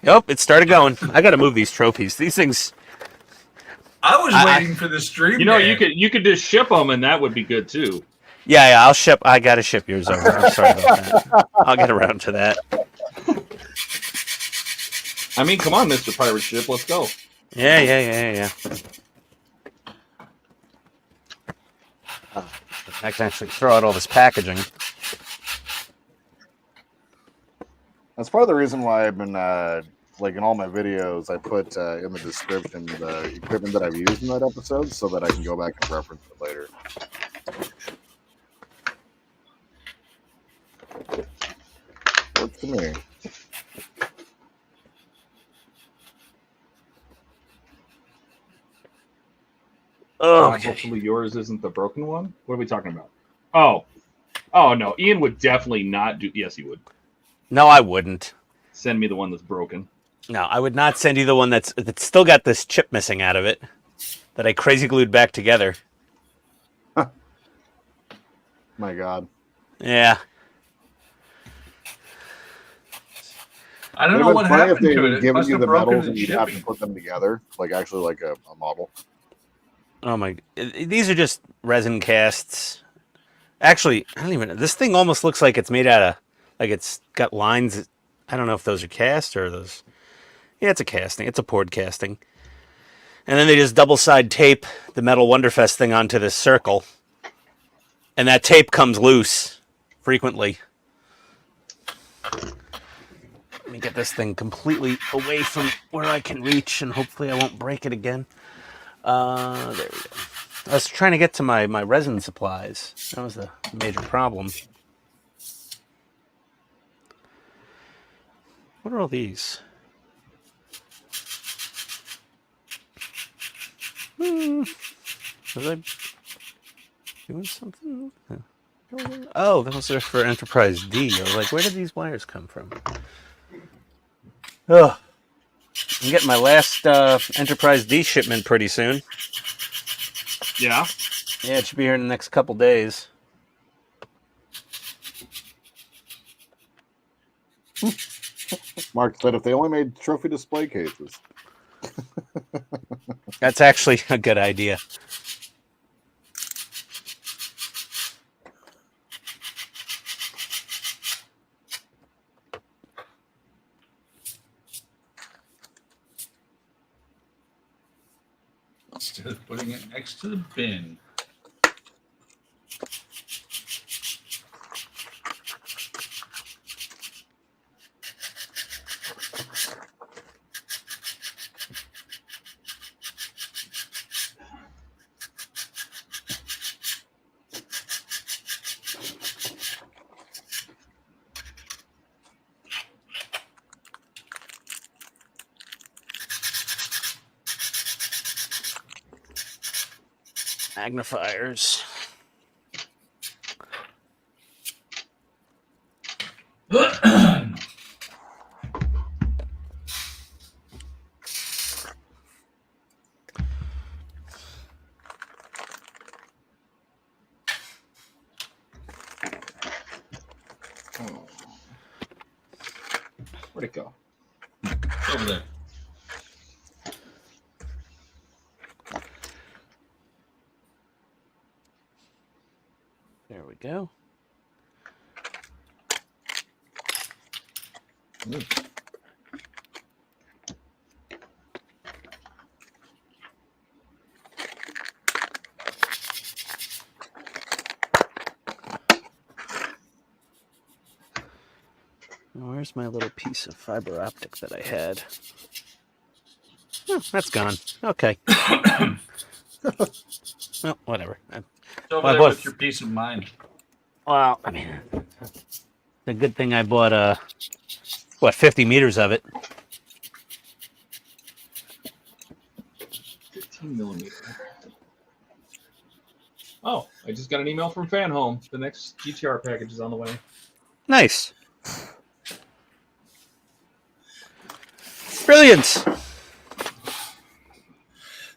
"Yep, it started going." I got to move these trophies. These things. I was waiting for the stream. You know, day. you could just ship them, and that would be good too. Yeah, I'll ship. I got to ship yours over. I'm sorry about that. I'll get around to that. I mean, come on, Mr. Pirate Ship, let's go. Yeah. I can actually throw out all this packaging. That's part of the reason why I've been like in all my videos, I put in the description the equipment that I've used in that episode, so that I can go back and reference it later. Works to me. Oh, Hopefully yours isn't the broken one. What are we talking about? Oh no, Ian would definitely not do. Yes, he would. no, I wouldn't. Send me the one that's broken. No, I would not send you the one that's still got this chip missing out of it that I crazy glued back together. My God. Yeah. I don't Would know have what been funny if happened they to had it. It given must you have the broken medals in and you'd have to shipping. put them together, like actually like a model. Oh my! These are just resin casts. Actually, I don't even. This thing almost looks like it's made out of, like it's got lines. I don't know if those are cast or those. Yeah, it's a casting. It's a poured casting. And then they just double side tape the metal Wonderfest thing onto this circle, and that tape comes loose frequently. Let me get this thing completely away from where I can reach, and hopefully I won't break it again. There we go. I was trying to get to my resin supplies. That was the major problem. What are all these? Was I doing something? Oh, those are for Enterprise D. I was like, where did these wires come from? Ugh. I'm getting my last Enterprise D shipment pretty soon. Yeah. Yeah, it should be here in the next couple days. Mark said if they only made trophy display cases. That's actually a good idea. Instead of putting it next to the bin. Magnifiers. Where'd it go? Over there. There we go. Where's my little piece of fiber optic that I had? Oh, that's gone. Okay. Well, whatever. It's over My there boy- with your peace of mind. Well, I mean, it's a good thing I bought 50 meters of it. 15 millimeter. Oh, I just got an email from Fan Home. The next GTR package is on the way. Nice. Brilliant.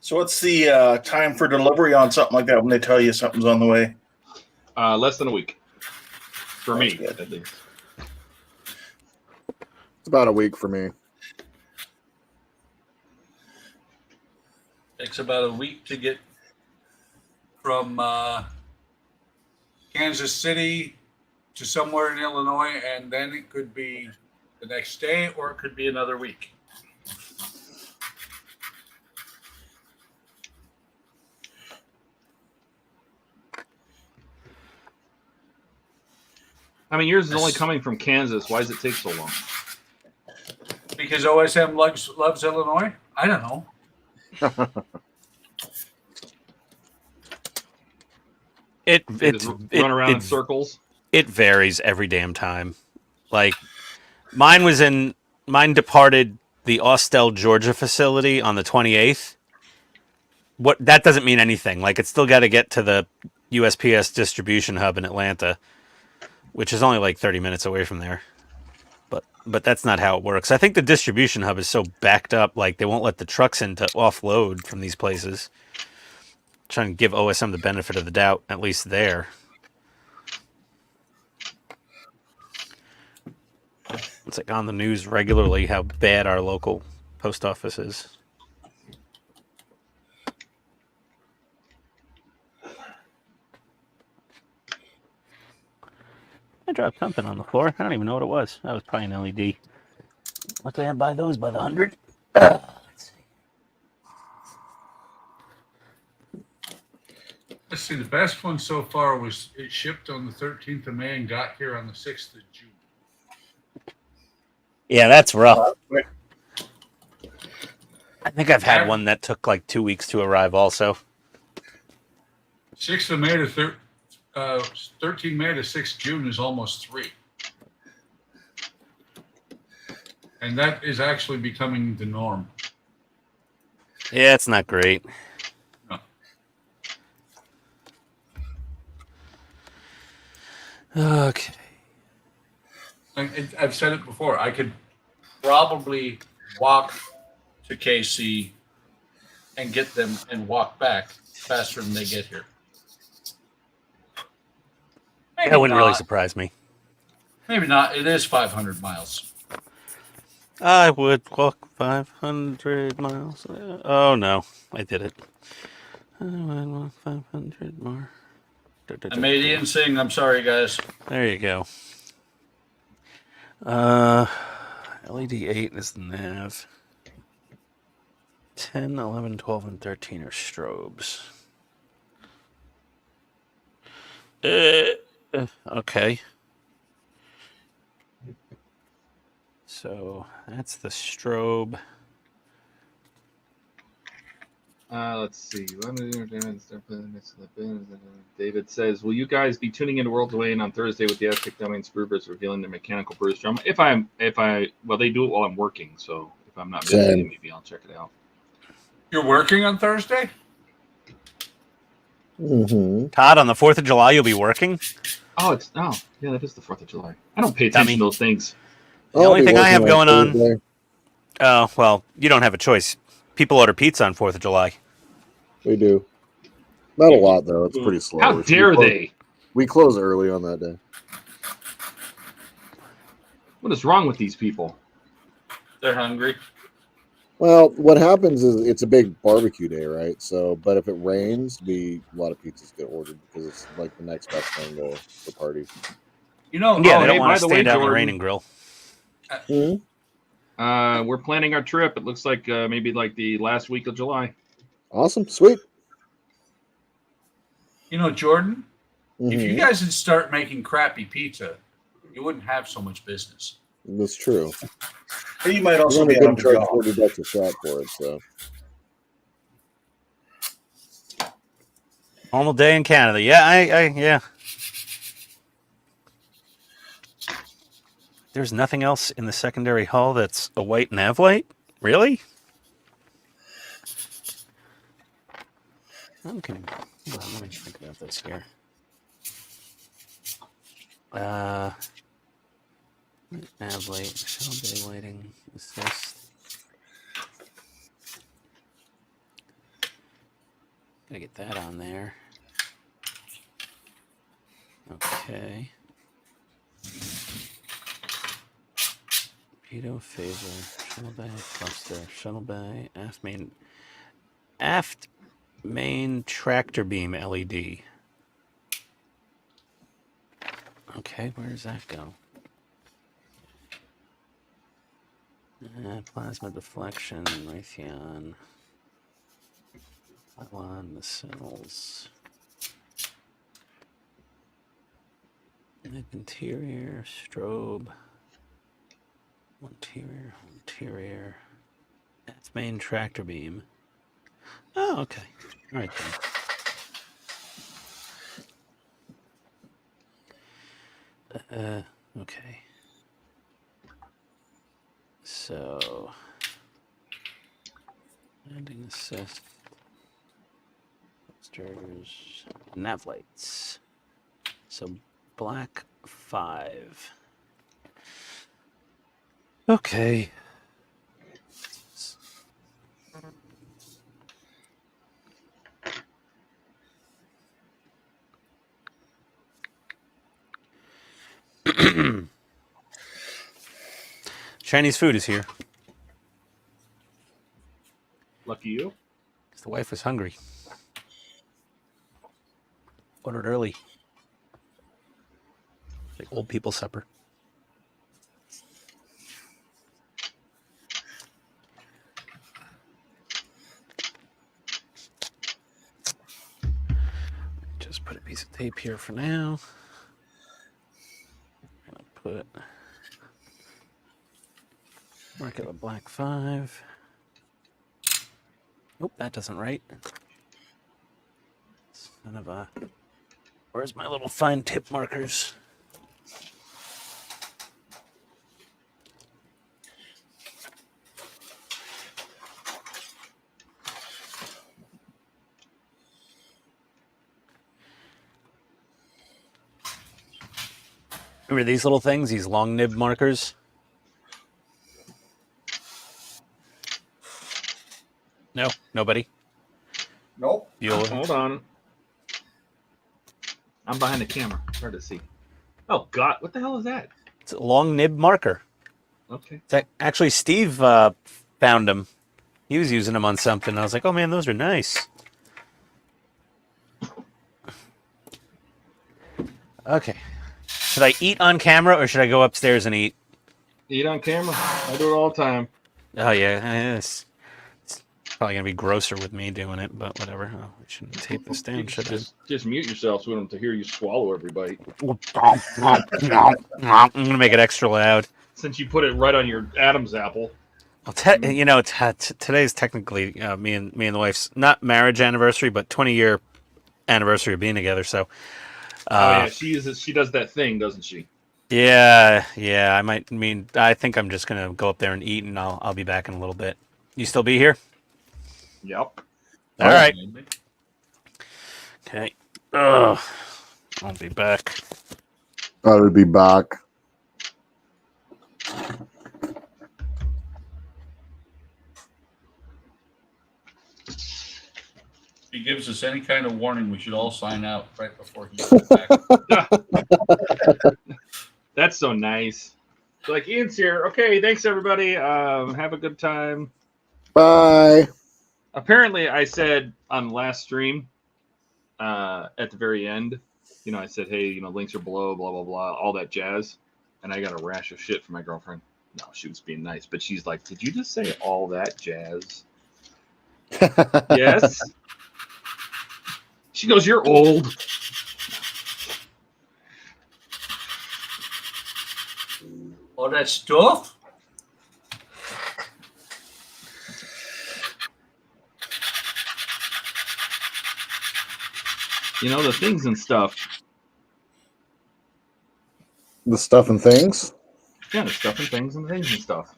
So what's the time for delivery on something like that when they tell you something's on the way? Less than a week. For me, That's good. at least. It's about a week for me. Takes about a week to get from Kansas City to somewhere in Illinois, and then it could be the next day or it could be another week. I mean, yours is only coming from Kansas. Why does it take so long? Because OSM loves Illinois? I don't know. It They just run around in circles. It varies every damn time. Like mine departed the Austell, Georgia facility on the 28th. That doesn't mean anything. Like it's still got to get to the USPS distribution hub in Atlanta, which is only like 30 minutes away from there. But that's not how it works. I think the distribution hub is so backed up, like they won't let the trucks in to offload from these places. Trying to give OSM the benefit of the doubt, at least there. It's like on the news regularly how bad our local post office is. I dropped something on the floor. I don't even know what it was. That was probably an LED. Luckily, I buy those by the 100. Let's see. Let's see. The best one so far was it shipped on the 13th of May and got here on the 6th of June. Yeah, that's rough. I think I've had one that took like 2 weeks to arrive also. 6th of May to 13 May to 6th June is almost 3. And that is actually becoming the norm. Yeah, it's not great. No. Okay. I've said it before. I could probably walk to KC and get them and walk back faster than they get here. Maybe That wouldn't really not. surprise me. Maybe not. It is 500 miles. I would walk 500 miles. Oh, no. I did it. I would walk 500 more. I made Ian sing. I'm sorry, guys. There you go. LED 8 is the nav. 10, 11, 12, and 13 are strobes. Okay. So that's the strobe. Let's see. David says, "Will you guys be tuning into World Domain on Thursday with the Aztec Domain Spruebers revealing their mechanical Bruce drum?" Well, they do it while I'm working, so if I'm not busy, Same. maybe I'll check it out. You're working on Thursday? Mm-hmm. Todd, on the 4th of July, you'll be working? Oh, yeah, that is the 4th of July. I don't pay attention to those things. The only thing I have going on... Oh, well, you don't have a choice. People order pizza on 4th of July. We do. Not a lot, though. It's pretty slow. How dare they? We close early on that day. What is wrong with these people? They're hungry. Well, what happens is it's a big barbecue day, right? So, but if it rains, a lot of pizzas get ordered because it's like the next best thing to parties. You know, Yeah, Oh, they don't hey, want by to the stand way, out in the Jordan, rain and grill. Mm-hmm. We're planning our trip. It looks like maybe like the last week of July. Awesome. Sweet. You know, Jordan, if you Mhm. guys would start making crappy pizza, you wouldn't have so much business. That's true. But you might We're also only be out getting of a charged job. $40 a shot for it, so. Normal day in Canada. Yeah, yeah. There's nothing else in the secondary hull that's a white nav light? Really? Okay. Hold on, let me think about this here. Nav light, shell bay lighting, assist. Gotta get that on there. Okay. Torpedo, phaser, shuttle bay, cluster, shuttle bay, aft main tractor beam LED. Okay, where does that go? Plasma deflection, Raytheon, pylon, missiles. Interior, strobe. Interior. That's main tractor beam. Oh, okay. All right then. Okay. So, landing assist, posters, nav lights. So, black 5. Okay. Chinese food is here. Lucky you. The wife was hungry. Ordered early. Like old people supper. Just put a piece of tape here for now. I'm gonna put mark it with black 5. Nope, that doesn't write. It's none of where's my little fine tip markers? Remember these little things, these long nib markers? No, nobody. Nope. Bueller. Hold on. I'm behind the camera. Hard to see. Oh God, what the hell is that? It's a long nib marker. Okay. Actually, Steve found them. He was using them on something. I was like, oh man, those are nice. Okay. Should I eat on camera or should I go upstairs and eat? Eat on camera. I do it all the time. Oh yeah, it's probably gonna be grosser with me doing it, but whatever. Oh, I shouldn't tape this down, should I? Just mute yourself so we don't have to hear you swallow every bite. I'm gonna make it extra loud. Since you put it right on your Adam's apple. Well, today's technically me and the wife's not marriage anniversary, but 20-year anniversary of being together. So, Oh yeah, she does that thing, doesn't she? yeah. I think I'm just gonna go up there and eat, and I'll be back in a little bit. You still be here? Yep. All right. Okay. I'll be back. I would be back. If he gives us any kind of warning, we should all sign out right before he gets back. That's so nice. It's like Ian's here. Okay, thanks everybody. Have a good time. Bye. Apparently, I said on last stream at the very end, I said, hey, links are below, blah, blah, blah, all that jazz. And I got a rash of shit from my girlfriend. No, she was being nice, but she's like, did you just say all that jazz? Yes. She goes, you're old. All that stuff? The things and stuff. The stuff and things. Yeah, the stuff and things and things and stuff.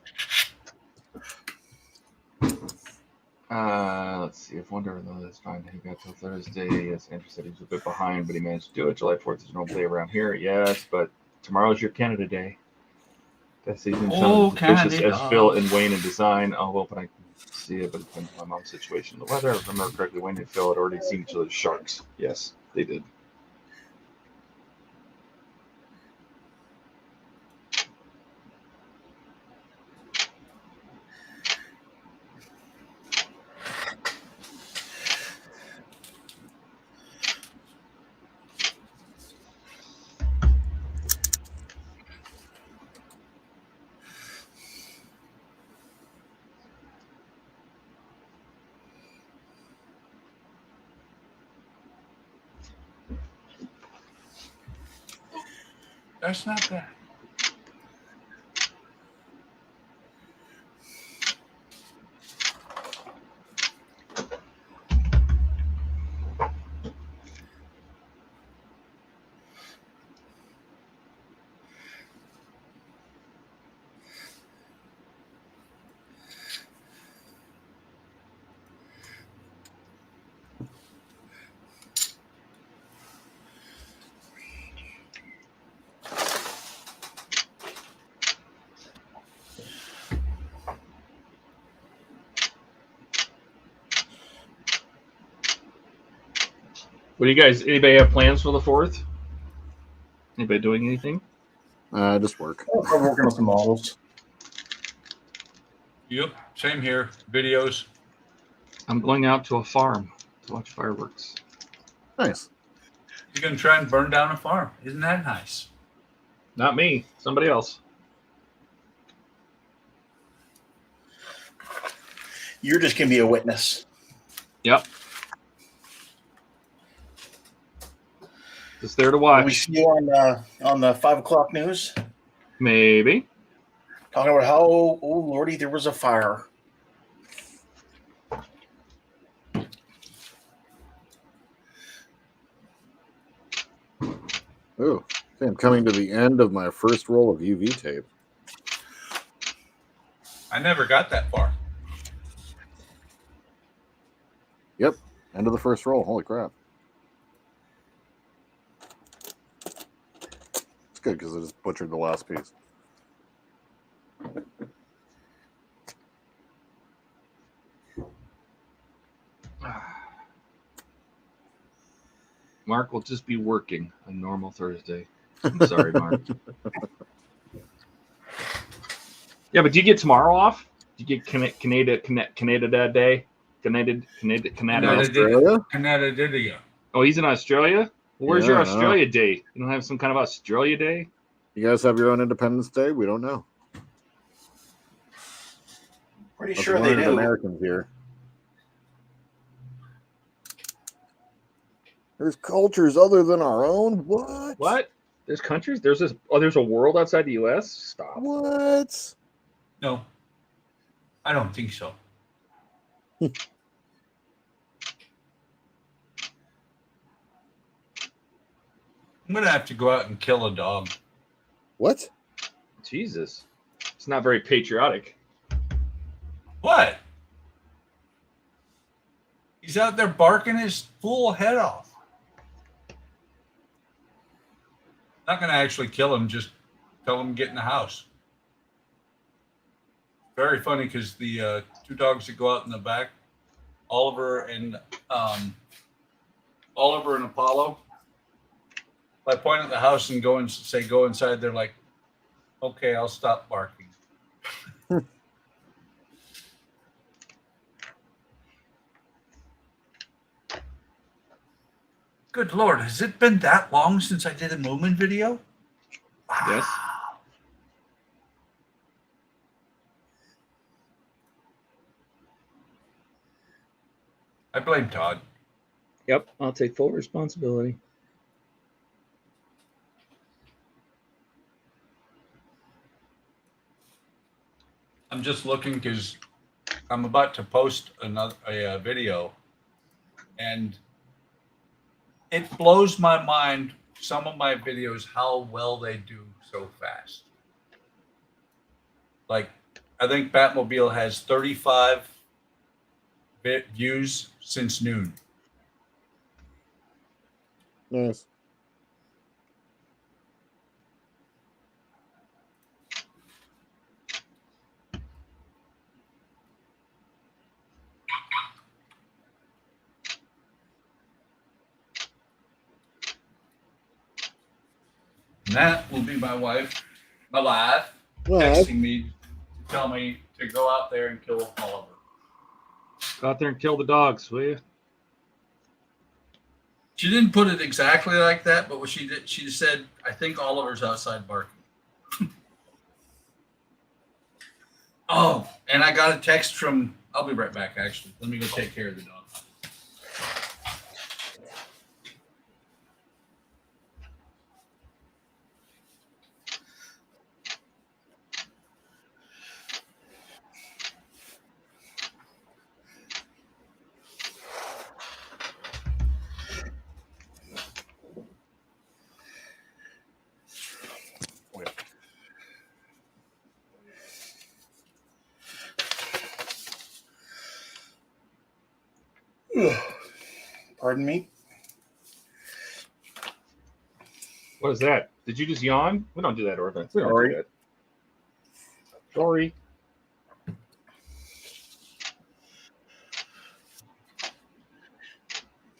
Let's see. If Wonder is fine, he got till Thursday. Yes, Andrew said he was a bit behind, but he managed to do it. July 4th is no play around here. Yes, but tomorrow's your Canada Day. That season suspicious as Phil and Wayne in design. Oh, well, but I can see it, but it depends on my mom's situation. The weather, if I remember correctly, Wayne and Phil had already seen each other's sharks. Yes, they did. That's not bad. What do you guys? Anybody have plans for the 4th? Anybody doing anything? Just work. I'm working on some models. Yep, same here. Videos. I'm going out to a farm to watch fireworks. Nice. You're gonna try and burn down a farm. Isn't that nice? Not me, somebody else. You're just gonna be a witness. Yep. Just there to Will we watch. see you on the 5 o'clock news Maybe. talking about how, oh lordy, there was a fire. Ooh, I am coming to the end of my first roll of UV tape. I never got that far. Yep, end of the first roll. Holy crap. It's good because I just butchered the last piece. Mark will just be working a normal Thursday. I'm sorry, Mark. Yeah, but do you get tomorrow off? Do you get Canada that day? Canada. Australia? Canada. Oh, he's in Australia? Well, where's Yeah, your I know. Australia day? You don't have some kind of Australia day? You guys have your own Independence Day? We don't know. Pretty That's sure they 100 do. Americans here. There's cultures other than our own? What? What? There's countries? There's this. Oh, there's a world outside the U.S. Stop. What? No, I don't think so. I'm gonna have to go out and kill a dog. What? Jesus, it's not very patriotic. What? He's out there barking his fool head off. Not gonna actually kill him. Just tell him to get in the house. Very funny because the two dogs that go out in the back, Oliver and Apollo. If I point at the house and go and say go inside, they're like, "Okay, I'll stop barking." Good Lord, has it been that long since I did a Moomin video? Yes. I blame Todd. Yep, I'll take full responsibility. I'm just looking because I'm about to post a video, and it blows my mind, some of my videos, how well they do so fast. Like, I think Batmobile has 35 views since noon. Nice. And that will be my wife, alive, Well, texting me to tell me to go out there and kill Oliver. Go out there and kill the dogs, will you? She didn't put it exactly like that, but what she did, she said, "I think Oliver's outside barking." Oh, and I got a text from. I'll be right back. Actually, let me go take care of the dog. Pardon me? What is that? Did you just yawn? We don't do that, Orphan. We don't Sorry. do that. Sorry.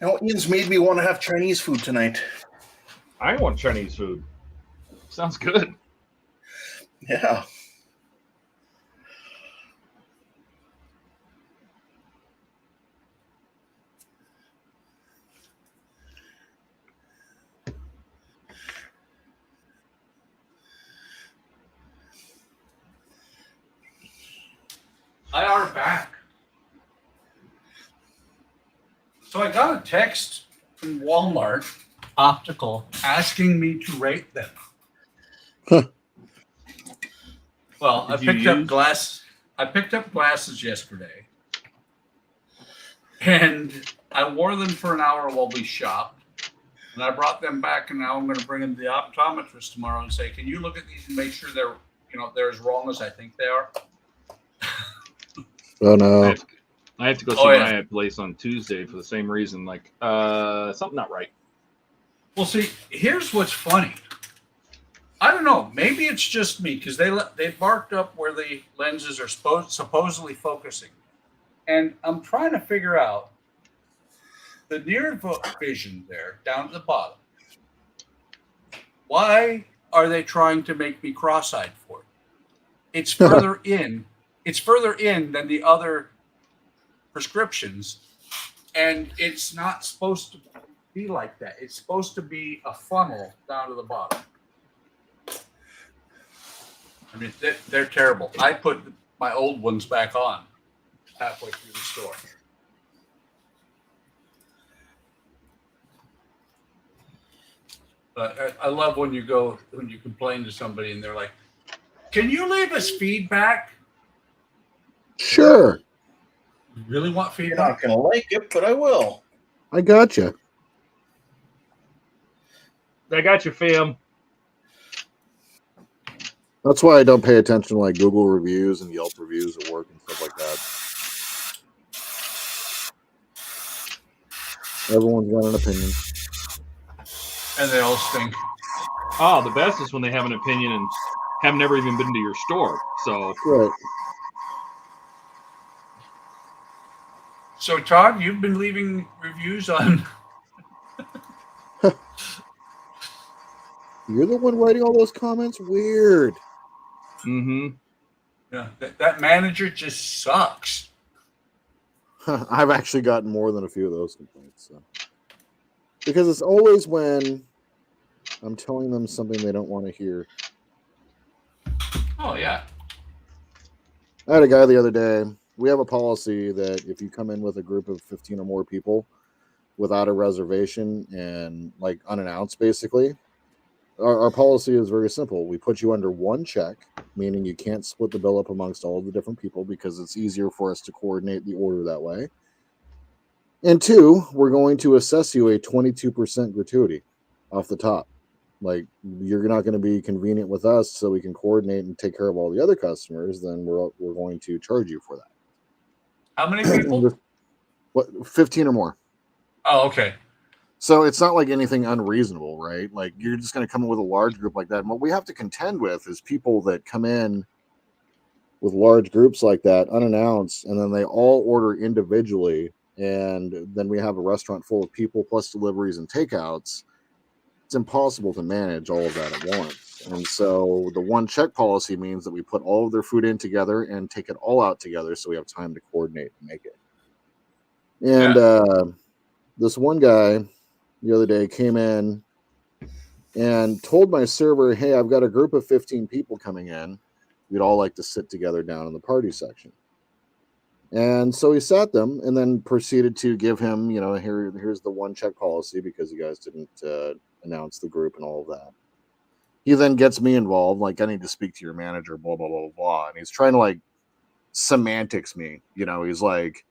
You know, Ian's made me want to have Chinese food tonight. I want Chinese food. Sounds good. Yeah. I are back. So I got a text from Walmart Optical asking me to rate them. Huh. Well, I Did you picked up use- glass. I picked up glasses yesterday, and I wore them for an hour while we shopped. And I brought them back, and now I'm going to bring them to the optometrist tomorrow and say, "Can you look at these and make sure they're as wrong as I think they are?" Oh no. I have to go see Oh, yeah. my eye place on Tuesday for the same reason. Like, something not right. Well, see, here's what's funny. I don't know. Maybe it's just me because they marked up where the lenses are supposedly focusing, and I'm trying to figure out the near vision there down at the bottom. Why are they trying to make me cross-eyed for it? It's further in. It's further in than the other prescriptions, and it's not supposed to be like that. It's supposed to be a funnel down to the bottom. I mean, they're terrible. I put my old ones back on halfway through the store. But I love when you complain to somebody and they're like, "Can you leave us feedback?" Sure. You really want You're feedback? not going to like it, but I will. I gotcha. I got you, fam. That's why I don't pay attention to like Google reviews and Yelp reviews at work and stuff like that. Everyone's got an opinion. And they all stink. Oh, the best is when they have an opinion and have never even been to your store. So Right. So, Todd, you've been leaving reviews on. You're the one writing all those comments? Weird. Yeah, that manager just sucks. I've actually gotten more than a few of those complaints. So. Because it's always when I'm telling them something they don't want to hear. Oh, yeah. I had a guy the other day. We have a policy that if you come in with a group of 15 or more people without a reservation and like unannounced, basically, our policy is very simple. We put you under one check, meaning you can't split the bill up amongst all of the different people because it's easier for us to coordinate the order that way. And two, we're going to assess you a 22% gratuity off the top. Like, you're not going to be convenient with us so we can coordinate and take care of all the other customers, then we're going to charge you for that. How many people? What, 15 or more? Oh, okay. So it's not like anything unreasonable, right? Like, you're just going to come in with a large group like that. And what we have to contend with is people that come in with large groups like that, unannounced, and then they all order individually. And then we have a restaurant full of people plus deliveries and takeouts. It's impossible to manage all of that at once. And so the one check policy means that we put all of their food in together and take it all out together so we have time to coordinate and make it. And this one guy the other day came in and told my server, "Hey, I've got a group of 15 people coming in. We'd all like to sit together down in the party section." And so he sat them and then proceeded to give him, here's the one check policy because you guys didn't announce the group and all of that. He then gets me involved, like, "I need to speak to your manager, blah, blah, blah, blah." And he's trying to like semantics me. He's like,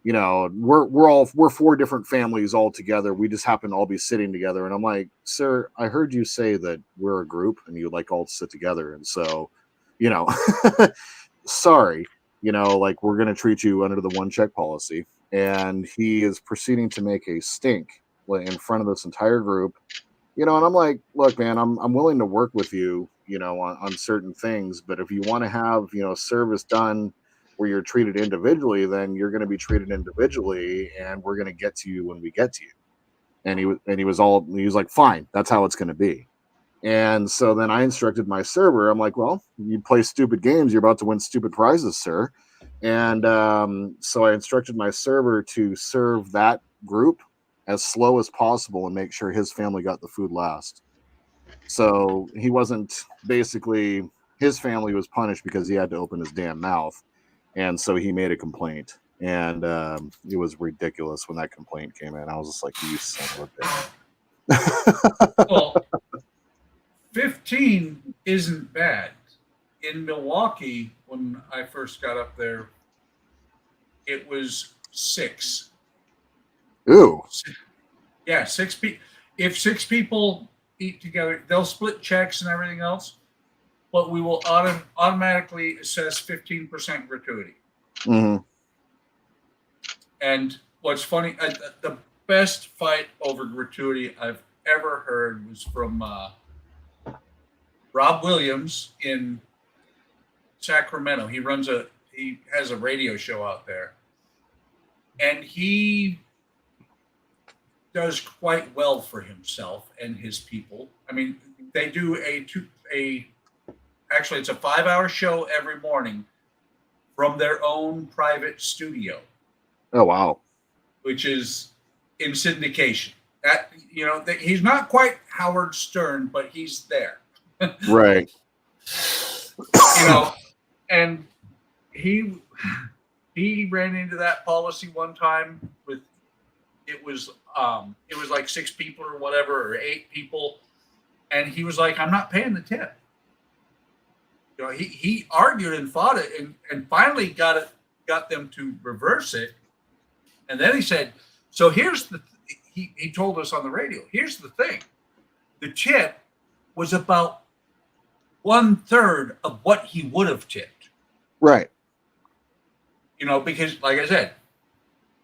we're four different families all together. We just happen to all be sitting together. And I'm like, "Sir, I heard you say that we're a group and you like all to sit together. And so, sorry, like, we're going to treat you under the one check policy." And he is proceeding to make a stink in front of this entire group, and I'm like, "Look, man, I'm willing to work with you, on certain things. But if you want to have, service done where you're treated individually, then you're going to be treated individually, and we're going to get to you when we get to you." And he was like, "Fine, that's how it's going to be." And so then I instructed my server. I'm like, "Well, you play stupid games, you're about to win stupid prizes, sir." And so I instructed my server to serve that group as slow as possible and make sure his family got the food last. So he wasn't, basically, his family was punished because he had to open his damn mouth. and so he made a complaint, and it was ridiculous when that complaint came in. I was just like, "You son of a bitch." Well, 15 isn't bad. In Milwaukee, when I first got up there, it was 6. Ooh, Yeah, 6 people. If 6 people eat together, they'll split checks and everything else, but we will automatically assess 15% gratuity. hmm And what's funny, the best fight over gratuity I've ever heard was from Rob Williams in Sacramento. He has a radio show out there, and he does quite well for himself and his people. I mean, they do actually it's a 5-hour show every morning from their own private studio, oh wow, which is in syndication. That he's not quite Howard Stern, but he's there. right. And he ran into that policy one time with it was like 6 people or whatever, or 8 people, and he was like, I'm not paying the tip. He argued and fought it and finally got them to reverse it. And then he said, so he told us on the radio, here's the thing. The tip was about 1/3 of what he would have tipped. Right. Because like I said,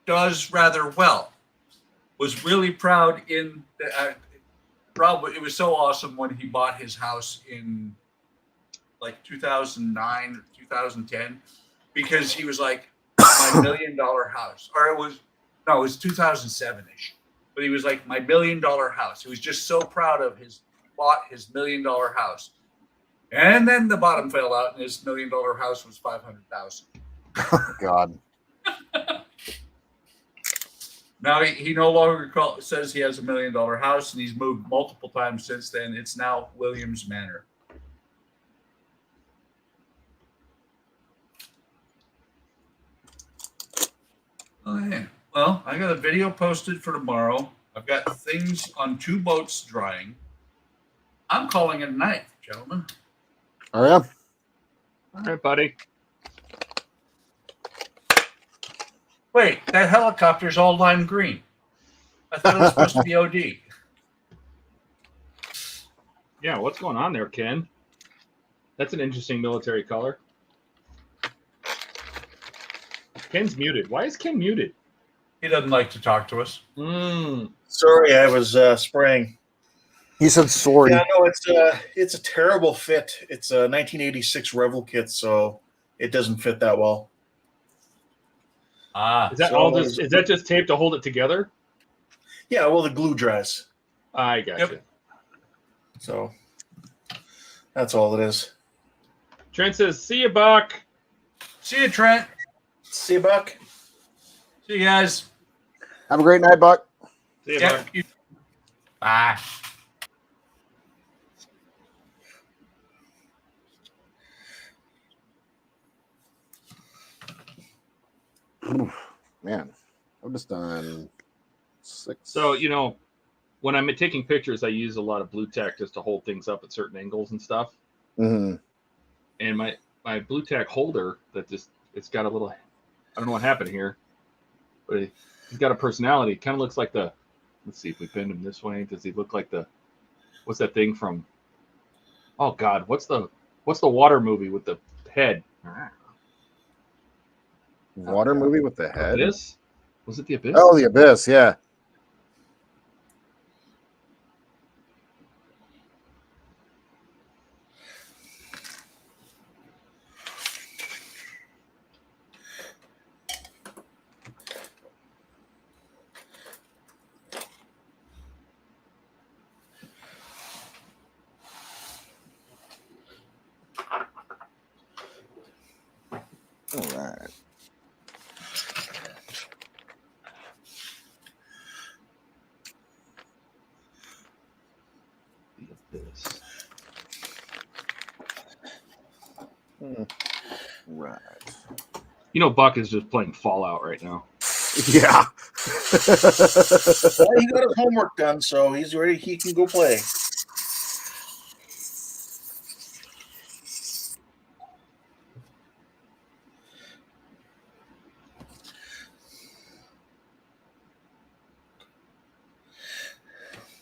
does rather well. Was really proud in the Rob. It was so awesome when he bought his house in like 2009 or 2010, because he was like, my $1 million house, or it was 2007-ish, but he was like, my $1 million house. He was just so proud of bought his $1 million house. And then the bottom fell out and his $1 million house was $500,000. God. Now he no longer says he has $1 million house, and he's moved multiple times since then. It's now Williams Manor. Oh yeah. Well, I got a video posted for tomorrow. I've got things on 2 boats drying. I'm calling it a night, gentlemen. Oh yeah. All right, buddy. Wait, that helicopter's all lime green. I thought it was supposed to be OD. Yeah, what's going on there, Ken? That's an interesting military color. Ken's muted. Why is Ken muted? He doesn't like to talk to us. Sorry, I was spraying. He said sorry. Yeah, no, it's a terrible fit. It's a 1986 Revel kit, so it doesn't fit that well. Is that just tape to hold it together? Yeah, well, the glue dries. I got you. So that's all it is. Trent says, "See you, Buck." See you, Trent. See you, Buck. See you guys. Have a great night, Buck. See you, Yeah. Buck. Bye. Man, I've just done 6. So, when I'm taking pictures, I use a lot of blue tack just to hold things up at certain angles and stuff. Mm-hmm. And my blue tack holder, it's got a little, I don't know what happened here, but he's got a personality. It kind of looks like let's see if we bend him this way. Does he look like what's that thing from, oh God, what's the water movie with the head? Water movie with the head? Abyss? Was it The Abyss? Oh, The Abyss, yeah. All right. Abyss. Right. You know, Buck is just playing Fallout right now. Yeah. Well, he got his homework done, so he's ready. He can go play.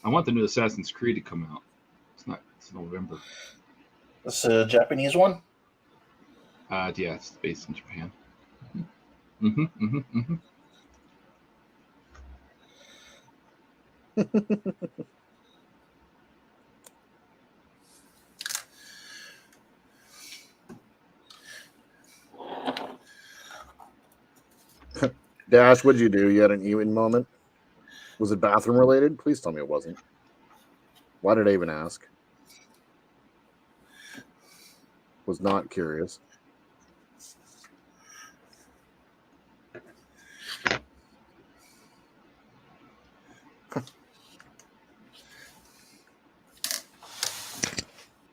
I want the new Assassin's Creed to come out. It's November. This Japanese one. Yeah, it's based in Japan. Mm-hmm. Mm-hmm. Mm-hmm. Dash, what'd you do? You had an Ewan moment? Was it bathroom related? Please tell me it wasn't. Why did I even ask? Was not curious.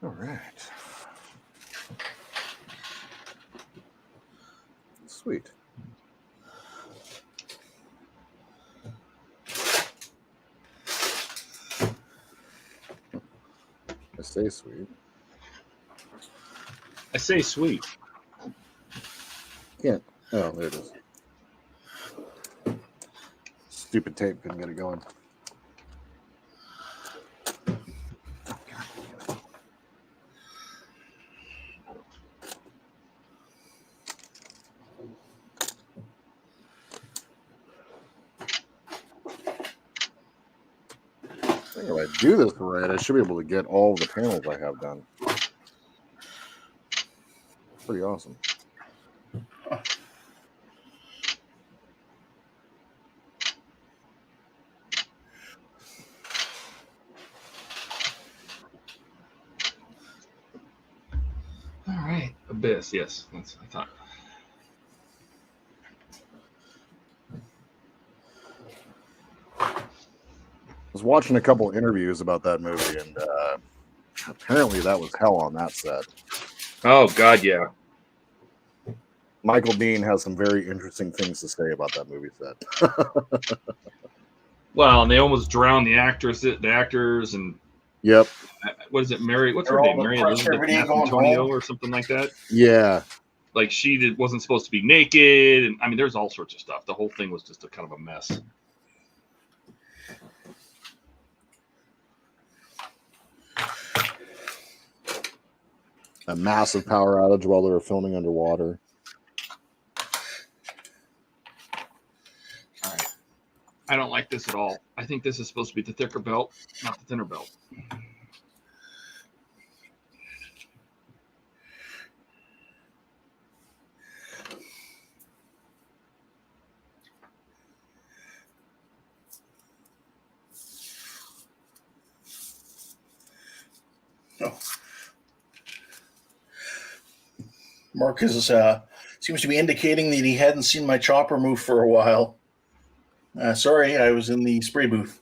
All right. Sweet. I say sweet. I say sweet. Can't. Oh, there it is. Stupid tape couldn't get it going. I think if I do this right, I should be able to get all of the panels I have done. Pretty awesome. All right. Abyss. Yes, that's what I thought. I was watching a couple interviews about that movie, and apparently that was hell on that set. Oh God, yeah. Michael Dean has some very interesting things to say about that movie set. Well, and they almost drowned the actors, and Yep. what is it, Mary? What's her They're all name? Mary press Elizabeth everybody going Antonio home. or something like that. Yeah. Like wasn't supposed to be naked, and I mean, there's all sorts of stuff. The whole thing was just a kind of a mess. A massive power outage while they were filming underwater. All right. I don't like this at all. I think this is supposed to be the thicker belt, not the thinner belt. Oh. Marcus seems to be indicating that he hadn't seen my chopper move for a while. Sorry, I was in the spray booth.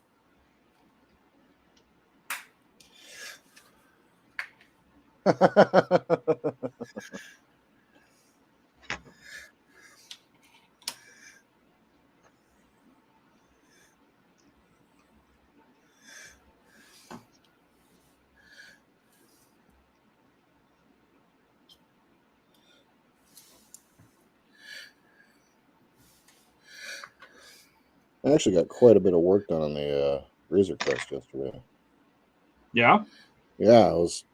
I actually got quite a bit of work done on the Razor Crest yesterday. Yeah? Yeah, I was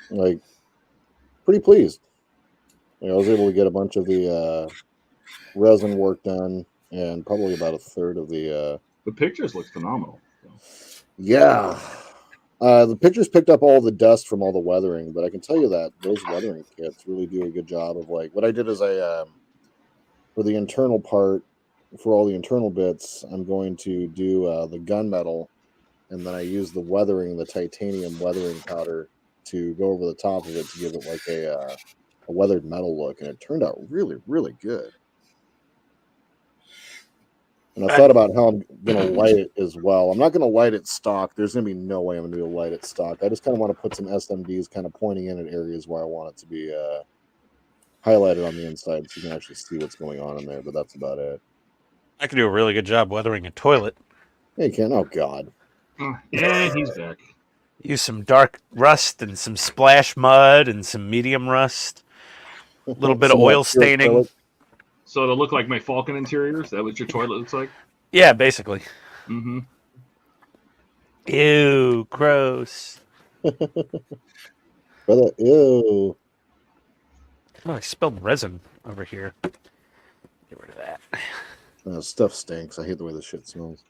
like pretty pleased. I was able to get a bunch of the resin work done and probably about a third of the The pictures look phenomenal. yeah. The pictures picked up all the dust from all the weathering, but I can tell you that those weathering kits really do a good job of like what I did is I for the internal part, for all the internal bits, I'm going to do the gunmetal, and then I use the weathering, the titanium weathering powder to go over the top of it to give it like a weathered metal look, and it turned out really, really good. And I thought about how I'm going to light it as well. I'm not going to light it stock. There's going to be no way I'm going to be able to light it stock. I just kind of want to put some SMDs kind of pointing in at areas where I want it to be highlighted on the inside so you can actually see what's going on in there, but that's about it. I could do a really good job weathering a toilet. Yeah, you can. Oh God. Yeah, he's back. Use some dark rust and some splash mud and some medium rust. A little bit of Some, like, oil pure staining. acrylic. So it'll look like my Falcon interior. Is that what your toilet looks like? Yeah, basically. Mm-hmm. Ew, gross. Brother, ew. Oh, I spilled resin over here. Get rid of that. Stuff stinks. I hate the way this shit smells.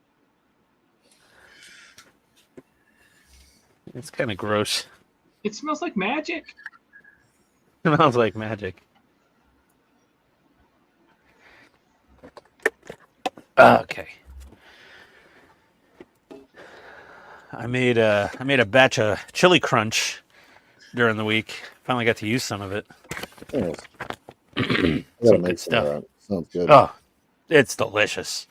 It's kind of gross. It smells like magic. It smells like magic. Okay. I made a batch of chili crunch during the week. Finally got to use some of it. Yes. I Some gotta good make some stuff. of that. Sounds good. Oh, it's delicious.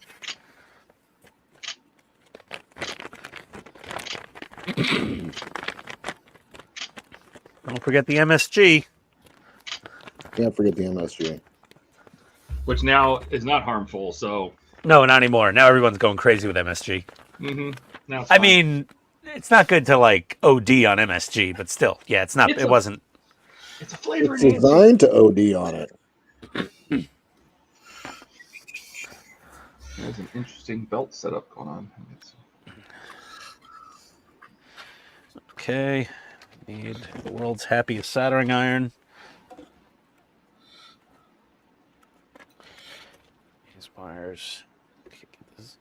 Don't forget the MSG. Can't forget the MSG. Which now is not harmful. So. No, not anymore. Now everyone's going crazy with MSG. Mm-hmm. Now it's I fine. mean, it's not good to like OD on MSG, but still, yeah, it's not. It wasn't. It's a flavor. It's designed to OD on it. There's an interesting belt setup going on. Okay, need the world's happiest soldering iron. These wires. Get this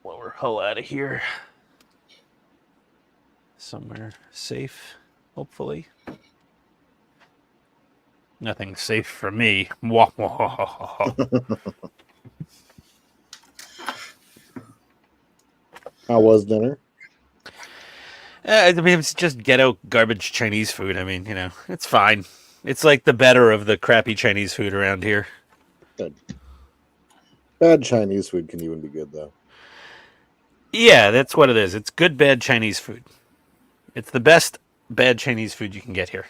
lower hull out of here. Somewhere safe, hopefully. Nothing safe for me. Wah, wah. How was dinner? I mean, it's just ghetto garbage Chinese food. I mean, you know, it's fine. It's like the better of the crappy Chinese food around here. Good. Bad Chinese food can even be good, though. Yeah, that's what it is. It's good, bad Chinese food. It's the best bad Chinese food you can get here.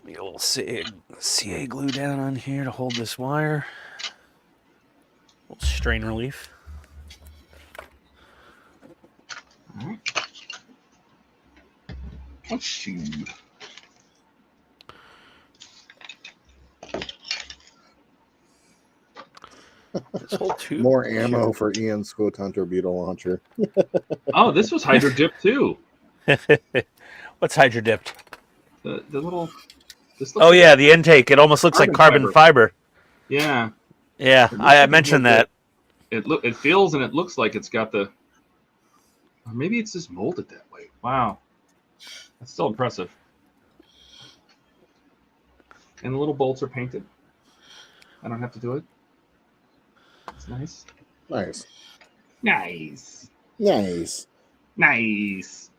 Get a little CA glue down on here to hold this wire. A little strain relief. Let's see. This whole tube. More ammo for Ian's Squat Hunter Beetle launcher. Oh, this was hydro dipped too. What's hydro dipped? The little. This Oh yeah, the intake. It almost looks like carbon fiber. Yeah. Yeah, I mentioned that. It feels and it looks like it's got the. Or maybe it's just molded that way. Wow, that's still impressive. And the little bolts are painted. I don't have to do it. It's nice. Nice. Nice. Nice. Nice.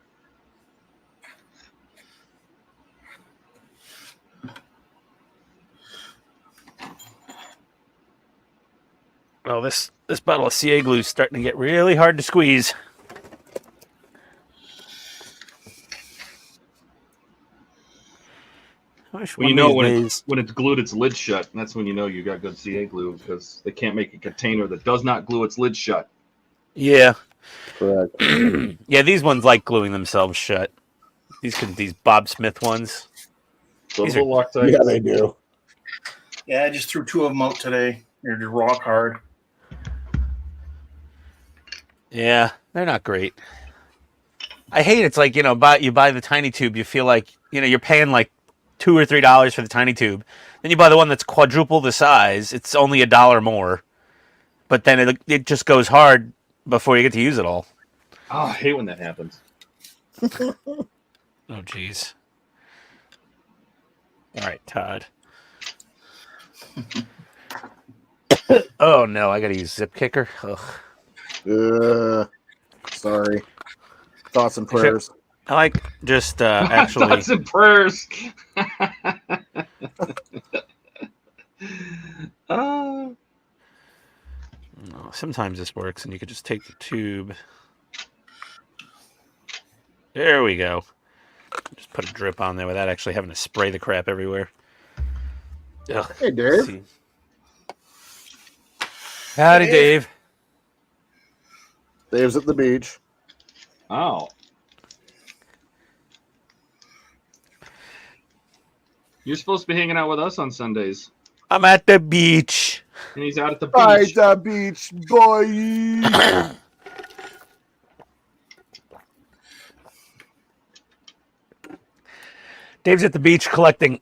Well, this bottle of CA glue is starting to get really hard to squeeze. I wish Well, you one of know these when days- it's glued its lid shut, and that's when you know you got good CA glue because they can't make a container that does not glue its lid shut. Yeah. Correct. Yeah, these ones like gluing themselves shut. These Bob Smith ones. So These little Loctite. Yeah, they do. Yeah, I just threw 2 of them out today. They're just rock hard. Yeah, they're not great. I hate it's like, you know, you buy the tiny tube, you feel like, you know, you're paying like $2 or $3 for the tiny tube. Then you buy the one that's quadruple the size. It's only $1 more. But then it just goes hard before you get to use it all. Oh, I hate when that happens. Oh, jeez. All right, Todd. Oh, no, I got to use Zip Kicker. Ugh. Sorry. Thoughts and prayers. I like just actually... Thoughts and prayers. No, sometimes this works, and you could just take the tube There we go. Just put a drip on there without actually having to spray the crap everywhere. Ugh. Hey, Dave. See. Howdy, Dave. Dave's at the beach. Oh. You're supposed to be hanging out with us on Sundays. I'm at the beach. And he's out at the By beach. the beach, boy. Dave's at the beach collecting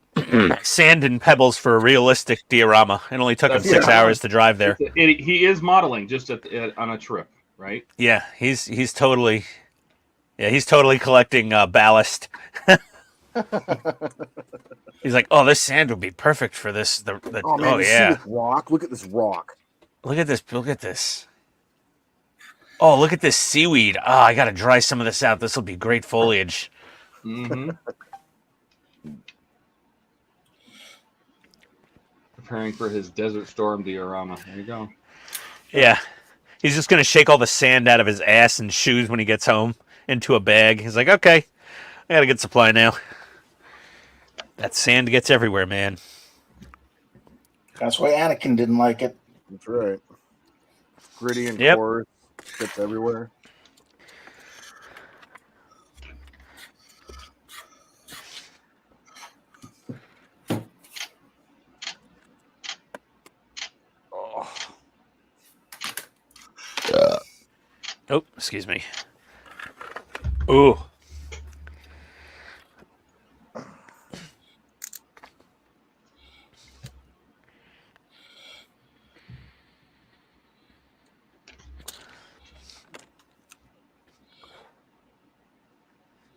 sand and pebbles for a realistic diorama. It only took him That's 6 right. hours to drive there. He is modeling just on a trip, right? Yeah, he's totally collecting ballast. He's like, oh, this sand would be perfect for this. Oh man, you see this rock? Look at this rock. Look at this. Look at this. Oh, look at this seaweed. Oh, I got to dry some of this out. This will be great foliage. Mm-hmm. Preparing for his Desert Storm diorama. There you go. Yeah. He's just going to shake all the sand out of his ass and shoes when he gets home into a bag. He's like, okay, I got a good supply now. That sand gets everywhere, man. That's why Anakin didn't like it. That's right. Gritty and Yep. coarse. Gets everywhere. Oh, excuse me. Ooh.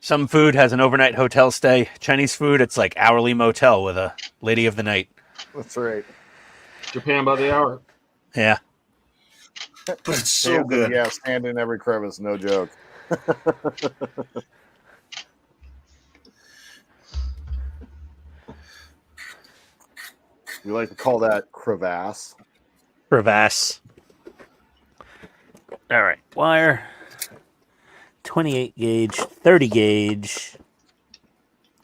Some food has an overnight hotel stay. Chinese food, it's like hourly motel with a lady of the night. That's right. Japan by the hour. Yeah. But it's so good. Yeah, stand in every crevice, no joke. We like to call that crevasse. Crevasse. All right. Wire. 28 gauge, 30 gauge.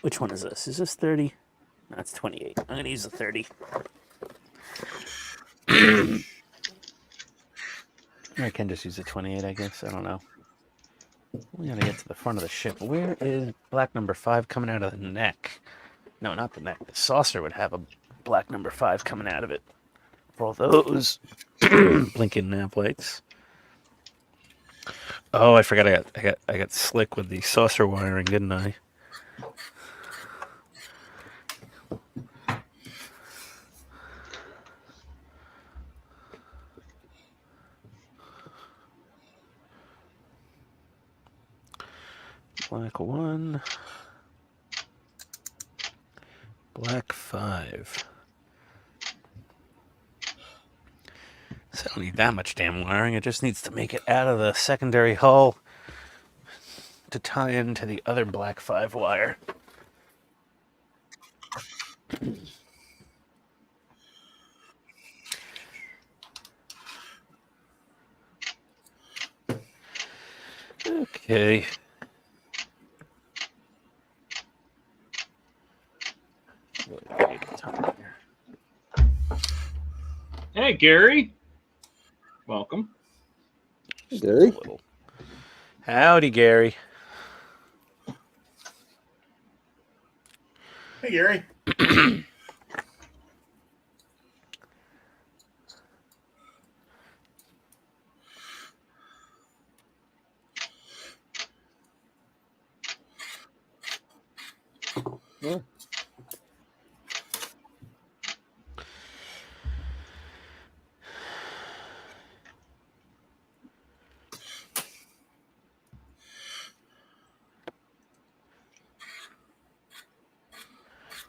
Which one is this? Is this 30? No, it's 28. I'm going to use the 30. I can just use the 28, I guess. I don't know. We got to get to the front of the ship. Where is black number 5 coming out of the neck? No, not the neck. The saucer would have a black number 5 coming out of it. For all those blinking nav lights. Oh, I forgot I got slick with the saucer wiring, didn't I? Black 1. Black 5. So I don't need that much damn wiring. It just needs to make it out of the secondary hull to tie into the other black 5 wire. Okay. Hey, Gary. Welcome. Gary? Howdy, Gary. Hey, Gary. Yeah.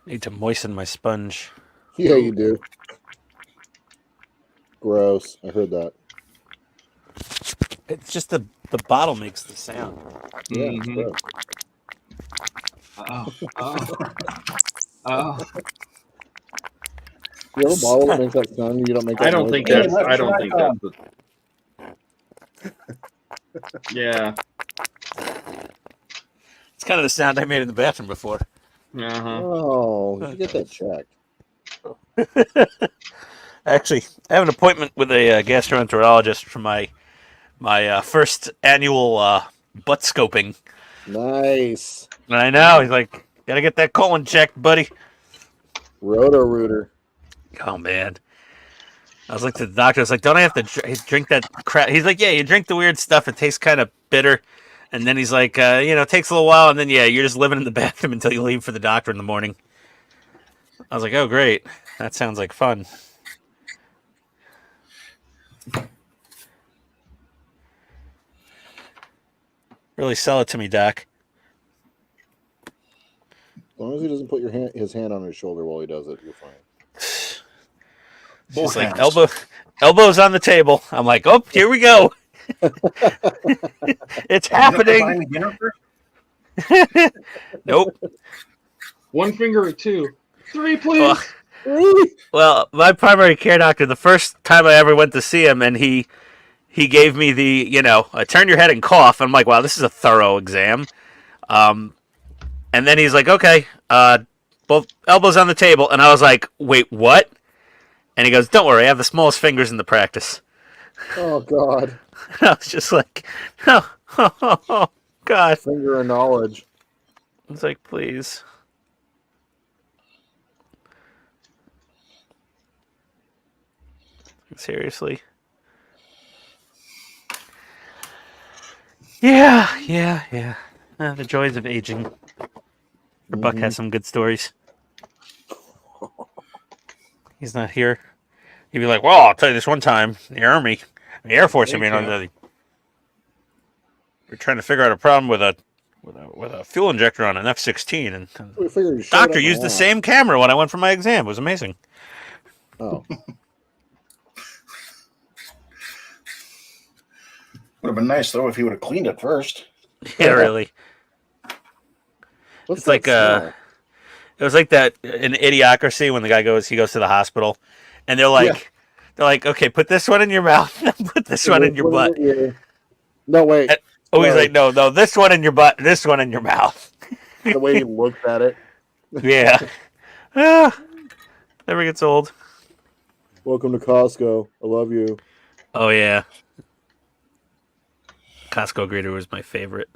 Need to moisten my sponge. Yeah, you do. Gross. I heard that. It's just the bottle makes the sound. Yeah, Mhm. it's gross. Oh. You have a bottle that makes that sound? You don't make that I don't noise? think Hey, that's. let's I don't try think that's. Yeah. It's kind of the sound I made in the bathroom before. Uh-huh. Oh, you should get that checked. Actually, I have an appointment with a gastroenterologist for my first annual butt scoping. Nice. And I know he's like, gotta get that colon checked, buddy. Roto-Rooter. Oh man, I was like to the doctor. I was like, don't I have to drink that crap? He's like, yeah, you drink the weird stuff. It tastes kind of bitter. And then he's like, it takes a little while, and then you're just living in the bathroom until you leave for the doctor in the morning. I was like, oh great, that sounds like fun. Really sell it to me, Doc. As long as he doesn't put his hand on his shoulder while he does it, you're fine. Both like hands. elbows on the table. I'm like, oh, here we go. It's You have to buy happening. me dinner first? Nope. One finger or two. 3, please. Well, my primary care doctor, the first time I ever went to see him, and he gave me the, turn your head and cough. I'm like, wow, this is a thorough exam. And then he's like, okay, both elbows on the table. And I was like, wait, what? And he goes, don't worry, I have the smallest fingers in the practice. Oh, God. And I was just like, oh, God. Finger of knowledge. I was like, please. Seriously. Yeah. The joys of aging. Buck has some good stories. He's not here. He'd be like, well, I'll tell you this one time. The Army, the Air Force, we're trying to figure out a problem with a fuel injector on an F-16, and the doctor used the same camera when I went for my exam. It was amazing. Oh. Would have been nice though if he would have cleaned it first. Yeah, really. What's It's like that smell? it was like that in Idiocracy when the guy goes to the hospital, and they're like, okay, put this one in your mouth, put this one in your butt. No, wait. Oh, he's like, no, this one in your butt, this one in your mouth. The way he looked at it. Yeah. Never gets old. Welcome to Costco. I love you. Oh yeah. Costco greeter was my favorite.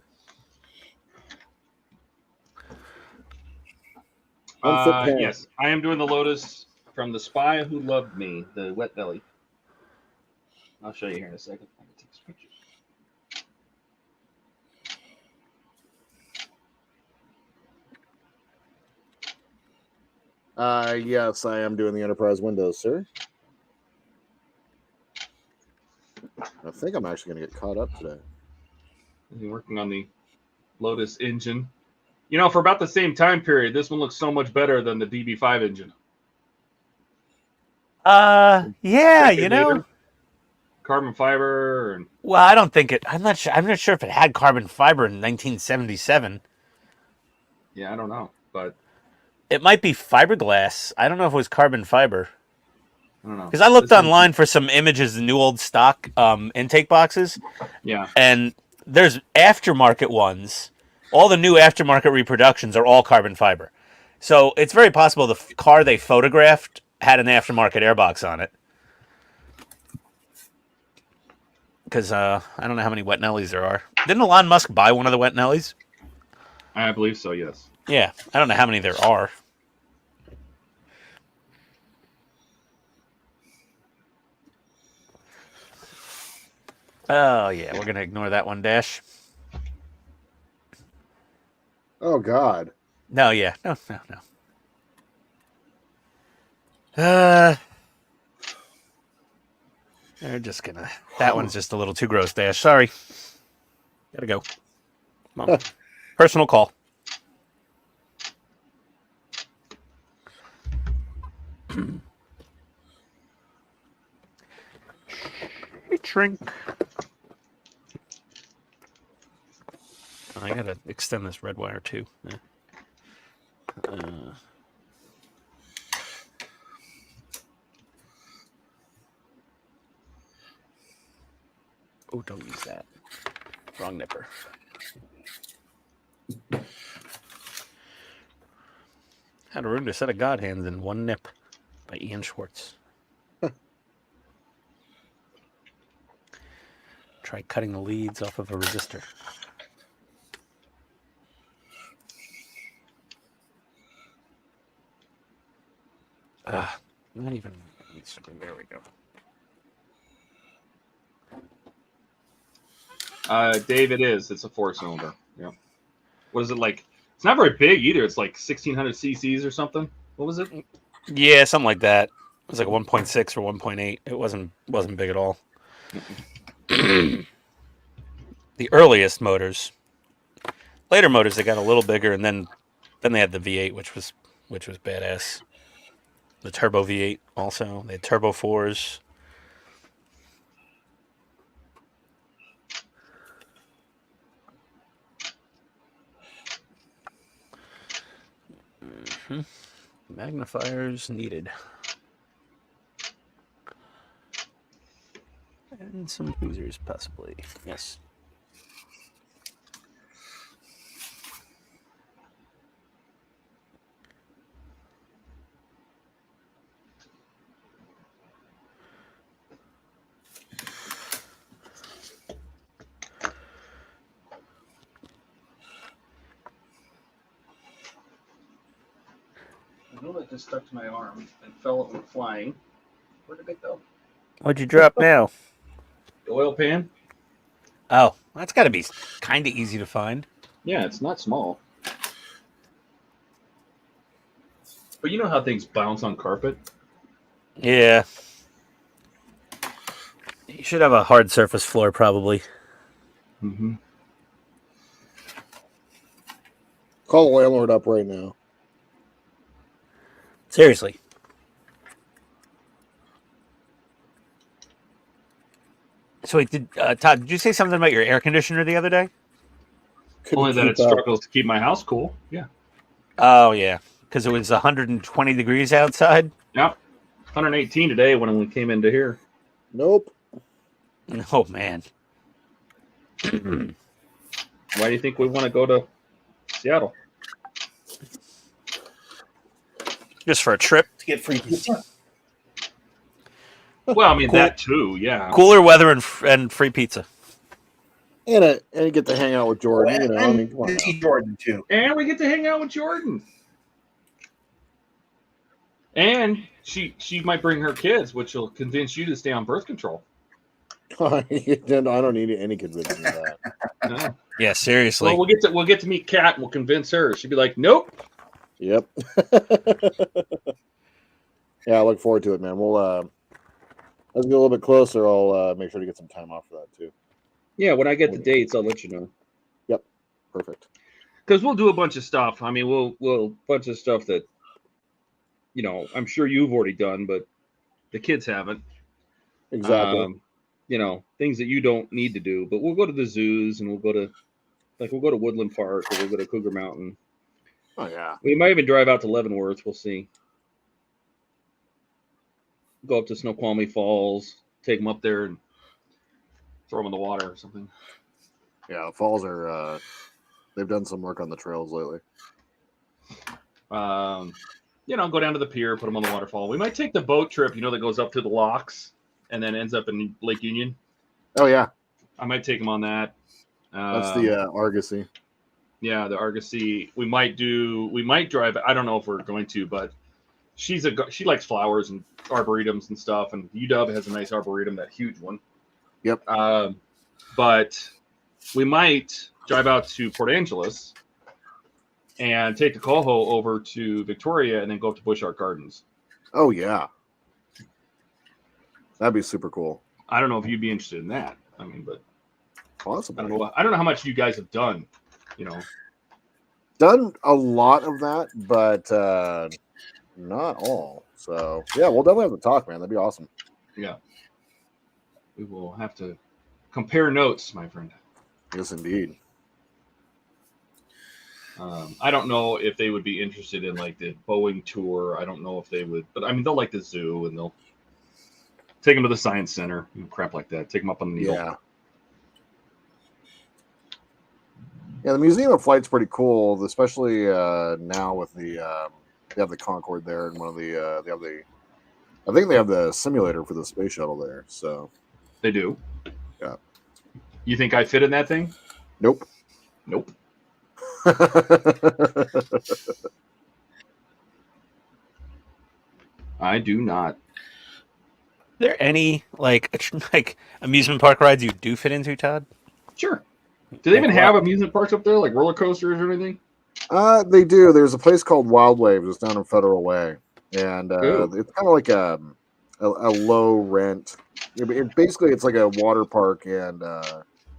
Yes, I am doing the Lotus from The Spy Who Loved Me, the wet belly. I'll show you here in a second. I can take some pictures. Yes, I am doing the Enterprise Windows, sir. I think I'm actually going to get caught up today. I'm working on the Lotus engine. For about the same time period, this one looks so much better than the DB5 engine. Yeah, carbon fiber and Well, I don't think it. I'm not sure. I'm not sure if it had carbon fiber in 1977. yeah, I don't know, but It might be fiberglass. I don't know if it was carbon fiber. I don't know. Because I looked This online for some images of new old stock intake boxes, yeah, and there's aftermarket ones. All the new aftermarket reproductions are all carbon fiber. So it's very possible the car they photographed had an aftermarket airbox on it. Because I don't know how many wet Nellies there are. Didn't Elon Musk buy one of the wet Nellies? I believe so. Yes. Yeah, I don't know how many there are. Oh, yeah, we're going to ignore that one, Dash. Oh, God. No, yeah. No. They're just going to... That one's just a little too gross, Dash. Sorry. Gotta go. Come on. Personal call. Hey, Trink. I gotta extend this red wire too. Yeah. Oh, don't use that. Wrong nipper. How to ruin a set of God hands in one nip by Ian Schwartz. Try cutting the leads off of a resistor. Not even. There we go. Dave, it is. It's a 4-cylinder. Yeah. What is it like? It's not very big either. It's like 1,600 cc's or something. What was it? Yeah, something like that. It was like a 1.6 or 1.8. It wasn't big at all. The earliest motors. Later motors, they got a little bigger, and then they had the V8, which was badass. The turbo V8 also. They had turbo 4s. Magnifiers needed. And some tweezers, possibly. Yes. I know that just stuck to my arm and fell flying. Where did it go? What'd you drop now? The oil pan? Oh, that's got to be kind of easy to find. Yeah, it's not small. But you know how things bounce on carpet? Yeah. You should have a hard surface floor, probably. Mm-hmm. Call the landlord up right now. Seriously. So wait, Todd, did you say something about your air conditioner the other day? Only that it struggles to keep my house cool. Yeah. Oh, yeah. Because it was 120 degrees outside? Yep. 118 today when we came into here. Nope. Oh, man. Why do you think we want to go to Seattle? Just for a trip? To get free pizza. Well, I mean, Cool. that too, yeah. Cooler weather and free pizza. And you get to hang out with Jordan. You know, I mean, come on And now. see Jordan too. And we get to hang out with Jordan. And she might bring her kids, which will convince you to stay on birth control. I don't need any convincing of that. No. Yeah, seriously. Well, we'll get to meet Kat and we'll convince her. She'll be like, nope. Yep. Yeah, I look forward to it, man. We'll as we get a little bit closer, I'll make sure to get some time off for that too. Yeah, when I get the dates, I'll let you know. Yep. Perfect. Because we'll do a bunch of stuff. I mean, we'll bunch of stuff that, you know, I'm sure you've already done, but the kids haven't. Exactly. You know, things that you don't need to do. But we'll go to the zoos and we'll go to Woodland Park or we'll go to Cougar Mountain. Oh yeah. We might even drive out to Leavenworth. We'll see. Go up to Snoqualmie Falls, take them up there and throw them in the water or something. Yeah, the falls are they've done some work on the trails lately. You know, go down to the pier, put them on the waterfall. We might take the boat trip, you know, that goes up to the locks and then ends up in Lake Union. Oh yeah. I might take them on that. That's the Argosy. Yeah, the Argosy. We might drive. I don't know if we're going to, but she likes flowers and arboretums and stuff. And UW has a nice arboretum, that huge one. Yep. But we might drive out to Port Angeles and take the Coho over to Victoria and then go up to Busch Art Gardens. Oh yeah. That'd be super cool. I don't know if you'd be interested in that. I mean, but Possibly. I don't know how much you guys have done. You know, Done a lot of that, but not all. So yeah, we'll definitely have to talk, man. That'd be awesome. yeah. We will have to compare notes, my friend. Yes, indeed. I don't know if they would be interested in like the Boeing tour. I don't know if they would, but I mean, they'll like the zoo and they'll take them to the science center, crap like that. Take them up on the needle. Yeah. Yeah, the Museum of Flight's pretty cool, especially now with the they have the Concorde there, and one of the they have the I think they have the simulator for the space shuttle there. So They do. Yeah. You think I fit in that thing? nope. Nope. I do not. there any like amusement park rides you do fit into, Todd? Sure. Do they even Like have what? amusement parks up there, like roller coasters or anything? They do. There's a place called Wild Waves. It's down in Federal Way, and Ooh. it's kind of like a low rent. Basically, it's like a water park and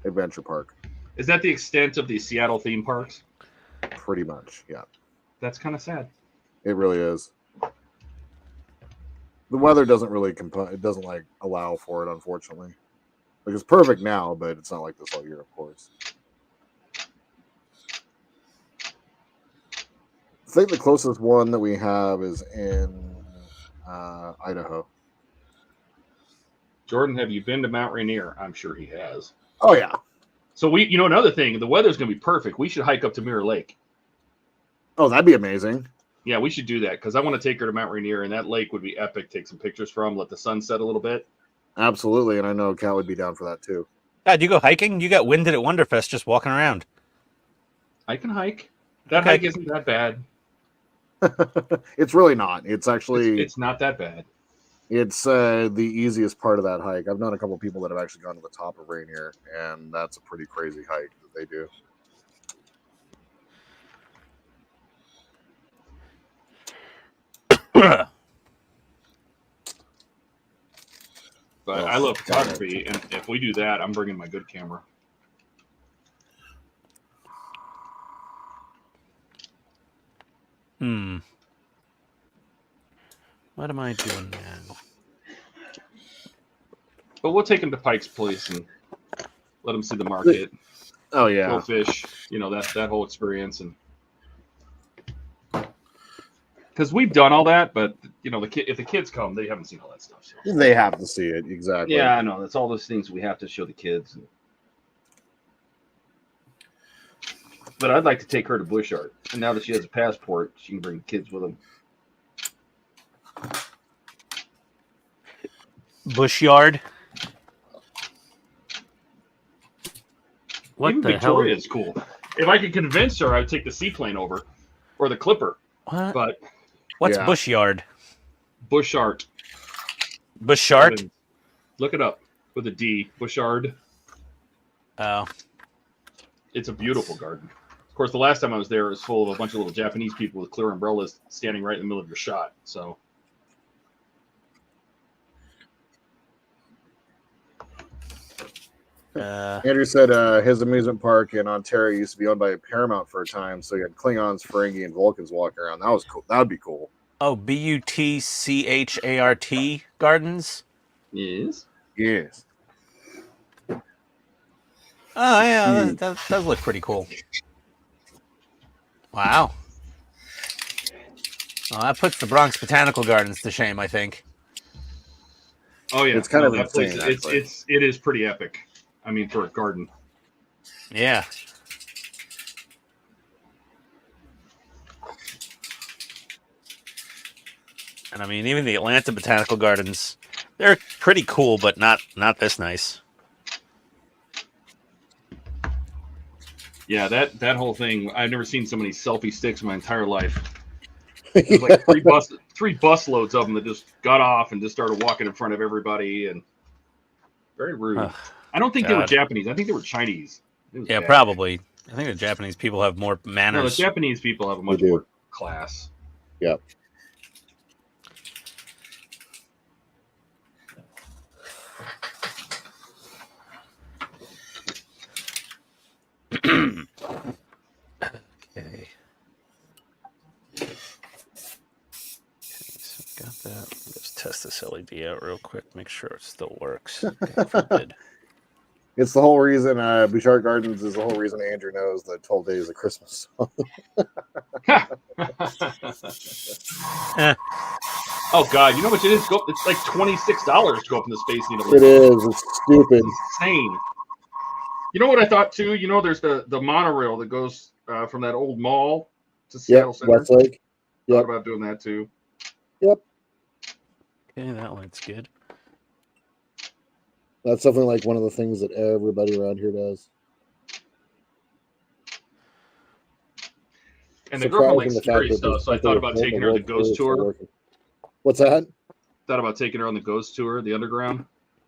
adventure park, Is that the extent of the Seattle theme parks? pretty much. Yeah, That's kind of sad. it really is. The weather doesn't really it doesn't like allow for it, unfortunately. Like it's perfect now, but it's not like this all year, of course. I think the closest one that we have is in Idaho. Jordan, have you been to Mount Rainier? I'm sure he has. Oh yeah. So another thing, the weather's going to be perfect. We should hike up to Mirror Lake. Oh, that'd be amazing. Yeah, we should do that because I want to take her to Mount Rainier, and that lake would be epic. Take some pictures from, let the sun set a little bit. Absolutely, and I know Cal would be down for that too. God, you go hiking? You got winded at Wonderfest just walking around. I can hike. That Okay. hike isn't that bad. It's really not. It's actually It's not that bad. it's the easiest part of that hike. I've known a couple of people that have actually gone to the top of Rainier, and that's a pretty crazy hike that they do. But Oh, I love got it. photography, and if we do that, I'm bringing my good camera. What am I doing now? But we'll take him to Pike's Place and let him see the market, Oh go yeah, fish. That whole experience, and because we've done all that, but if the kids come, they haven't seen all that stuff. So. they have to see it exactly. Yeah, I know. That's all those things we have to show the kids. But I'd like to take her to Busch Art, and now that she has a passport, she can bring kids with them. Busch Yard. What Even the Victoria hell? is cool. If I could convince her, I'd take the seaplane over, or the Clipper. What? But What's Yeah. Busch Yard? Busch Art. Busch Art? Look it up with a D. Busch Art. Oh. It's a beautiful garden. Of course, the last time I was there, it was full of a bunch of little Japanese people with clear umbrellas standing right in the middle of your shot. So. Andrew said his amusement park in Ontario used to be owned by Paramount for a time, so you had Klingons, Ferengi, and Vulcans walking around. That was cool. That would be cool. Oh, BUTCHART Gardens? Yes. Yes. Oh, yeah, that does look pretty cool. Wow. Well, that puts the Bronx Botanical Gardens to shame, I think. Oh yeah, It's kind of that place. insane, actually. It is pretty epic. I mean, for a garden. Yeah. And I mean, even the Atlanta Botanical Gardens, they're pretty cool, but not this nice. Yeah, that whole thing. I've never seen so many selfie sticks in my entire life. There's like three bus loads of them that just got off and just started walking in front of everybody, and very rude. Ugh, I don't think they were God. Japanese. I think they were Chinese. It was Yeah, bad. probably. I think the Japanese people have more No, the manners. Japanese people have a much do. more class. Yep. Okay. So got that. Let's test this LED out real quick. Make sure it still works. God forbid. It's the whole reason Bouchard Gardens is the whole reason Andrew knows that 12 Days of Christmas. Oh God, you know what it is? It's like $26 to go up in the Space Needle. It is. It's stupid. It's insane. You know what I thought too? You know, there's the monorail that goes from that old mall to Yep, Seattle Center. Westlake. Thought Yep, about doing that too. yep. Okay, that one's good. That's something like one of the things that everybody around here does. And the girlfriend likes Surprising the fact scary that stuff, there's so I people thought about in taking her on the world ghost still tour. working. What's that? Thought about taking her on the ghost tour, the underground.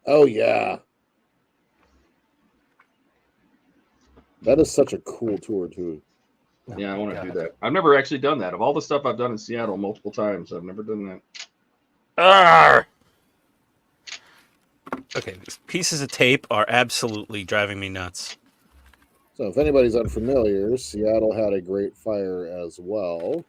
Oh yeah, that is such a cool tour too. Yeah, I want to God. do that. I've never actually done that. Of all the stuff I've done in Seattle multiple times, I've never done that. Arr! Okay, these pieces of tape are absolutely driving me nuts. So if anybody's unfamiliar, Seattle had a great fire as well,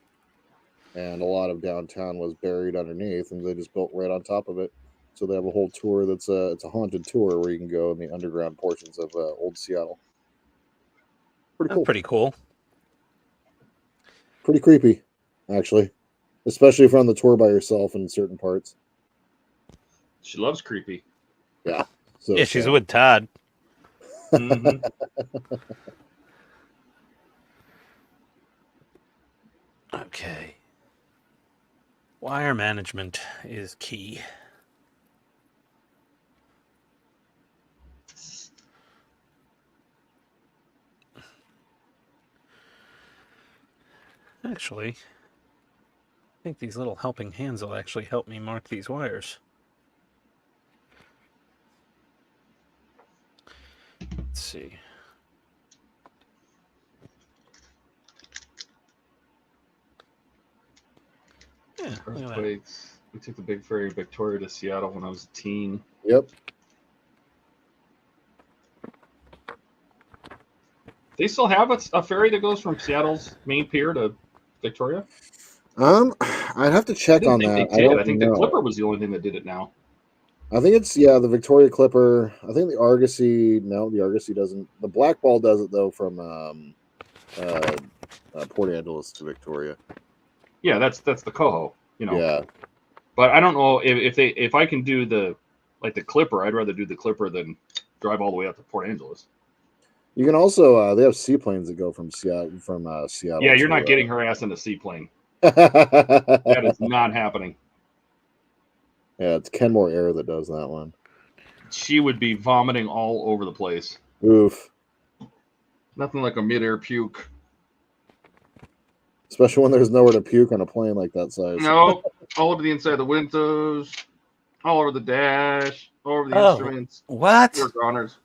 and a lot of downtown was buried underneath, and they just built right on top of it. So they have a whole tour it's a haunted tour where you can go in the underground portions of old Seattle. Pretty That's cool. pretty cool. Pretty creepy, actually, especially if you're on the tour by yourself in certain parts. She loves creepy. Yeah. So Yeah, she's sad. with Todd. Mhm. Okay. Wire management is key. Actually, I think these little helping hands will actually help me mark these wires. Let's see. Yeah, look at that. Earthquakes. We took the big ferry Victoria to Seattle when I was a teen. Yep. They still have a ferry that goes from Seattle's main pier to Victoria? I'd have to I check didn't on think that. they I did. I don't think know. the Clipper was the only thing that did it now. I think it's the Victoria Clipper. I think the Argosy. No, the Argosy doesn't. The Black Ball does it though from Port Angeles to Victoria. Yeah, that's the Coho, you know. Yeah. But I don't know if I can do the Clipper. I'd rather do the Clipper than drive all the way up to Port Angeles. You can also they have seaplanes that go from Seattle Yeah, you're to, not getting her ass in a seaplane. That is not happening. Yeah, it's Kenmore Air that does that one. She would be vomiting all over the place. Oof. Nothing like a mid-air puke. Especially when there's nowhere to puke on a plane like that size. No, all over the inside of the windows, all over the dash, all over the Oh, instruments. what? Work honors.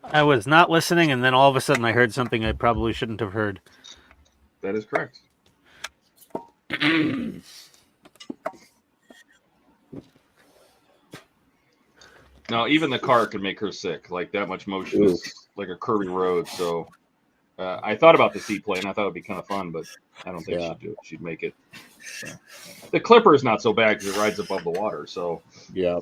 I was not listening, and then all of a sudden I heard something I probably shouldn't have heard. That is correct. No, even the car could make her sick. Like that much motion is like a curvy road. So I thought about the seaplane. I thought it'd be kind of fun, but I don't think she'd do it. She'd make it. So. The Clipper is not so bad because it rides above the water. So yeah,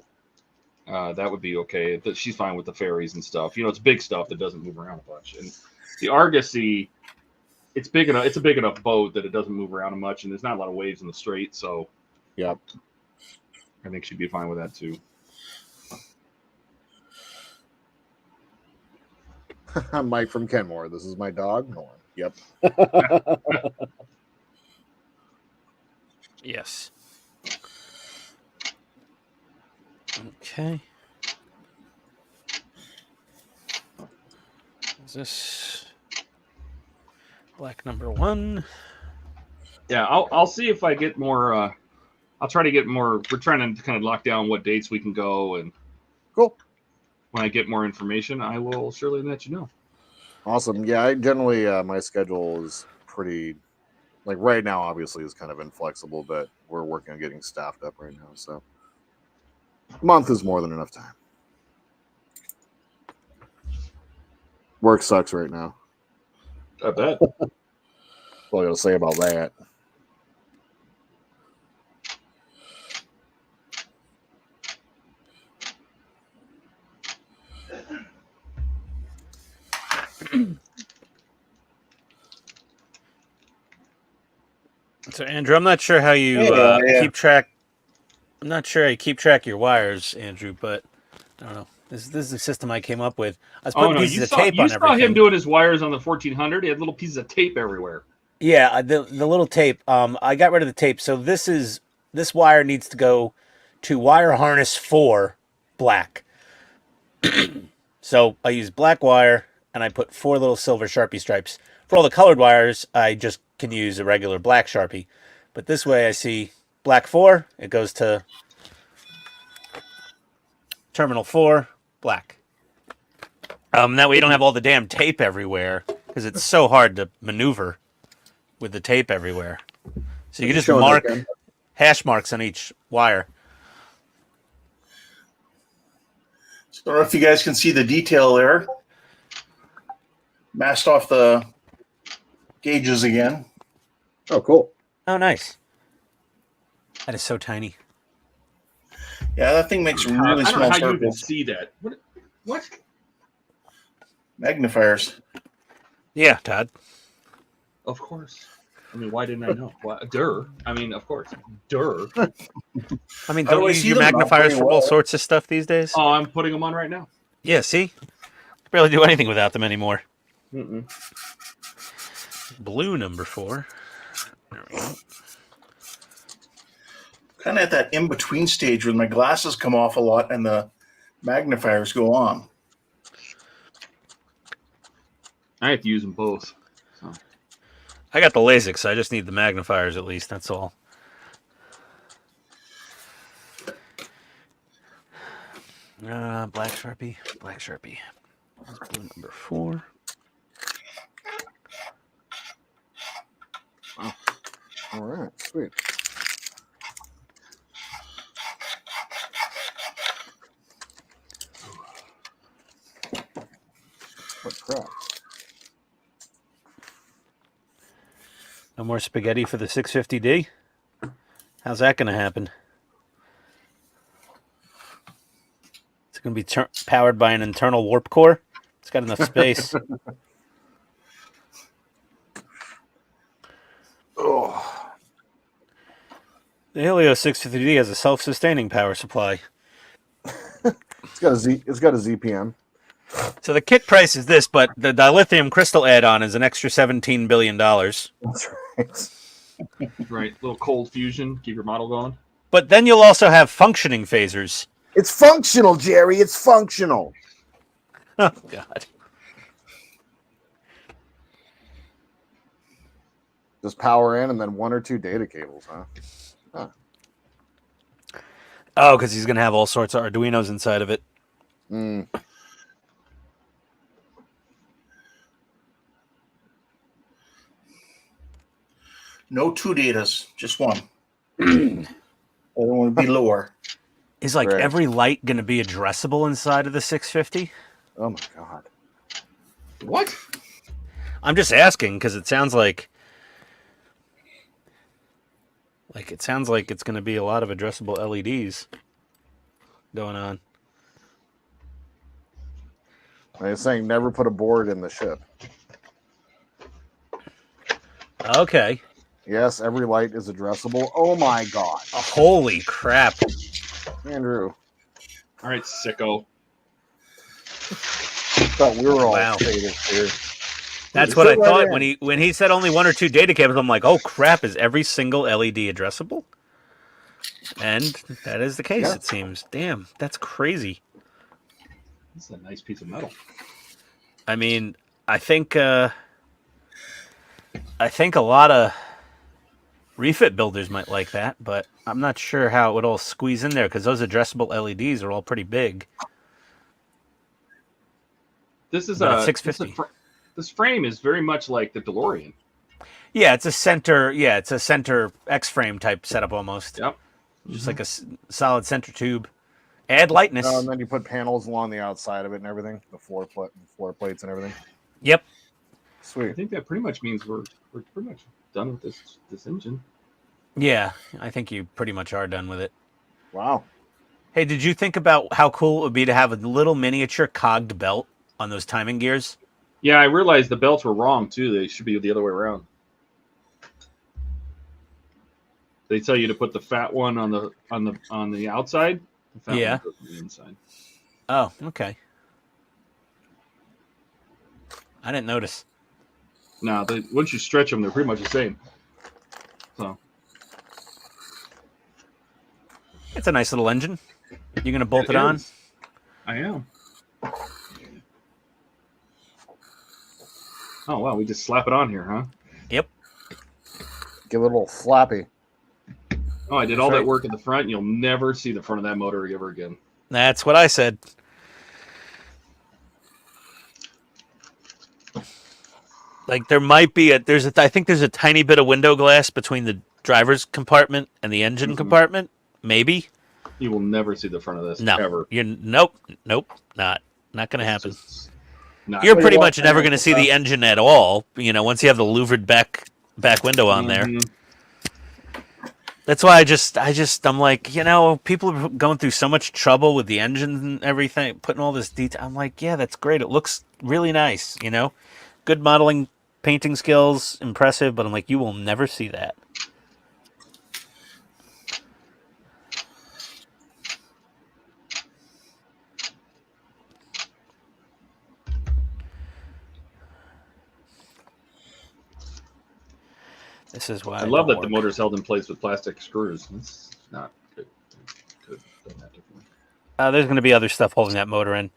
that would be okay. She's fine with the ferries and stuff. You know, it's big stuff that doesn't move around a bunch. And the Argosy, it's big enough. It's a big enough boat that it doesn't move around much, and there's not a lot of waves in the strait. So yeah, I think she'd be fine with that too. I'm Mike from Kenmore. This is my dog, Norm. Yep. Yes. Okay. Is this black number 1? Yeah, I'll see if I get more. I'll try to get more. We're trying to kind of lock down what dates we can go, and cool. When I get more information, I will surely let you know. Awesome. Yeah, I generally my schedule is pretty like right now. Obviously, is kind of inflexible, but we're working on getting staffed up right now. So a month is more than enough time. Work sucks right now. I bet. That's all I got to say about that. So Andrew, I'm not sure how you keep track. I'm not sure how you keep track of your wires, Andrew, but I don't know. This is the system I came up with. I was Oh putting no, pieces you of saw tape on him everything. doing his wires on the 1400. He had little pieces of tape everywhere. Yeah, the little tape. I got rid of the tape. So this wire needs to go to wire harness 4 black. So I use black wire and I put 4 little silver Sharpie stripes. For all the colored wires, I just can use a regular black Sharpie. But this way I see black 4, it goes to terminal 4, black. That way you don't have all the damn tape everywhere because it's so hard to maneuver with the tape everywhere. So you can just mark hash marks on each wire. So I don't know if you guys can see the detail there. Masked off the gauges again. Oh, cool. Oh, nice. That is so tiny. Yeah, that thing makes really I don't know small how you even circles. see that. What? Magnifiers. Yeah, Todd. Of course. I mean, why didn't I know? Durr. I mean, of course. Durr. I mean, How don't do you I use see your them? Not magnifiers very for all well. sorts of stuff these days? Oh, I'm putting them on right now. Yeah, see? Barely do anything without them anymore. Mm-mm. Blue number 4. There we go. Kind of at that in-between stage where my glasses come off a lot and the magnifiers go on. I have to use them both. So. I got the LASIK, so I just need the magnifiers at least. That's all. Black Sharpie. Black Sharpie. That's blue number 4. All right, sweet. What crap? No more spaghetti for the 650D? How's that going to happen? It's going to be powered by an internal warp core? It's got enough space. Oh, The Helio 650D has a self-sustaining power supply. it's got a ZPM. So the kit price is this, but the dilithium crystal add-on is an extra $17 billion. That's right. Right. Little cold fusion. Keep your model going. But then you'll also have functioning phasers. It's functional, Jerry. It's functional. Oh, God. Just power in and then 1 or 2 data cables, huh? Oh, because he's going to have all sorts of Arduinos inside of it. Mm. No 2 datas, just 1. I don't want to be lower. Is like Right. every light going to be addressable inside of the 650? Oh my god. What? I'm just asking because it sounds like it's going to be a lot of addressable LEDs going on. I'm saying never put a board in the ship. Okay. Yes, every light is addressable. Oh my god. Holy crap. Andrew. All right, sicko. Thought we were all Wow. faded here. That's Just what I sit right thought in. when he said only 1 or 2 data cables. I'm like, oh crap! Is every single LED addressable? And that is the case. Yeah. It seems. Damn, that's crazy. This is a nice piece of metal. I mean, I think a lot of refit builders might like that, but I'm not sure how it would all squeeze in there because those addressable LEDs are all pretty big. This is But a it's 650. This frame is very much like the DeLorean. Yeah, it's a center. Yeah, it's a center X-frame type setup almost. Yep. Just like a solid center tube. Add lightness. And then you put panels along the outside of it and everything, the floor plates and everything. Yep. I Sweet. think that pretty much means we're pretty much done with this engine. Yeah, I think you pretty much are done with it. Wow. Hey, did you think about how cool it would be to have a little miniature cogged belt on those timing gears? Yeah, I realized the belts were wrong too. They should be the other way around. They tell you to put the fat one on the outside. The fat Yeah. one goes on the inside. Oh, okay. I didn't notice. Now, once you stretch them, they're pretty much the same. So It's a nice little engine. You gonna bolt it is. on? I am. Oh wow, we just slap it on here, huh? Yep. Give it a little flappy. Oh, I did That's all right. that work at the front. And you'll never see the front of that motor ever again. That's what I said. Like there might be I think there's a tiny bit of window glass between the driver's compartment and the engine Mhm. compartment. Maybe. You will never see the front of this No. ever. Nope. Not gonna It's happen. just not You're Well, pretty you much want never that gonna see the engine at all. You know, once you have the louvered back window on there. Mhm. That's why I'm like, you know, people are going through so much trouble with the engine and everything, putting all this detail. I'm like, yeah, that's great. It looks really nice, you know, good modeling, painting skills, impressive. But I'm like, you will never see that. This is why I love don't that the work. motor's held in place with plastic screws. It's not good. Could have done that differently. There's going to be other stuff holding that motor in.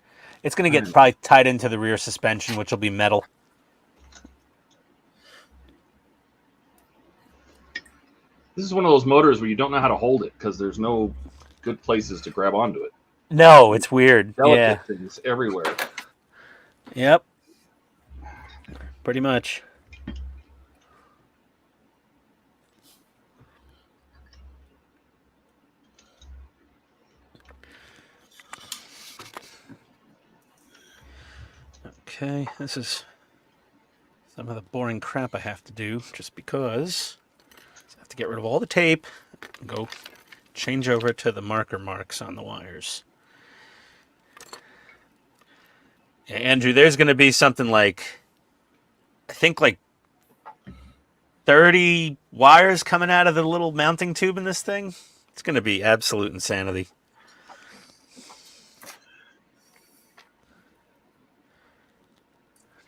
It's going to get probably tied into the rear suspension, which will be metal. This is one of those motors where you don't know how to hold it because there's no good places to grab onto it. No, it's weird. Delicate Yeah. things everywhere. Yep. Pretty much. Okay, this is some of the boring crap I have to do just because I have to get rid of all the tape and go change over to the marker marks on the wires. Yeah, Andrew, there's going to be something like, I think like 30 wires coming out of the little mounting tube in this thing. It's going to be absolute insanity.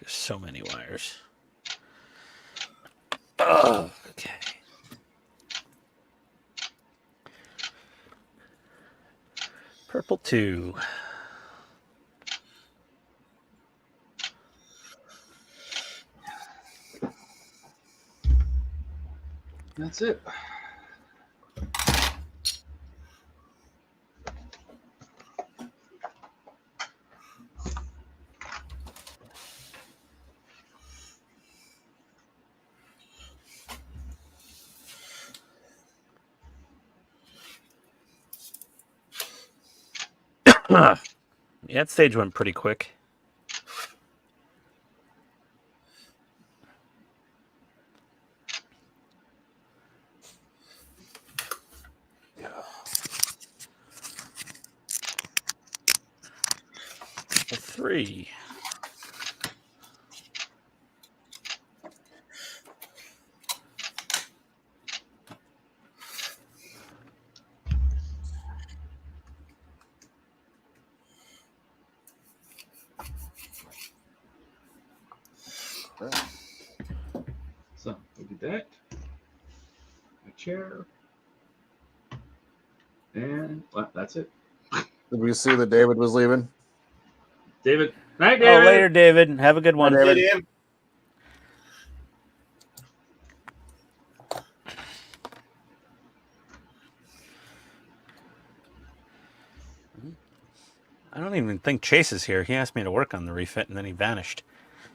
There's so many wires. Oh, okay. Purple 2. That's it. Yeah, that stage went pretty quick. The 3. So we did that. A chair. And well, that's it. Did we see that David was leaving? David. Night, Oh, David. later, David. Have a good one. David. Dave. I don't even think Chase is here. He asked me to work on the refit, and then he vanished.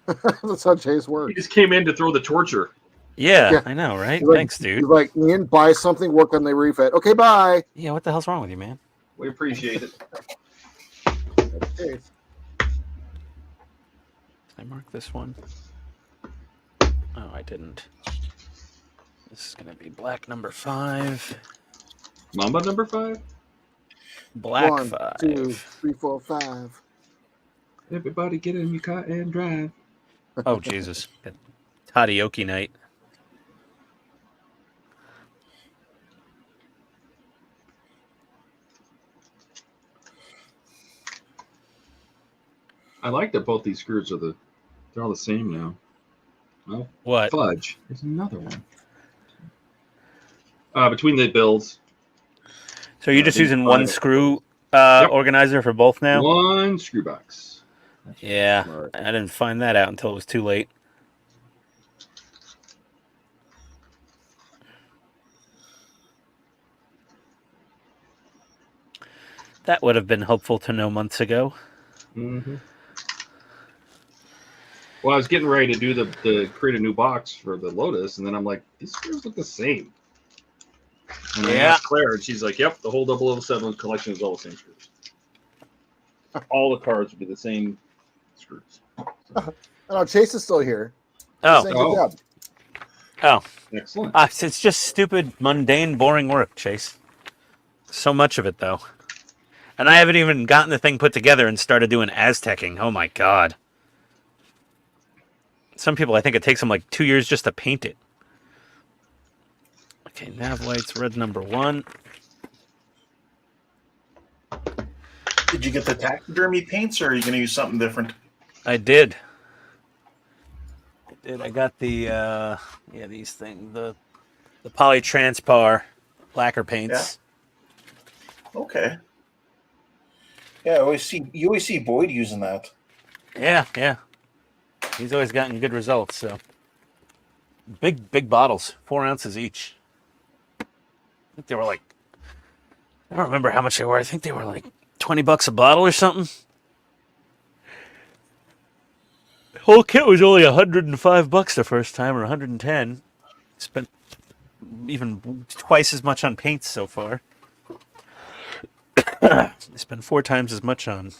That's how Chase He works. just came in to throw the torture. Yeah, Yeah. I know, right? He's like- Thanks, dude. He's like, Ian, buy something, work on the refit. Okay, bye. Yeah, what the hell's wrong with you, man? We appreciate it. Chase. Did I mark this one? Oh, I didn't. This is going to be black number 5. Mamba number 5. Black 1, 5. 2, 3, 4, 5. Everybody get in your car and drive. Oh, Jesus. Toddy night. I like that both these screws are they're all the same now. Well, What? fudge. There's another one. Between the builds. So you're just these using five one of screw Yep. organizer for both now? One screw box. Yeah, Smart. I didn't find that out until it was too late. That would have been helpful to know months ago. Mm-hmm. Well, I was getting ready to do the create a new box for the Lotus, and then I'm like, these screws look the same. And I Yeah. asked Claire, and she's like, yep, the whole 007 collection is all the same screws. All the cards would be the same screws. Oh, Chase is still here. Oh, Saying good job. Excellent. it's just stupid, mundane, boring work, Chase. So much of it, though. And I haven't even gotten the thing put together and started doing Aztecing. Oh my god. Some people, I think it takes them like 2 years just to paint it. Okay, nav lights, red number 1. Did you get the taxidermy paints, or are you going to use something different? I did. I got the these things, the polytranspar lacquer paints. Okay. Yeah, you always see Boyd using that. Yeah. He's always gotten good results. So big bottles, 4 ounces each. I think they were like, I don't remember how much they were. I think they were like $20 a bottle or something. The whole kit was only $105 the first time, or 110. Spent even twice as much on paints so far. I spent 4 times as much on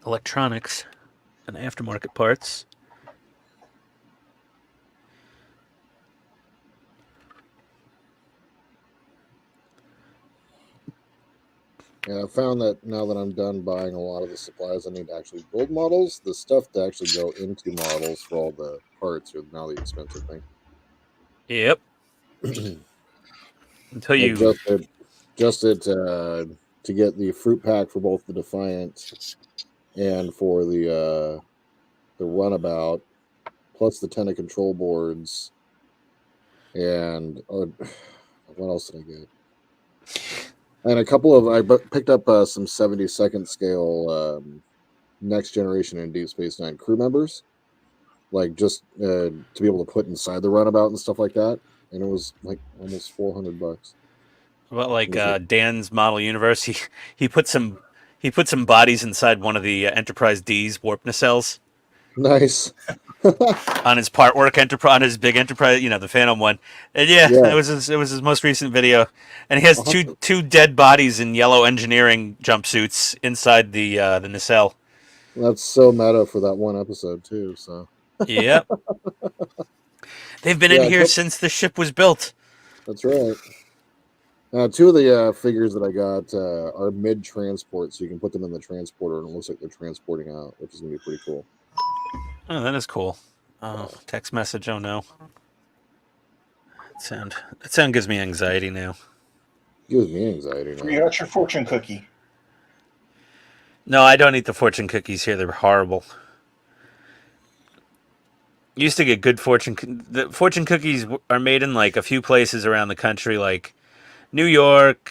electronics and aftermarket parts. Yeah, I found that now that I'm done buying a lot of the supplies I need to actually build models, the stuff to actually go into models for all the parts are now the expensive thing. Yep. Until Like you just to get the fruit pack for both the Defiant and for the Runabout, plus the 10 control boards, and what else did I get? And a couple of I picked up some 72nd scale Next Generation and Deep Space Nine crew members, like just to be able to put inside the Runabout and stuff like that, and it was like almost $400. well, like Dan's model universe, he put some bodies inside one of the Enterprise D's warp nacelles Nice. on his part work enterprise, on his big Enterprise, the Phantom one. And yeah. It was his most recent video, and he has two dead bodies in yellow engineering jumpsuits inside the nacelle. That's so meta for that one episode too. So Yep. They've been in here since the ship was built. that's right. 2 of the figures that I got are mid-transport, so you can put them in the transporter, and it looks like they're transporting out, which is going to be pretty cool. Oh, that is cool. Oh, text message. Oh no. That sound gives me anxiety now. Gives me anxiety now. You got your fortune cookie. No, I don't eat the fortune cookies here. They're horrible. Used to get good the fortune cookies are made in like a few places around the country, like New York,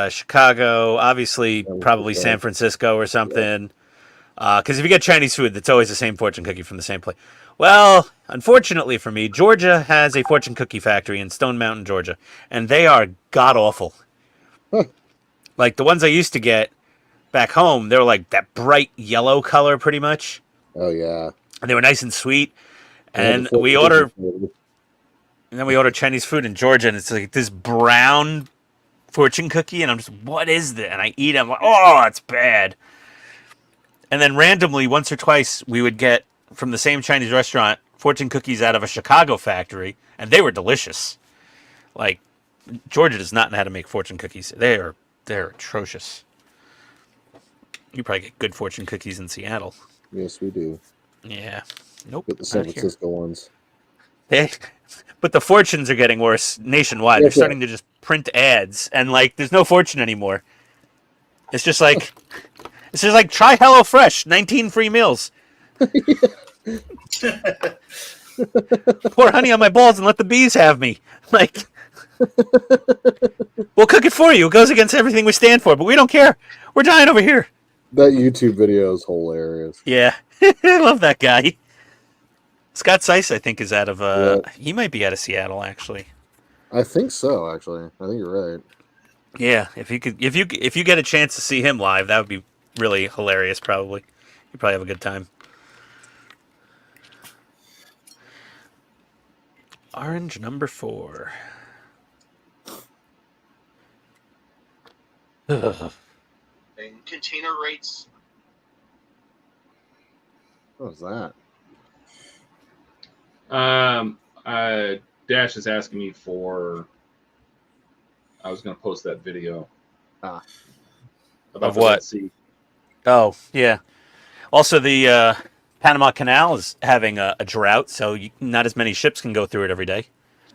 Chicago, obviously probably San Francisco or something. Because if you get Chinese food, it's always the same fortune cookie from the same place. Well, unfortunately for me, Georgia has a fortune cookie factory in Stone Mountain, Georgia, and they are god awful. Like the ones I used to get back home, they were like that bright yellow color, pretty much. Oh yeah. And they were nice and sweet. And Yeah, we order Chinese food in Georgia, and it's like this brown fortune cookie, and I'm just, what is this? And I eat it, I'm like, oh, it's bad. And then randomly, once or twice, we would get from the same Chinese restaurant fortune cookies out of a Chicago factory, and they were delicious. Like, Georgia does not know how to make fortune cookies. They're atrocious. You probably get good fortune cookies in Seattle. Yes, we do. Yeah. Nope. Get the San not here. Francisco ones. But the fortunes are getting worse nationwide. They're starting to just print ads, and like, there's no fortune anymore. It's just like It's just like, try HelloFresh, 19 free meals. Pour honey on my balls and let the bees have me. Like, we'll cook it for you. It goes against everything we stand for, but we don't care. We're dying over here. That YouTube video is hilarious. Yeah. I love that guy. Scott Seiss, I think, is out of he might be out of Seattle, actually. I think so, actually. I think you're right. Yeah, if you get a chance to see him live, that would be really hilarious, probably. You'd probably have a good time. Orange number 4. Ugh. And container rates. What was that? Dash is asking me for. I was going to post that video. Ah. About Of what? the Red Sea. Oh, yeah. Also, the Panama Canal is having a drought, so not as many ships can go through it every day.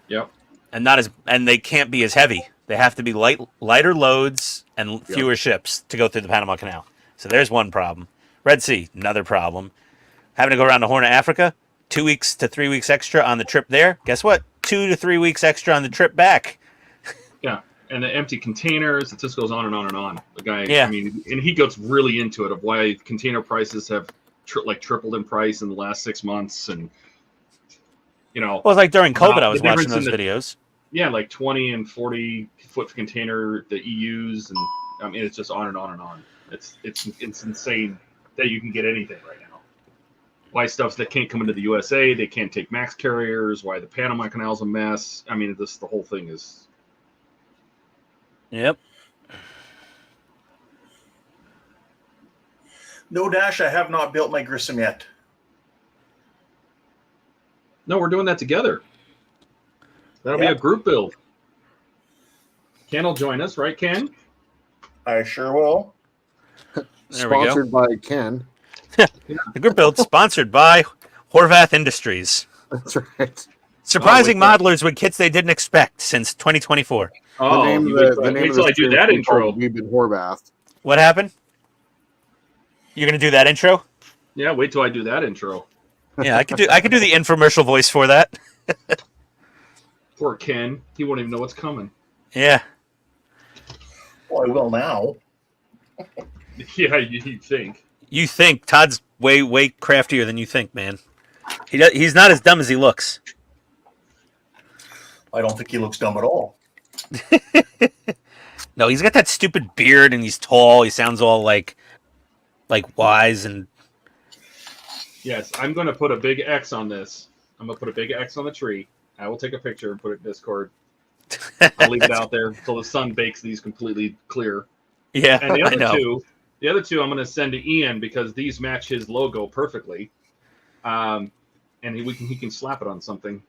Yep. And they can't be as heavy. They have to be lighter loads and fewer ships to go through the Panama Canal. So there's one problem. Red Sea, another problem. Having to go around the Horn of Africa, 2 weeks to 3 weeks extra on the trip there. Guess what? 2 to 3 weeks extra on the trip back. Yeah. And the empty containers, it just goes on and on and on. The guy, Yeah. I mean, and he gets really into it of why container prices have tripled in price in the last 6 months. And, you know. Well, it's like during COVID, I was the watching difference those in videos. Yeah, like 20 and 40 foot container, the EUs, and I mean, it's just on and on and on. It's insane that you can get anything right now. Why stuff that can't come into the USA, they can't take max carriers, why the Panama Canal's a mess. I mean, the whole thing is. Yep. No, Dash, I have not built my Grissom yet. No, we're doing that together. That'll be a group build. Ken will join us, right, Ken? I sure will. There Sponsored by Ken. The group build sponsored by Horvath Industries. That's right. Surprising modelers with kits they didn't expect since 2024. Oh, the name wait of the till I do that intro. We've been Horvath. What happened? You're gonna do that intro? Yeah, wait till I do that intro. Yeah, I could do the infomercial voice for that. Poor Ken, he won't even know what's coming. Yeah. Well, I will now. Yeah, you think? You think Todd's way craftier than you think, man. He's not as dumb as he looks. I don't think he looks dumb at all. No, he's got that stupid beard and he's tall. He sounds all like wise and. Yes, I'm going to put a big X on this. I'm going to put a big X on the tree. I will take a picture and put it in Discord. I'll leave it out there until the sun bakes these completely clear. Yeah, and the I know. other two, I'm going to send to Ian because these match his logo perfectly. And he can slap it on something.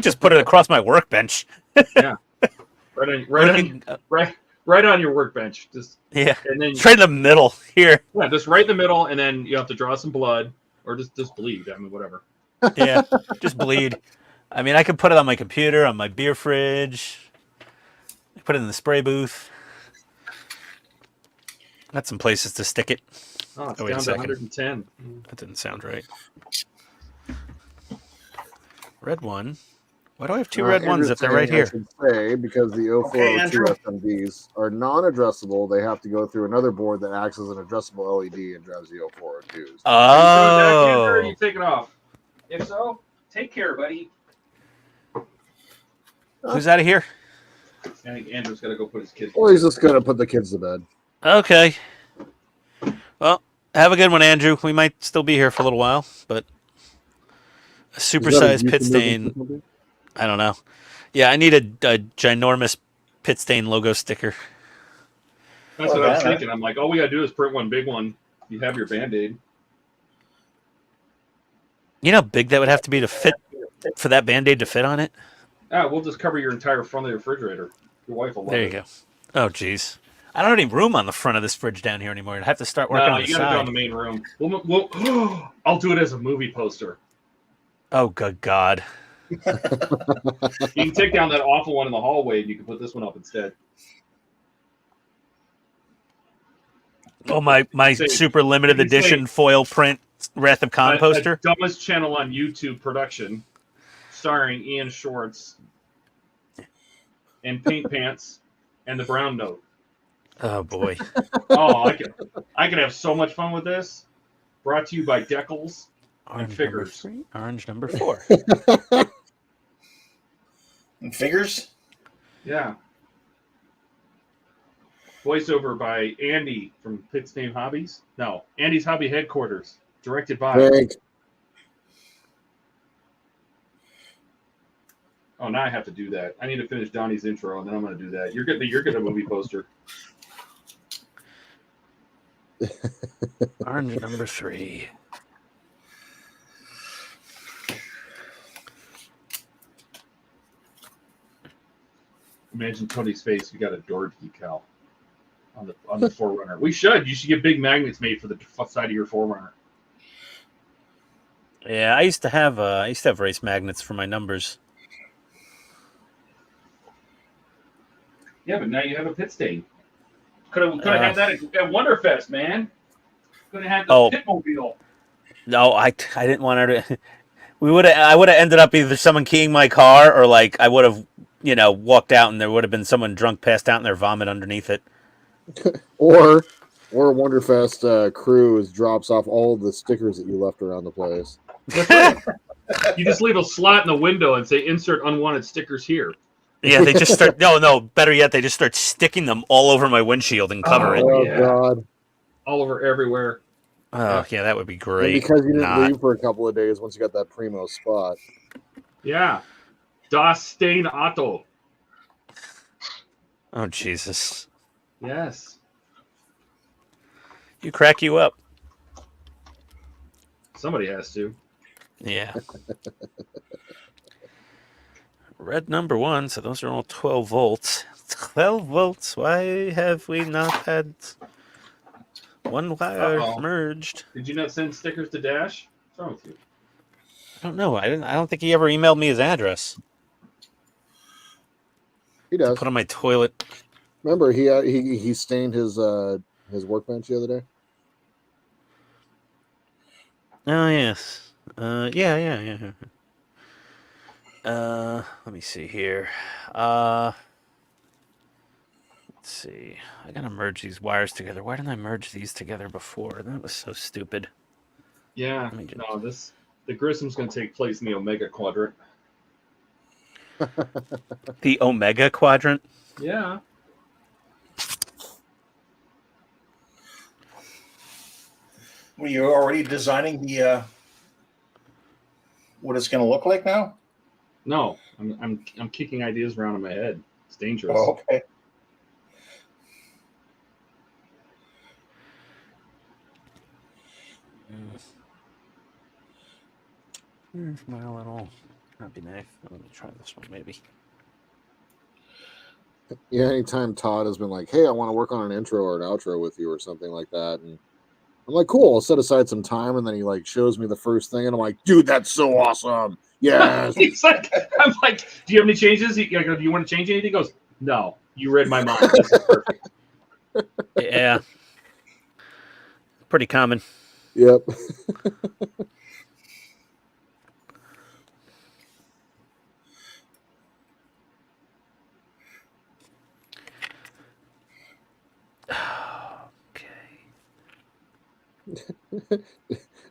Just put it across my workbench. Yeah, right on your workbench. Just and then straight in the middle here. Yeah, just right in the middle, and then you have to draw some blood or just bleed. I mean, whatever. Yeah, just bleed. I mean, I could put it on my computer, on my beer fridge. Put it in the spray booth. Got some places to stick it. Oh, it's wait a down to second. 110. That didn't sound right. Red one. Why do I have two red ones if they're right here? I should say, because the 0402 SMDs are non-addressable, they have to go through another board that acts as an addressable LED and drives the 0402s. Are you taking off? If so, take care, buddy. Who's out of here? I think Andrew's got to go put his kids. Well, he's just going to put the kids to bed. Okay. Well, have a good one, Andrew. We might still be here for a little while, but a supersized pit stain. I don't know. Yeah, I need a ginormous pit stain logo sticker. That's what I was thinking. I'm like, all we got to do is print one big one. You have your Band-Aid. You know how big that would have to be to fit for that Band-Aid to fit on it? We'll just cover your entire front of the refrigerator. Your wife will love it. There you go. Oh, jeez. I don't have any room on the front of this fridge down here anymore. I'd have to start working on the you got to do it on side. the main room. I'll do it as a movie poster. Oh, good God. You can take down that awful one in the hallway and you can put this one up instead. Oh, my Say- super limited you can say- edition foil print Wrath of Khan poster. The dumbest channel on YouTube production, starring Ian Schwartz and Paint Pants and the Brown Note. Oh boy. Oh, I can have so much fun with this. Brought to you by Deckles and Orange number Figures. 3, orange number 4. And figures? Yeah. Voiceover by Andy from PITSTAIN Hobbies. No, Andy's Hobby Headquarters. Directed by. Great. Oh, now I have to do that. I need to finish Donnie's intro, and then I'm going to do that. You're getting a movie poster. Orange number 3. Imagine Tony's face. We got a door decal on the Forerunner. We should. You should get big magnets made for the side of your Forerunner. Yeah, I used to have race magnets for my numbers. Yeah, but now you have a PITSTAIN. Could have had that at Wonderfest, man. Could have had the Pitmobile. No, I didn't want her to. I would have ended up either someone keying my car or like I would have, walked out and there would have been someone drunk passed out in their vomit underneath it. Or Wonderfest crew drops off all the stickers that you left around the place. That's right. You just leave a slot in the window and say insert unwanted stickers here. Yeah, they just start. No, better yet, they just start sticking them all over my windshield and cover it. Oh, yeah. God. All over everywhere. Oh, yeah, that would be And great. because you didn't leave for a couple of days once you got that primo spot. Yeah. Das Stain Otto. Oh, Jesus. Yes. You crack you up. Somebody has to. Yeah. Red number 1, so those are all 12 volts. 12 volts. Why have we not had one wire merged? Did you not send stickers to Dash? What's wrong with you? I don't know. I don't think he ever emailed me his address. He does. Put on my toilet. Remember, he stained his workbench the other day. Oh yes. Yeah. Let me see here. Let's see. I gotta merge these wires together. Why didn't I merge these together before? That was so stupid. Yeah. No, the Grissom's going to take place in the Omega Quadrant. The Omega Quadrant? Yeah. Were you already designing the what it's going to look like now? No, I'm kicking ideas around in my head. It's dangerous. Oh, okay. Here's my little happy knife. Let me try this one, maybe. Yeah, anytime Todd has been like, hey, I want to work on an intro or an outro with you or something like that. And I'm like, cool, I'll set aside some time. And then he like shows me the first thing. And I'm like, dude, that's so awesome. Yes. I'm like, do you have any changes? Do you want to change anything? He goes, no, you read my mind. This is perfect. Yeah. Pretty common. Yep.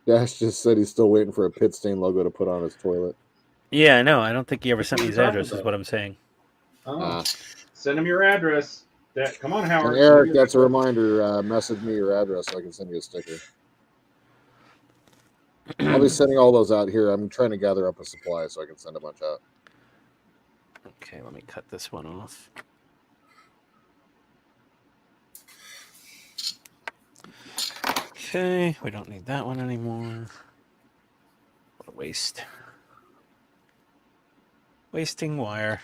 Dash just said he's still waiting for a PITSTAIN logo to put on his toilet. Yeah, I know. I don't think he ever sent me his address, is what I'm saying. Oh. Send him your address. Come on, Howard. And Eric, that's a reminder. Message me your address so I can send you a sticker. I'll be sending all those out here. I'm trying to gather up a supply so I can send a bunch out. Okay, let me cut this one off. Okay, we don't need that one anymore. What a waste. Wasting wire.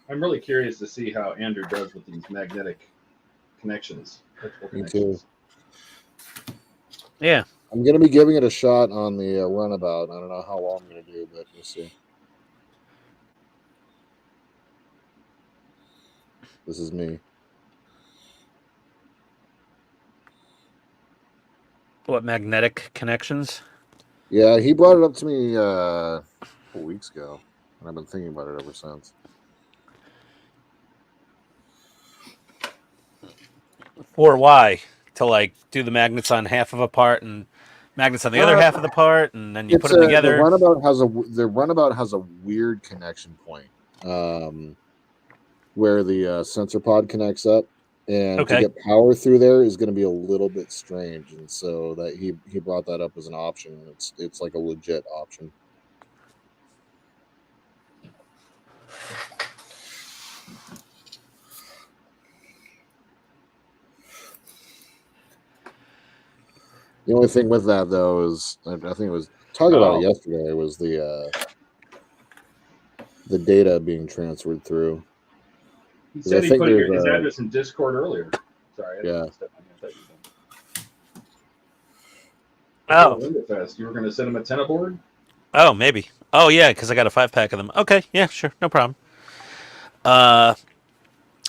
I'm really curious to see how Andrew does with these magnetic connections. Me too. Yeah. I'm going to be giving it a shot on the runabout. I don't know how well I'm going to do, but we'll see. This is me. What, magnetic connections? Yeah, he brought it up to me a couple weeks ago, and I've been thinking about it ever since. For why? To like do the magnets on half of a part and magnets on the other half of the part, and then you put them together. The runabout has a weird connection point, where the sensor pod connects up, and to get power through there is going to be a little bit strange, and so that he brought that up as an option. It's like a legit option. The only thing with that, though, is I think it was talking about it yesterday, was the data being transferred through. He said he put his address in Discord earlier. Sorry. Yeah. Winterfest. You were going to send him a tennis board? Oh, maybe. Oh, yeah, because I got a 5-pack of them. Okay, yeah, sure, no problem. I'll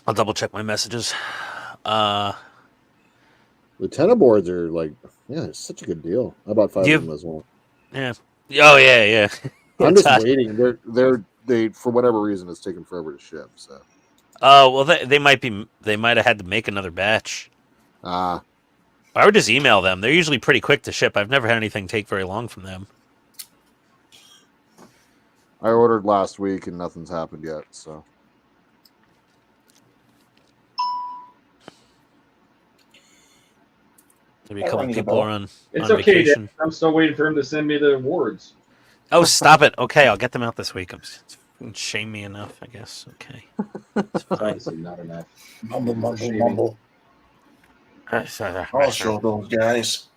double check my messages. The tennis boards are like, yeah, it's such a good deal. I bought 5 of them as well. Yeah. Oh, yeah. I'm just waiting. They for whatever reason it's taken forever to ship. So. Oh well, they might have had to make another batch. I would just email them. They're usually pretty quick to ship. I've never had anything take very long from them. I ordered last week and nothing's happened yet. So. Maybe a couple people are on. It's on okay, vacation. Dad. I'm still waiting for him to send me the awards. Oh, stop it! Okay, I'll get them out this week. Shame me enough, I guess. Okay, it's fine. Obviously not enough. Mumble. I'll show those guys.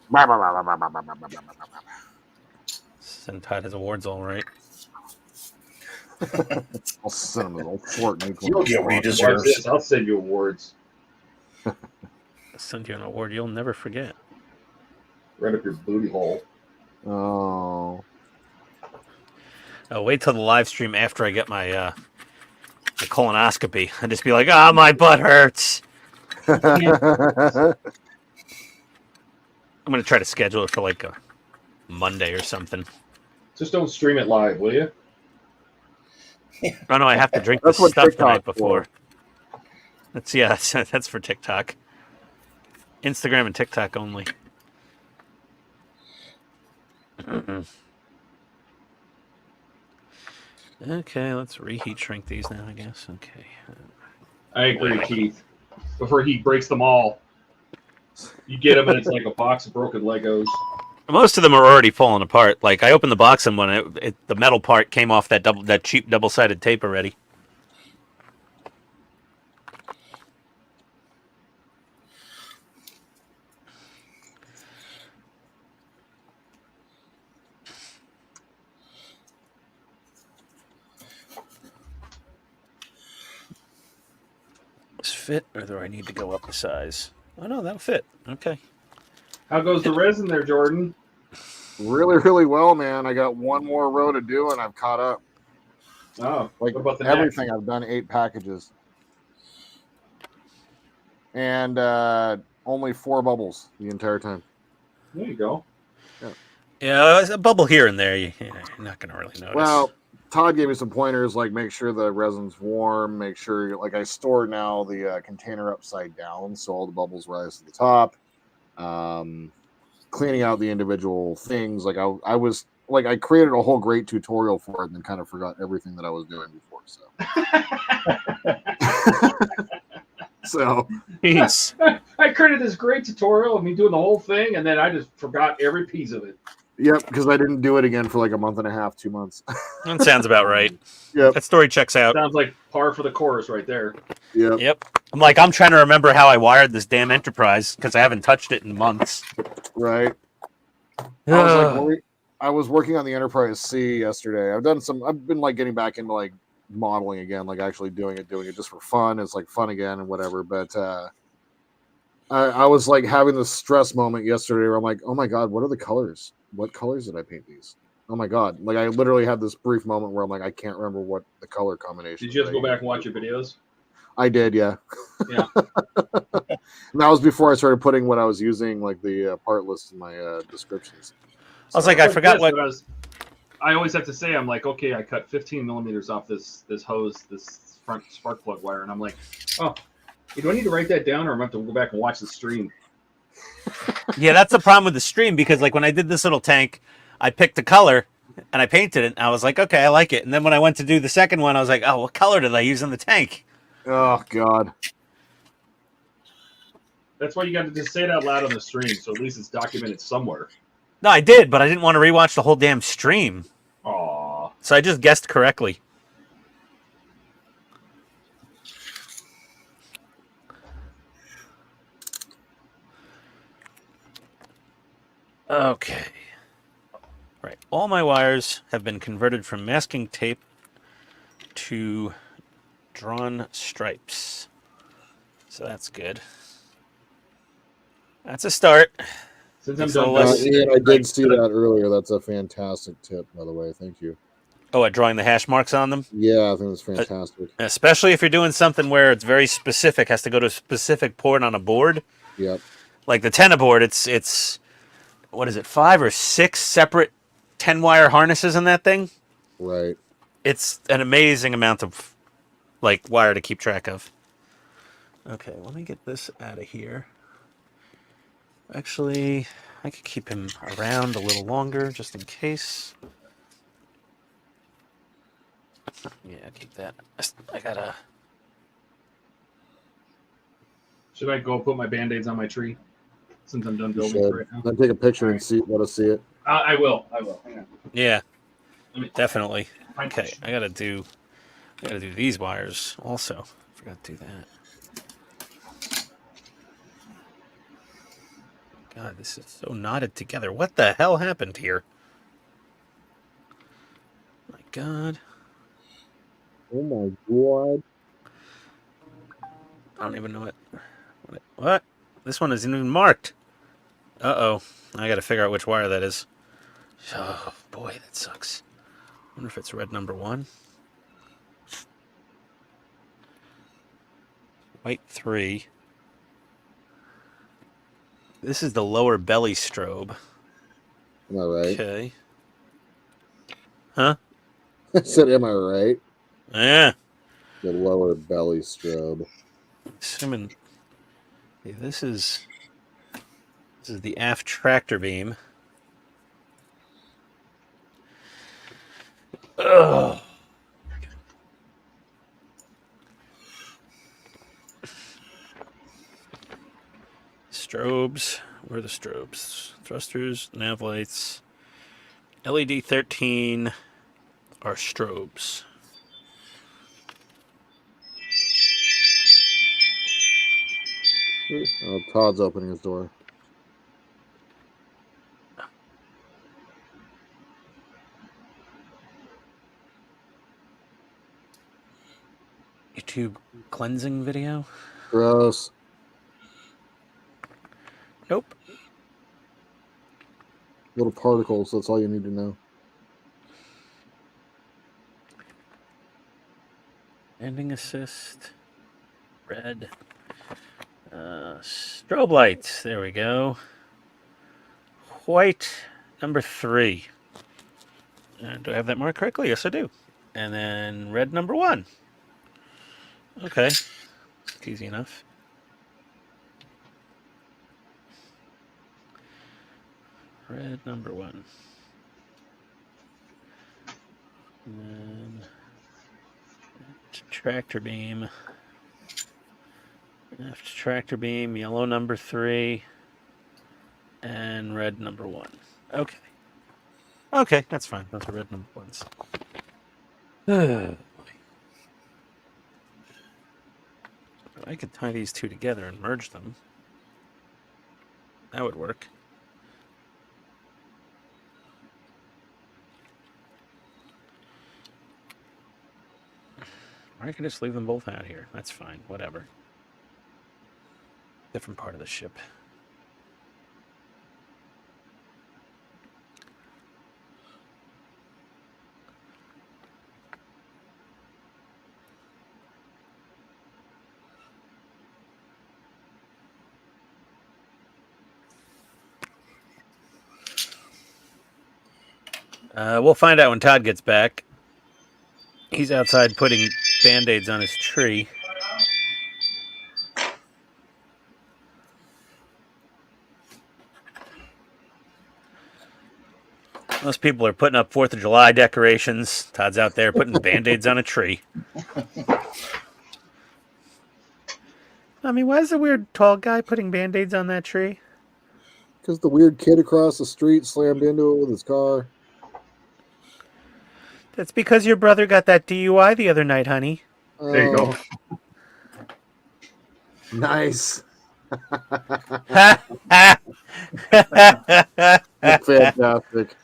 Send Todd his awards, all right. I'll send him an old Fortnite. You'll get what he deserves. I'll send you awards. I'll send you an award you'll never forget. Right up your booty hole. Oh. Oh, wait till the live stream after I get my the colonoscopy. I'd just be like, my butt hurts. I'm going to try to schedule it for like a Monday or something. Just don't stream it live, will you? Oh, no, I have to drink this stuff the night before. That's for TikTok. Instagram and TikTok only. Okay, let's reheat shrink these now, I guess. Okay. I agree, Keith. Before he breaks them all, you get them and it's like a box of broken Legos. Most of them are already falling apart. Like I opened the box and when the metal part came off that cheap double-sided tape already. Fit, or do I need to go up a size? Oh no, that'll fit. Okay. How goes the resin there, Jordan? Really, really well, man. I got one more row to do, and I've caught up. Oh, like what about the everything. next? I've done 8 packages, and only 4 bubbles the entire time. There you go. Yeah, a bubble here and there. You're not going to really notice. Well, Todd gave me some pointers, like make sure the resin's warm, make sure, like I store now the container upside down so all the bubbles rise to the top. Cleaning out the individual things, like I was like I created a whole great tutorial for it and then kind of forgot everything that I was doing before. So, Jeez. I created this great tutorial of me doing the whole thing, and then I just forgot every piece of it. Yep, because I didn't do it again for like a month and a half, 2 months. That sounds about right. Yep. That story checks out. Sounds like par for the course right there. Yep. I'm trying to remember how I wired this damn Enterprise because I haven't touched it in months. Right. I was working on the Enterprise C yesterday. I've been like getting back into like modeling again, like actually doing it just for fun. It's like fun again and whatever. But I was like having this stress moment yesterday where I'm like, oh my god, what are the colors? What colors did I paint these? Oh my god! Like I literally had this brief moment where I'm like, I can't remember what the color combination. Did you just go back and watch your videos? I did, yeah. Yeah. And that was before I started putting what I was using, like the part list in my descriptions. I was like, I forgot what. I always have to say, I'm like, okay, I cut 15 millimeters off this hose, this front spark plug wire, and I'm like, oh, do I need to write that down, or am I have to go back and watch the stream? Yeah, that's the problem with the stream, because like when I did this little tank, I picked a color and I painted it. And I was like, okay, I like it. And then when I went to do the second one, I was like, oh, what color did I use in the tank? Oh god. That's why you got to just say it out loud on the stream, so at least it's documented somewhere. No, I did, but I didn't want to rewatch the whole damn stream. Aww. So I just guessed correctly. Okay. Right. All my wires have been converted from masking tape to drawn stripes. So that's good. That's a start. Since I'm It's done, a little less- Ian, I did see that earlier. That's a fantastic tip, by the way. Thank you. Oh, at drawing the hash marks on them? Yeah, I think it's fantastic. Especially if you're doing something where it's very specific, has to go to a specific port on a board. Yep. Like the tenna board, it's what is it, 5 or 6 separate 10-wire harnesses in that thing? Right. It's an amazing amount of like wire to keep track of. Okay, let me get this out of here. Actually, I could keep him around a little longer just in case. Yeah, keep that. I gotta. Should I go put my band-aids on my tree? Since I'm done You building should. right now. Then take a picture and see. Let us see it. I will. Hang on. Yeah, Let me- definitely. Okay, I gotta do these wires also. Forgot to do that. God, this is so knotted together. What the hell happened here? My God. Oh my god. I don't even know what? This one isn't even marked. Uh-oh. I gotta figure out which wire that is. Oh, boy, that sucks. I wonder if it's red number 1. White 3. This is the lower belly strobe. Am I right? Okay. Huh? I said, am I right? Yeah. The lower belly strobe. Assuming this is the aft tractor beam. Ugh. Strobes. Where are the strobes? Thrusters, nav lights. LED 13 are strobes. Oh, Todd's opening his door. YouTube cleansing video? Gross. Nope. Little particles. That's all you need to know. Ending assist. Red. Strobe lights. There we go. White number 3. Do I have that marked correctly? Yes, I do. And then red number 1. Okay. It's easy enough. Red number 1. And then tractor beam. Left tractor beam, yellow number 3. And red number 1. Okay. Okay, that's fine. Those are red number 1s. I could tie these two together and merge them. That would work. Or I can just leave them both out here. That's fine. Whatever. Different part of the ship. We'll find out when Todd gets back. He's outside putting Band-Aids on his tree. Most people are putting up 4th of July decorations. Todd's out there putting Band-Aids on a tree. I mean, why is the weird tall guy putting Band-Aids on that tree? Because the weird kid across the street slammed into it with his car. That's because your brother got that DUI the other night, honey. There you go. Nice. Oh, Fantastic.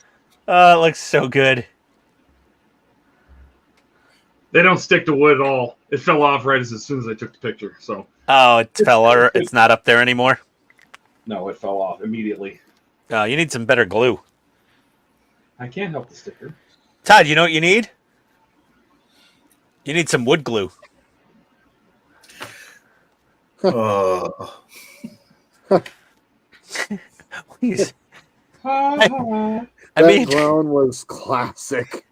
it looks so good. They don't stick to wood at all. It fell off right as soon as I took the picture. So Oh, it fell over. It's not up there anymore. no, it fell off immediately. Oh, you need some better glue. I can't help the sticker. Todd, you know what you need? You need some wood glue. Please. I That mean, groan was classic.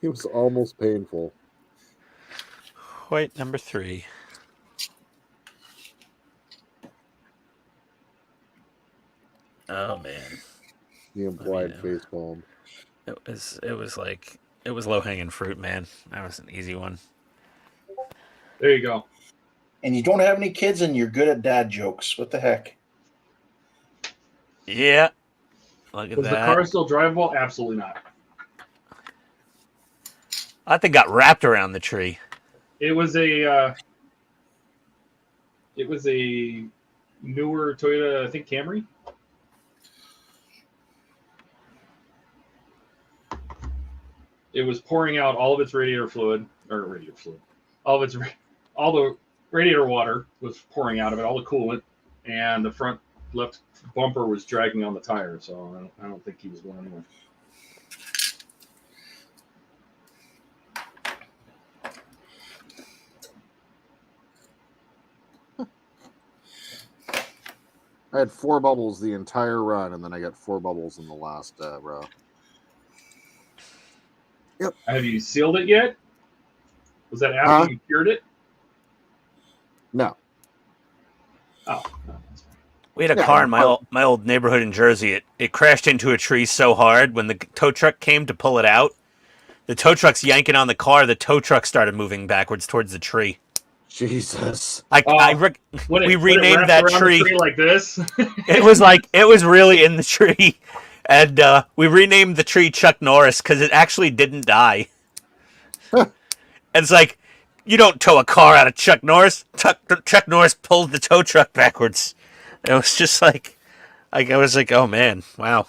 It was almost painful. White number 3. Oh man, The implied know. face palm. it was like it was low hanging fruit, man. That was an easy one. There you go. And you don't have any kids, and you're good at dad jokes. What the heck? Yeah, look at Was the that. car still drivable? Absolutely not. That thing got wrapped around the tree. It was a newer Toyota, I think Camry. It was pouring out all of its radiator fluid, all the radiator water was pouring out of it, all the coolant, and the front left bumper was dragging on the tire. So I don't think he was going anywhere. I had 4 bubbles the entire run, and then I got 4 bubbles in the last row. Have you sealed it yet? Was that after you cured it? No. Oh, no, that's fine. We had a car in my old neighborhood in Jersey. It crashed into a tree so hard when the tow truck came to pull it out. The tow truck's yanking on the car. The tow truck started moving backwards towards the tree. Jesus. We renamed that tree. Like this. It was really in the tree, and we renamed the tree Chuck Norris because it actually didn't die. And it's like, you don't tow a car out of Chuck Norris. Chuck Norris pulled the tow truck backwards. It was just like I was like, oh man, wow.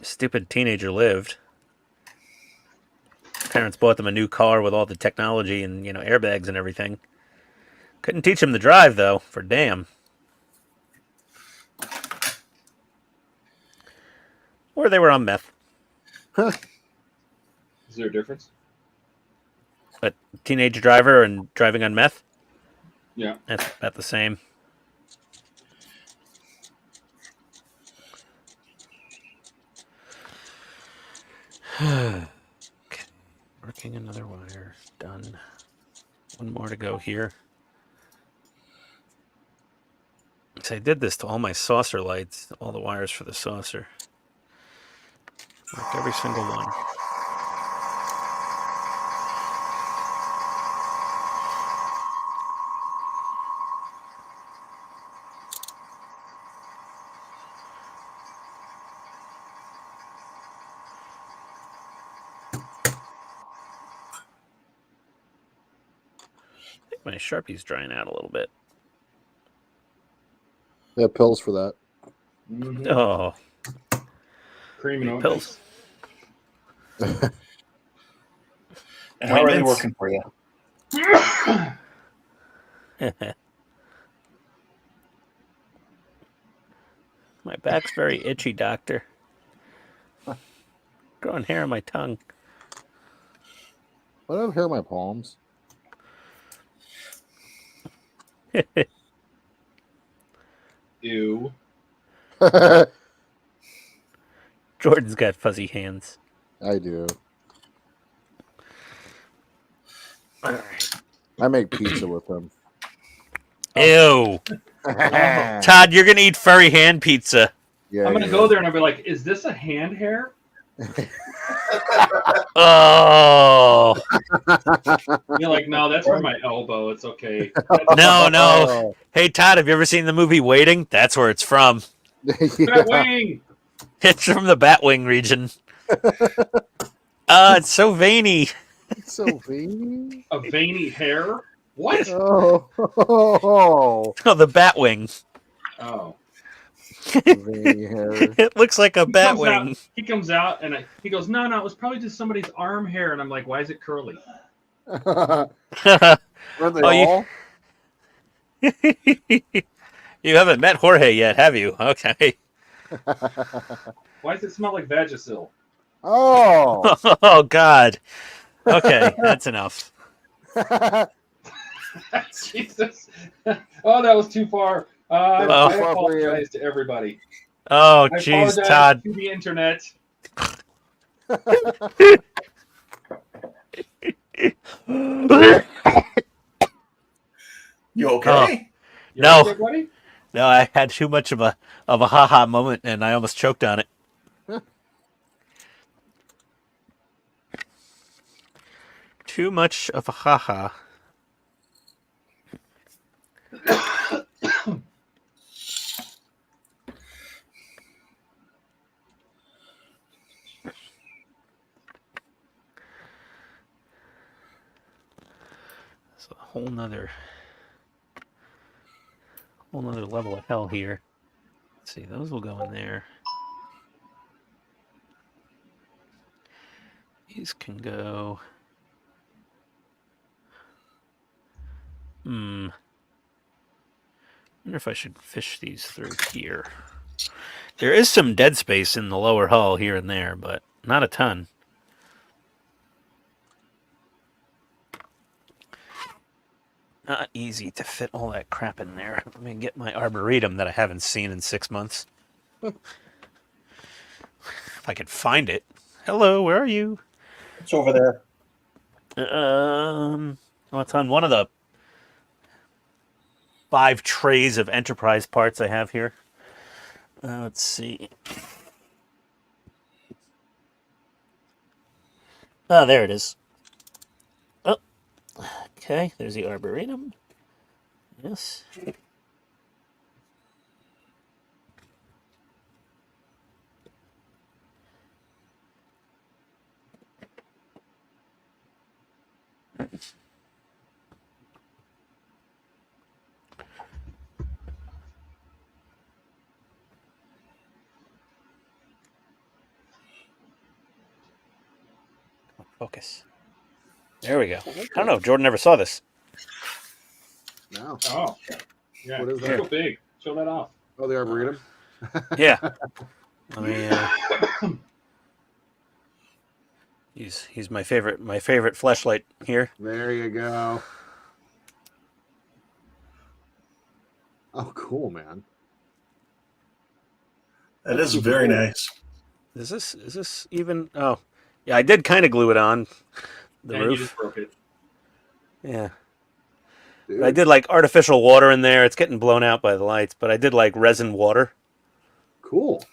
Stupid teenager lived. Parents bought them a new car with all the technology and, airbags and everything. Couldn't teach him to drive, though, for damn. Or they were on meth. Is there a difference? A teenage driver and driving on meth? Yeah. That's about the same. Okay. Working another wire. Done. One more to go here. So I did this to all my saucer lights, all the wires for the saucer. Marked every single one. I think my Sharpie's drying out a little bit. They have pills for that. Mm-hmm. Oh. Cream and pills. And how are they Appointments? working for you? My back's very itchy, doctor. Growing hair on my tongue. Why do I have hair in my palms? Ew. Jordan's got fuzzy hands. I do. All right. I make pizza with them. Ew. Todd, you're going to eat furry hand pizza. Yeah, I'm gonna yeah. go there and I'll be like, "Is this a hand hair?" Oh. You're like, "No, that's from my elbow. It's okay." No, no. Oh, Hey, Todd, have you ever seen the movie Waiting? That's where it's from. yeah. Wing. It's from the Batwing region. It's so veiny. It's so veiny. A veiny hair? What? Oh, Oh, the Batwing. Oh. veiny hair. It looks like a He comes Batwing. He comes out and he goes, "No, it was probably just somebody's arm hair." And I'm like, "Why is it curly?" Are they Oh, you- all? You haven't met Jorge yet, have you? Okay. Why does it smell like Vagisil? Oh. Oh, God. Okay, that's enough. Jesus. Oh, that was too far. I Oh. apologize to everybody. Oh, I jeez, apologize Todd. to the internet. You okay? You No. okay, buddy? No, I had too much of a haha moment, and I almost choked on it. Too much of a haha. It's a whole nother level of hell here. Let's see, those will go in there. These can go. I wonder if I should fish these through here. There is some dead space in the lower hull here and there, but not a ton. Not easy to fit all that crap in there. Let me get my arboretum that I haven't seen in 6 months. If I could find it. Hello, where are you? It's over there. Oh, it's on one of the 5 trays of Enterprise parts I have here. Let's see. Oh, there it is. Oh, okay. There's the arboretum. Yes. Focus. There we go. I don't know if Jordan ever saw this. No. Oh. Yeah. What is It's that? so big. Show that off. Oh, the arboretum. Yeah. Let me. He's my favorite fleshlight here. There you go. Oh, cool, man. That is very nice. Is this even? Oh, yeah. I did kind of glue it on the And you roof. just broke it. Yeah. Dude. I did like artificial water in there. It's getting blown out by the lights, but I did like resin water. Cool.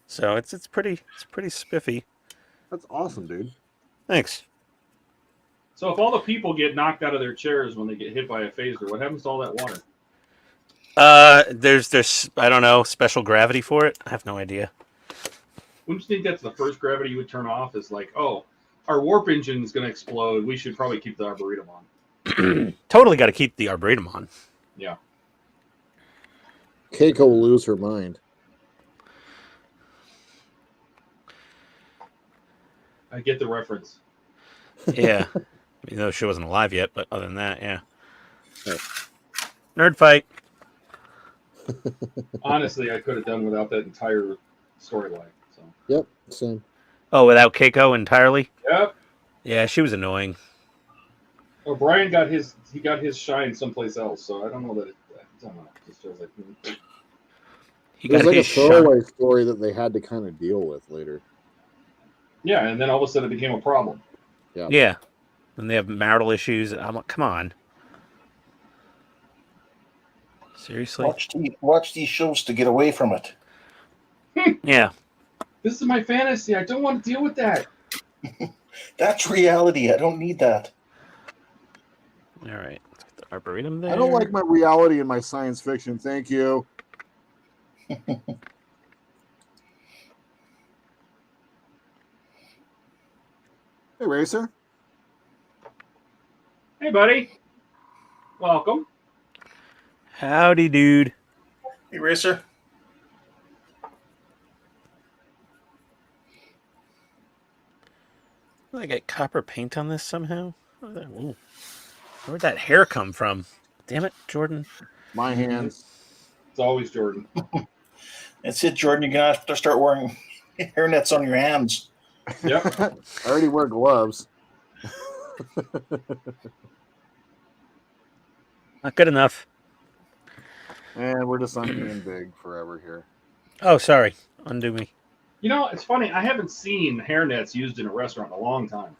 So it's pretty spiffy. That's awesome, dude. Thanks. So if all the people get knocked out of their chairs when they get hit by a phaser, what happens to all that water? There's I don't know, special gravity for it. I have no idea. Wouldn't you think that's the first gravity you would turn off? Is like, oh, our warp engine is going to explode. We should probably keep the arboretum on. Totally got to keep the arboretum on. Yeah. Keiko will lose her mind. I get the reference. Yeah. Even though she wasn't alive yet, but other than that, yeah. Right. Nerd fight. Honestly, I could have done without that entire storyline. So. Yep, same. Oh, without Keiko entirely? Yep. Yeah, she was annoying. O'Brien got his shine someplace else, so I don't know that I don't know. It just feels like He It was got like a his shot. throwaway story that they had to kind of deal with later. yeah, and then all of a sudden it became a problem. Yeah. And they have marital issues. I'm like, come on. Seriously? Watch these shows to get away from it. Yeah. This is my fantasy. I don't want to deal with that. That's reality. I don't need that. All right. Let's get the Arboretum there. I don't like my reality and my science fiction. Thank you. Hey, Racer. Hey, buddy. Welcome. Howdy, dude. Hey, Racer. I get copper paint on this somehow. Ooh. Where'd that hair come from? Damn it, Jordan. My hands. It's always Jordan. That's it, Jordan. You're going to have to start wearing hairnets on your hands. Yep. I already wear gloves. Not good enough. And we're just on being big forever here. Oh, sorry. Undo me. You know, it's funny. I haven't seen hairnets used in a restaurant in a long time.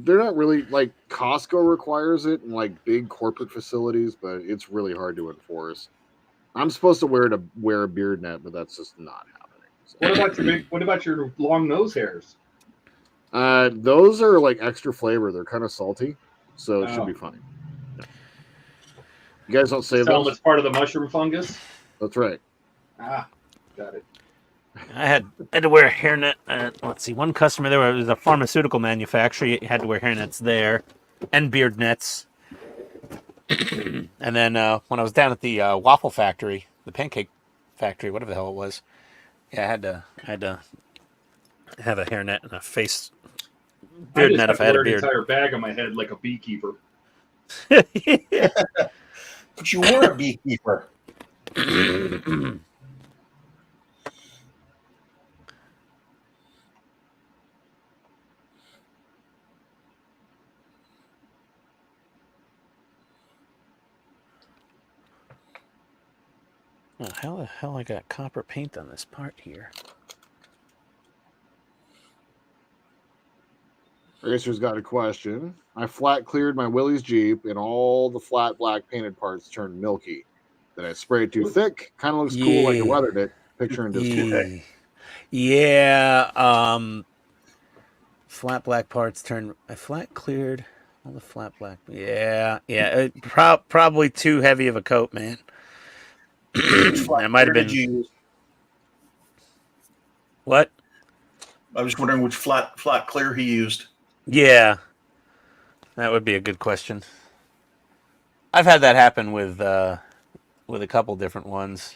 They're not really like Costco requires it in like big corporate facilities, but it's really hard to enforce. I'm supposed to wear a beard net, but that's just not happening. So. What about your long nose hairs? Those are like extra flavor. They're kind of salty, so it should be fine. You guys don't save Tell them those? it's part of the mushroom fungus. That's right. Ah, got it. I had to wear a hairnet. Let's see, one customer there was a pharmaceutical manufacturer. You had to wear hairnets there, and beard nets. And then when I was down at the waffle factory, the pancake factory, whatever the hell it was, yeah, I had to have a hairnet and a face beard net if I had a beard. An entire bag on my head like a beekeeper. Yeah. But you were a beekeeper. Oh, how the hell I got copper paint on this part here? Racer's got a question. I flat cleared my Willys Jeep and all the flat black painted parts turned milky. Did I spray it too thick? Kind of looks cool like I weathered it. Picture in display. Yeah. Flat black parts turned. I flat cleared all the flat black. Yeah. Probably too heavy of a coat, man. That might have been. Did you use? What? I was wondering which flat clear he used. Yeah, that would be a good question. I've had that happen with a couple different ones.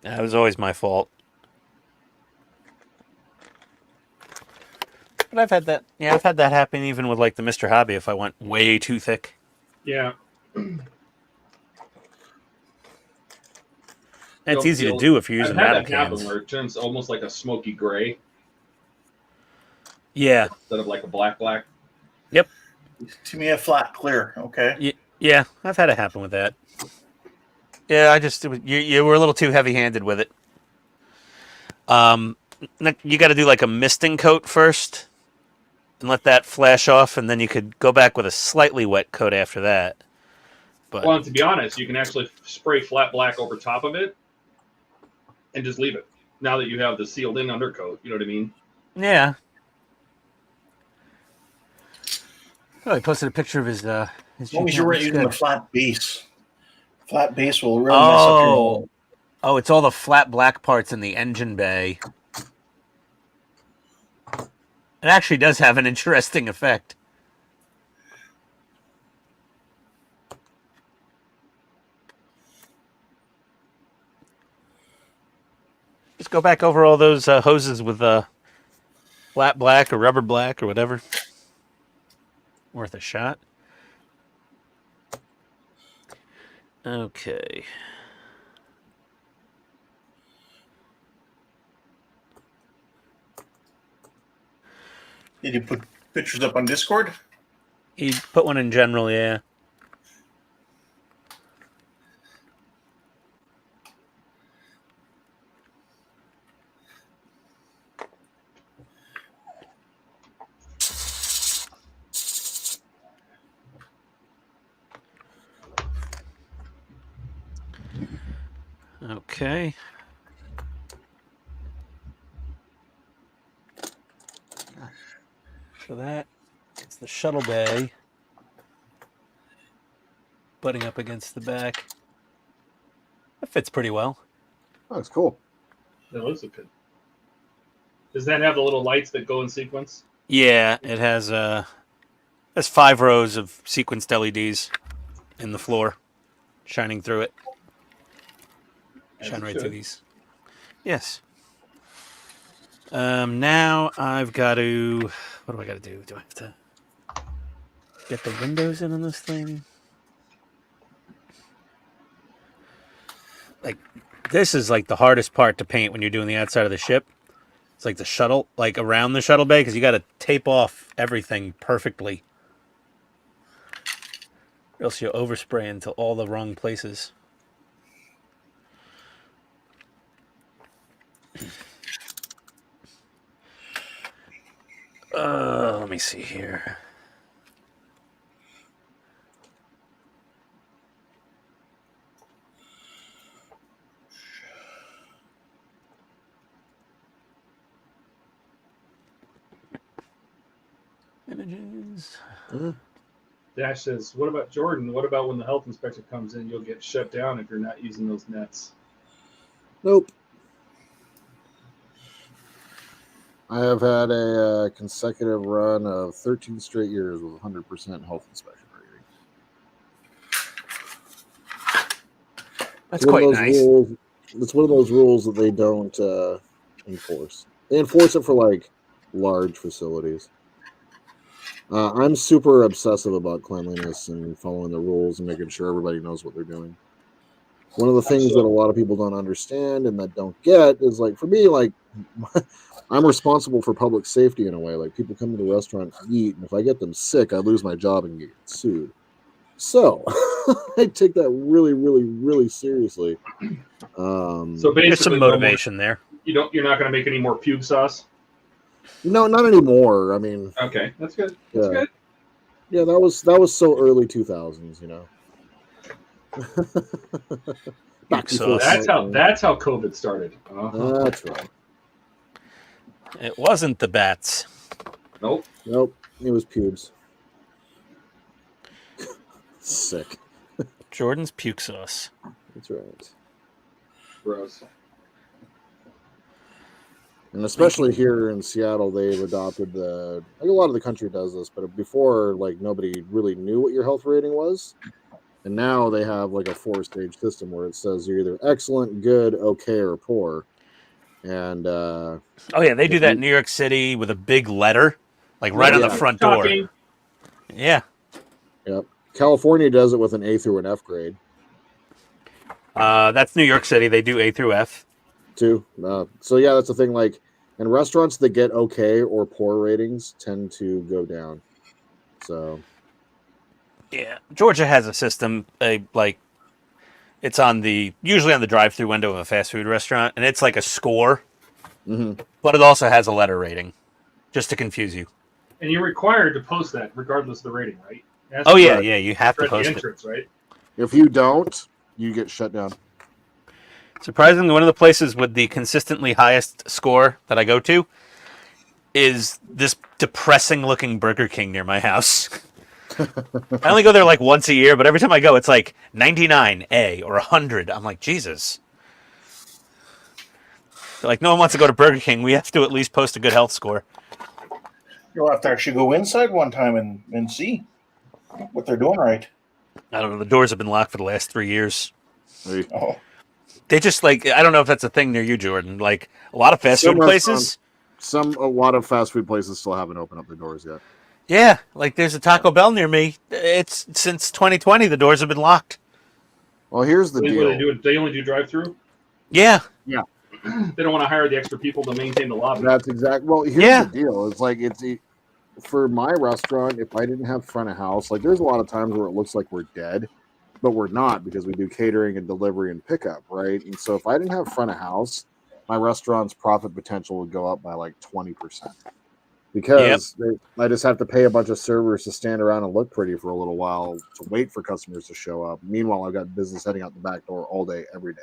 That was always my fault. But I've had that. Yeah, I've had that happen even with like the Mr. Hobby if I went way too thick. Yeah. It's easy to do if you're using rattle that happen cans. where it turns almost like a smoky gray Yeah. instead of like a black. Yep. To me, a flat clear. Okay. Yeah, I've had it happen with that. Yeah, you were a little too heavy-handed with it. You got to do like a misting coat first, and let that flash off, and then you could go back with a slightly wet coat after that. But Well, and to be honest, you can actually spray flat black over top of it and just leave it. Now that you have the sealed-in undercoat, you know what I mean? yeah. Oh, he posted a picture of his As long as you're Jeep. using the flat base. Flat base will really mess up your. Oh, it's all the flat black parts in the engine bay. It actually does have an interesting effect. Just go back over all those hoses with flat black or rubber black or whatever. Worth a shot. Okay. Did you put pictures up on Discord? He put one in general, yeah. Okay. So that it's the shuttle bay butting up against the back. That fits pretty well. Oh, it's cool. That looks good. Does that have the little lights that go in sequence? Yeah, it has 5 rows of sequenced LEDs in the floor, shining through it. Shine right through these. Yes. Now I've got to. What do I got to do? Do I have to get the windows in on this thing? Like, this is like the hardest part to paint when you're doing the outside of the ship. It's like the shuttle, like around the shuttle bay, because you got to tape off everything perfectly. Or else you'll overspray into all the wrong places. Let me see here. Images. Dash says, what about Jordan? What about when the health inspector comes in? You'll get shut down if you're not using those nets. Nope. I have had a consecutive run of 13 straight years with 100% health inspection rating. That's quite nice. It's one of those rules that they don't enforce. They enforce it for like large facilities. I'm super obsessive about cleanliness and following the rules and making sure everybody knows what they're doing. One of the things that a lot of people don't understand and that don't get is, like, for me, like, I'm responsible for public safety in a way. Like, people come to the restaurant to eat, and if I get them sick, I lose my job and get sued. So I take that really, really, really seriously. So There's basically, some motivation there. You're not going to make any more pube sauce. No, not anymore. I mean, Okay, that's good. That's good. Yeah, that was so early 2000s, you know. So that's how COVID started. That's right. It wasn't the bats. Nope. It was pubes. Sick. Jordan's puke sauce. That's right. Gross. And especially here in Seattle, they've adopted the. Like, a lot of the country does this, but before, like, nobody really knew what your health rating was, and now they have like a 4-stage system where it says you're either excellent, good, okay, or poor. And oh yeah, they do that in New York City with a big letter, like right on the front door. Yeah. Yep. California does it with an A through an F grade. That's New York City. They do A through F. Too. So yeah, that's the thing. Like, and restaurants that get okay or poor ratings tend to go down. So. Yeah, Georgia has a system. Like, it's usually on the drive-through window of a fast food restaurant, and it's like a score, but it also has a letter rating, just to confuse you. And you're required to post that regardless of the rating, right? Oh yeah, you have to post entrance, it. Right? If you don't, you get shut down. Surprisingly, one of the places with the consistently highest score that I go to is this depressing-looking Burger King near my house. I only go there like once a year, but every time I go, it's like 99 A or 100. I'm like, Jesus. They're like, no one wants to go to Burger King. We have to at least post a good health score. You'll have to actually go inside one time and see what they're doing right. I don't know. The doors have been locked for the last 3 years. Oh. They just like, I don't know if that's a thing near you, Jordan. Like a lot of fast Some food places. A lot of fast food places still haven't opened up their doors yet. Yeah, like there's a Taco Bell near me. It's since 2020 the doors have been locked. Well, here's the What deal. they do? They only do drive-through. Yeah. They don't want to hire the extra people to maintain the lobby. That's exactly. Well, here's Yeah. the deal. It's like for my restaurant. If I didn't have front of house, like there's a lot of times where it looks like we're dead, but we're not because we do catering and delivery and pickup, right? And so if I didn't have front of house, my restaurant's profit potential would go up by like 20%. Because I just have to pay a bunch of servers to stand around and look pretty for a little while to wait for customers to show up. Meanwhile, I've got business heading out the back door all day, every day.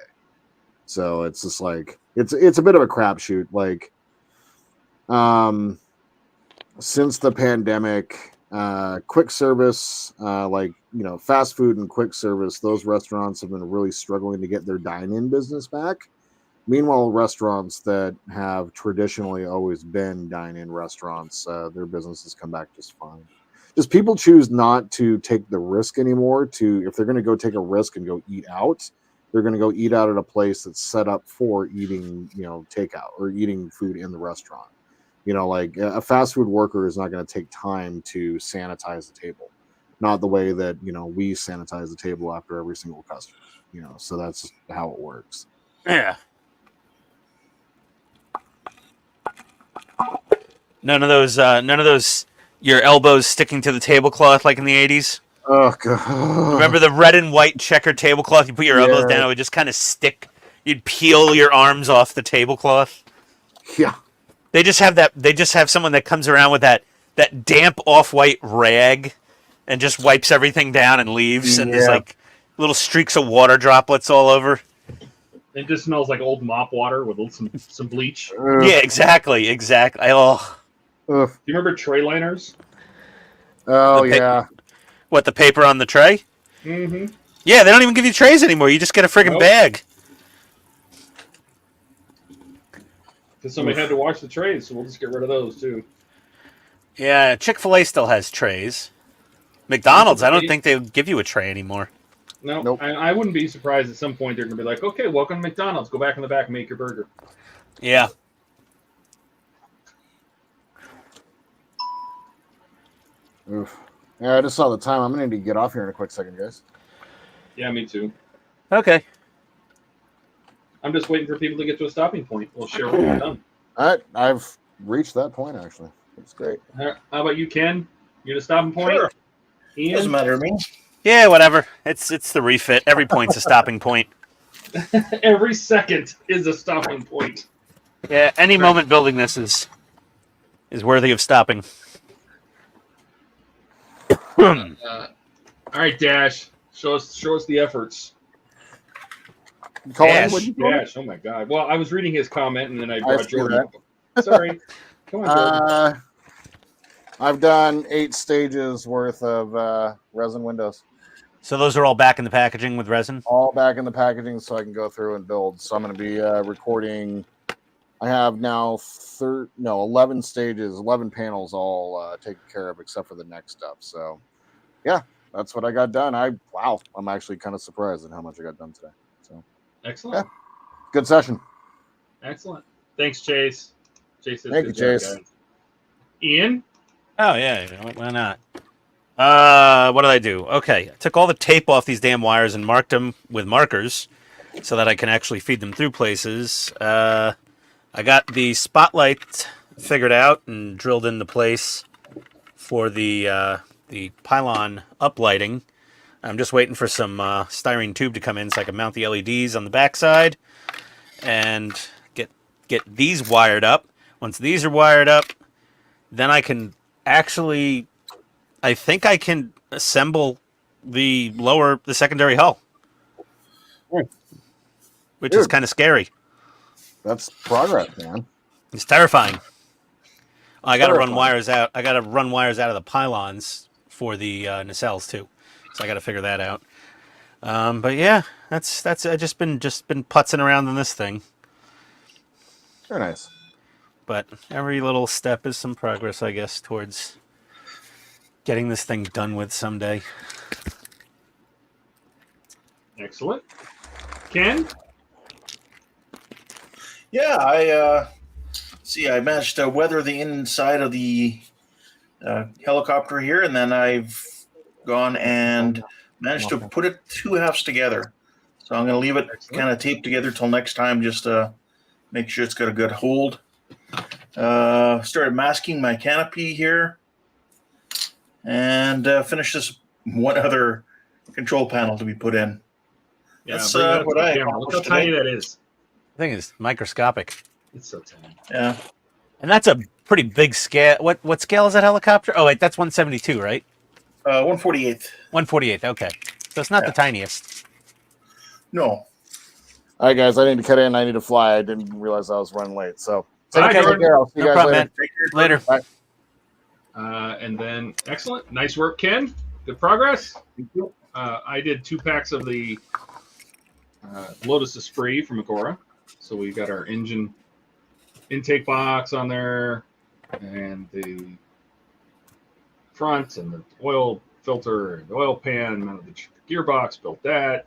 So it's just like it's a bit of a crapshoot. Like, since the pandemic, quick service, fast food and quick service, those restaurants have been really struggling to get their dine-in business back. Meanwhile, restaurants that have traditionally always been dine-in restaurants, their businesses come back just fine. Just people choose not to take the risk anymore. If they're going to go take a risk and go eat out, they're going to go eat out at a place that's set up for eating, takeout or eating food in the restaurant. Like a fast food worker is not going to take time to sanitize the table, not the way that we sanitize the table after every single customer. So that's just how it works. Yeah. None of those your elbows sticking to the tablecloth like in the 80s. Oh god. Remember the red and white checkered tablecloth? You put your elbows down, it would just kind of stick. You'd peel your arms off the tablecloth. Yeah. They just have someone that comes around with that damp off-white rag and just wipes everything down and leaves, and there's like little streaks of water droplets all over. It just smells like old mop water with some bleach. Yeah, exactly. Oh. Do you remember tray liners? Oh, yeah. What, the paper on the tray? Mm-hmm. Yeah, they don't even give you trays anymore. You just get a friggin' bag. Because somebody had to wash the trays, so we'll just get rid of those, too. Yeah, Chick-fil-A still has trays. McDonald's, I don't think they give you a tray anymore. No, Nope. I wouldn't be surprised at some point they're going to be like, okay, welcome to McDonald's. Go back in the back and make your burger. Yeah. Oof. Yeah, I just saw the time. I'm going to need to get off here in a quick second, guys. Yeah, me too. Okay. I'm just waiting for people to get to a stopping point. We'll share what we've done. I've reached that point, actually. It's great. How about you, Ken? You at a stopping point? Sure. Ian? Doesn't matter to me. Yeah, whatever. It's the refit. Every point's a stopping point. Every second is a stopping point. Yeah, any moment building this is worthy of stopping. All right, Dash. Show us the efforts. Dash. Dash. Oh my God. Well, I was reading his comment and then I I brought see Jordan. Sorry. Come on, Jordan. I've done 8 stages worth of resin windows. So those are all back in the packaging with resin? All back in the packaging so I can go through and build. So I'm going to be recording. I have now 11 stages, 11 panels all taken care of except for the next stuff. So, yeah, that's what I got done. I'm actually kind of surprised at how much I got done today. So, Excellent. Yeah. Good session. Excellent. Thanks, Chase. Chase says Thank you, good job, Chase. guys. Ian? Oh, yeah. Why not? What did I do? Okay. I took all the tape off these damn wires and marked them with markers so that I can actually feed them through places. I got the spotlight figured out and drilled into place for the pylon uplighting. I'm just waiting for some styrene tube to come in so I can mount the LEDs on the backside and get these wired up. Once these are wired up, then I can actually, I think I can assemble the secondary hull, which is kind of scary. That's progress, man. It's terrifying. I got to run wires out. I got to run wires out of the pylons for the nacelles too, so I got to figure that out. But yeah, that's. I just been putzing around on this thing. Very nice. But every little step is some progress, I guess, towards getting this thing done with someday. Excellent. Ken? Yeah, I managed to weather the inside of the helicopter here, and then I've gone and managed to put it 2 halves together. So I'm going to leave it kind of taped together till next time, just to make sure it's got a good hold. Started masking my canopy here, and finished this one other control panel to be put in. Yeah, That's bring that up what to the I camera. Look how accomplished tiny today. that is. I think it's microscopic. It's so tiny. Yeah. And that's a pretty big scale. What scale is that helicopter? Oh, wait, that's 172, right? 148th. 148, okay. So it's not Yeah. the tiniest. No. All right, guys, I need to cut in. I need to fly. I didn't realize I was running late. So Bye, take Jordan. care. I'll see you No guys problem, later. man. Later. Bye. And then, excellent. Nice work, Ken. Good progress. I did 2 packs of the Lotus Esprit from Agora. So we got our engine intake box on there, and the front, and the oil filter, and the oil pan, mounted the gearbox, built that.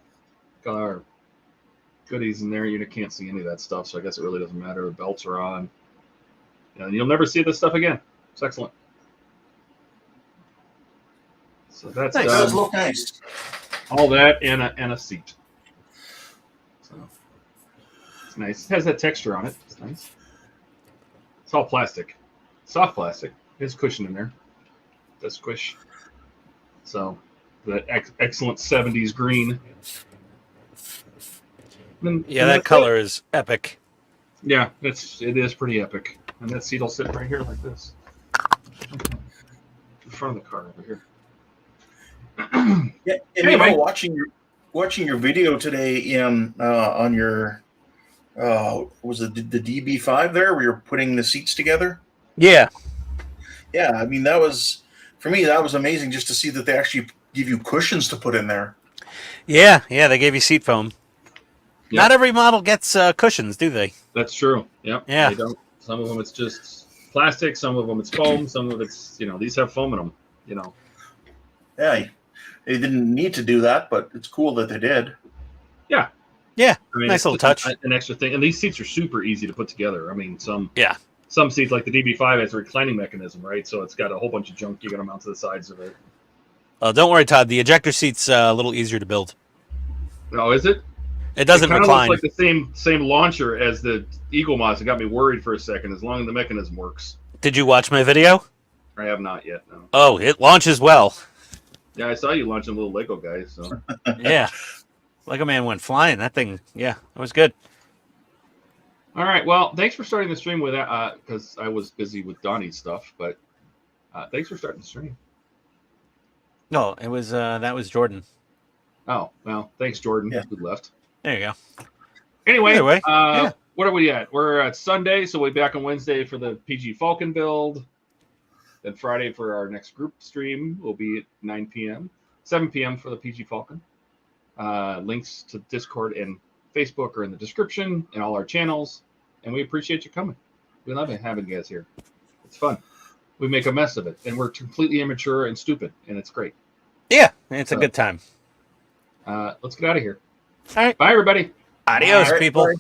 Got our goodies in there. You can't see any of that stuff, so I guess it really doesn't matter. The belts are on. And you'll never see this stuff again. It's excellent. So that's It does look nice. all that and a seat. So it's nice. It has that texture on it. It's nice. It's all plastic, soft plastic. There's cushion in there. Does squish. So that excellent 70s green. Yeah, that color is epic. Yeah, it is pretty epic. And that seat will sit right here like this. In front of the car over here. Yeah, and Anyway. watching your video today in on your was it the DB5 there where you're putting the seats together? Yeah. Yeah, I mean that was for me that was amazing just to see that they actually give you cushions to put in there. Yeah, they gave you seat foam. Yeah. Not every model gets cushions, do they? That's true. Yep. Yeah. They don't. Some of them it's just plastic. Some of them it's foam. Some of it's these have foam in them. Yeah, they didn't need to do that, but it's cool that they did. Yeah. Yeah. I mean, Nice it's little just touch. an extra thing. And these seats are super easy to put together. I mean, some seats like the DB5 has a reclining mechanism, right? So it's got a whole bunch of junk you got to mount to the sides of it. Don't worry, Todd. The ejector seat's a little easier to build. Oh, is it? It doesn't It kind of recline. looks like the same launcher as the Eagle mods. It got me worried for a second. As long as the mechanism works. Did you watch my video? I have not yet. No. Oh, it launches well. Yeah, I saw you launching little Lego guys. So Yeah. Lego Man went flying. That thing, yeah, it was good. all right. Well, thanks for starting the stream with that because I was busy with Donnie's stuff. But thanks for starting the stream. No, it was that was Jordan. Oh well, thanks Jordan. Yeah. Who left? There you go. Anyway, Either way, yeah. What are we at? We're at Sunday, so we'll be back on Wednesday for the PG Falcon build. Then Friday for our next group stream will be at 9 p.m., 7 p.m. for the PG Falcon. Links to Discord and Facebook are in the description and all our channels. And we appreciate you coming. We love having you guys here. It's fun. We make a mess of it, and we're completely immature and stupid, and it's great. Yeah, it's a good time. Let's get out of here. All right. Bye, everybody. Adios, All right, people. bye.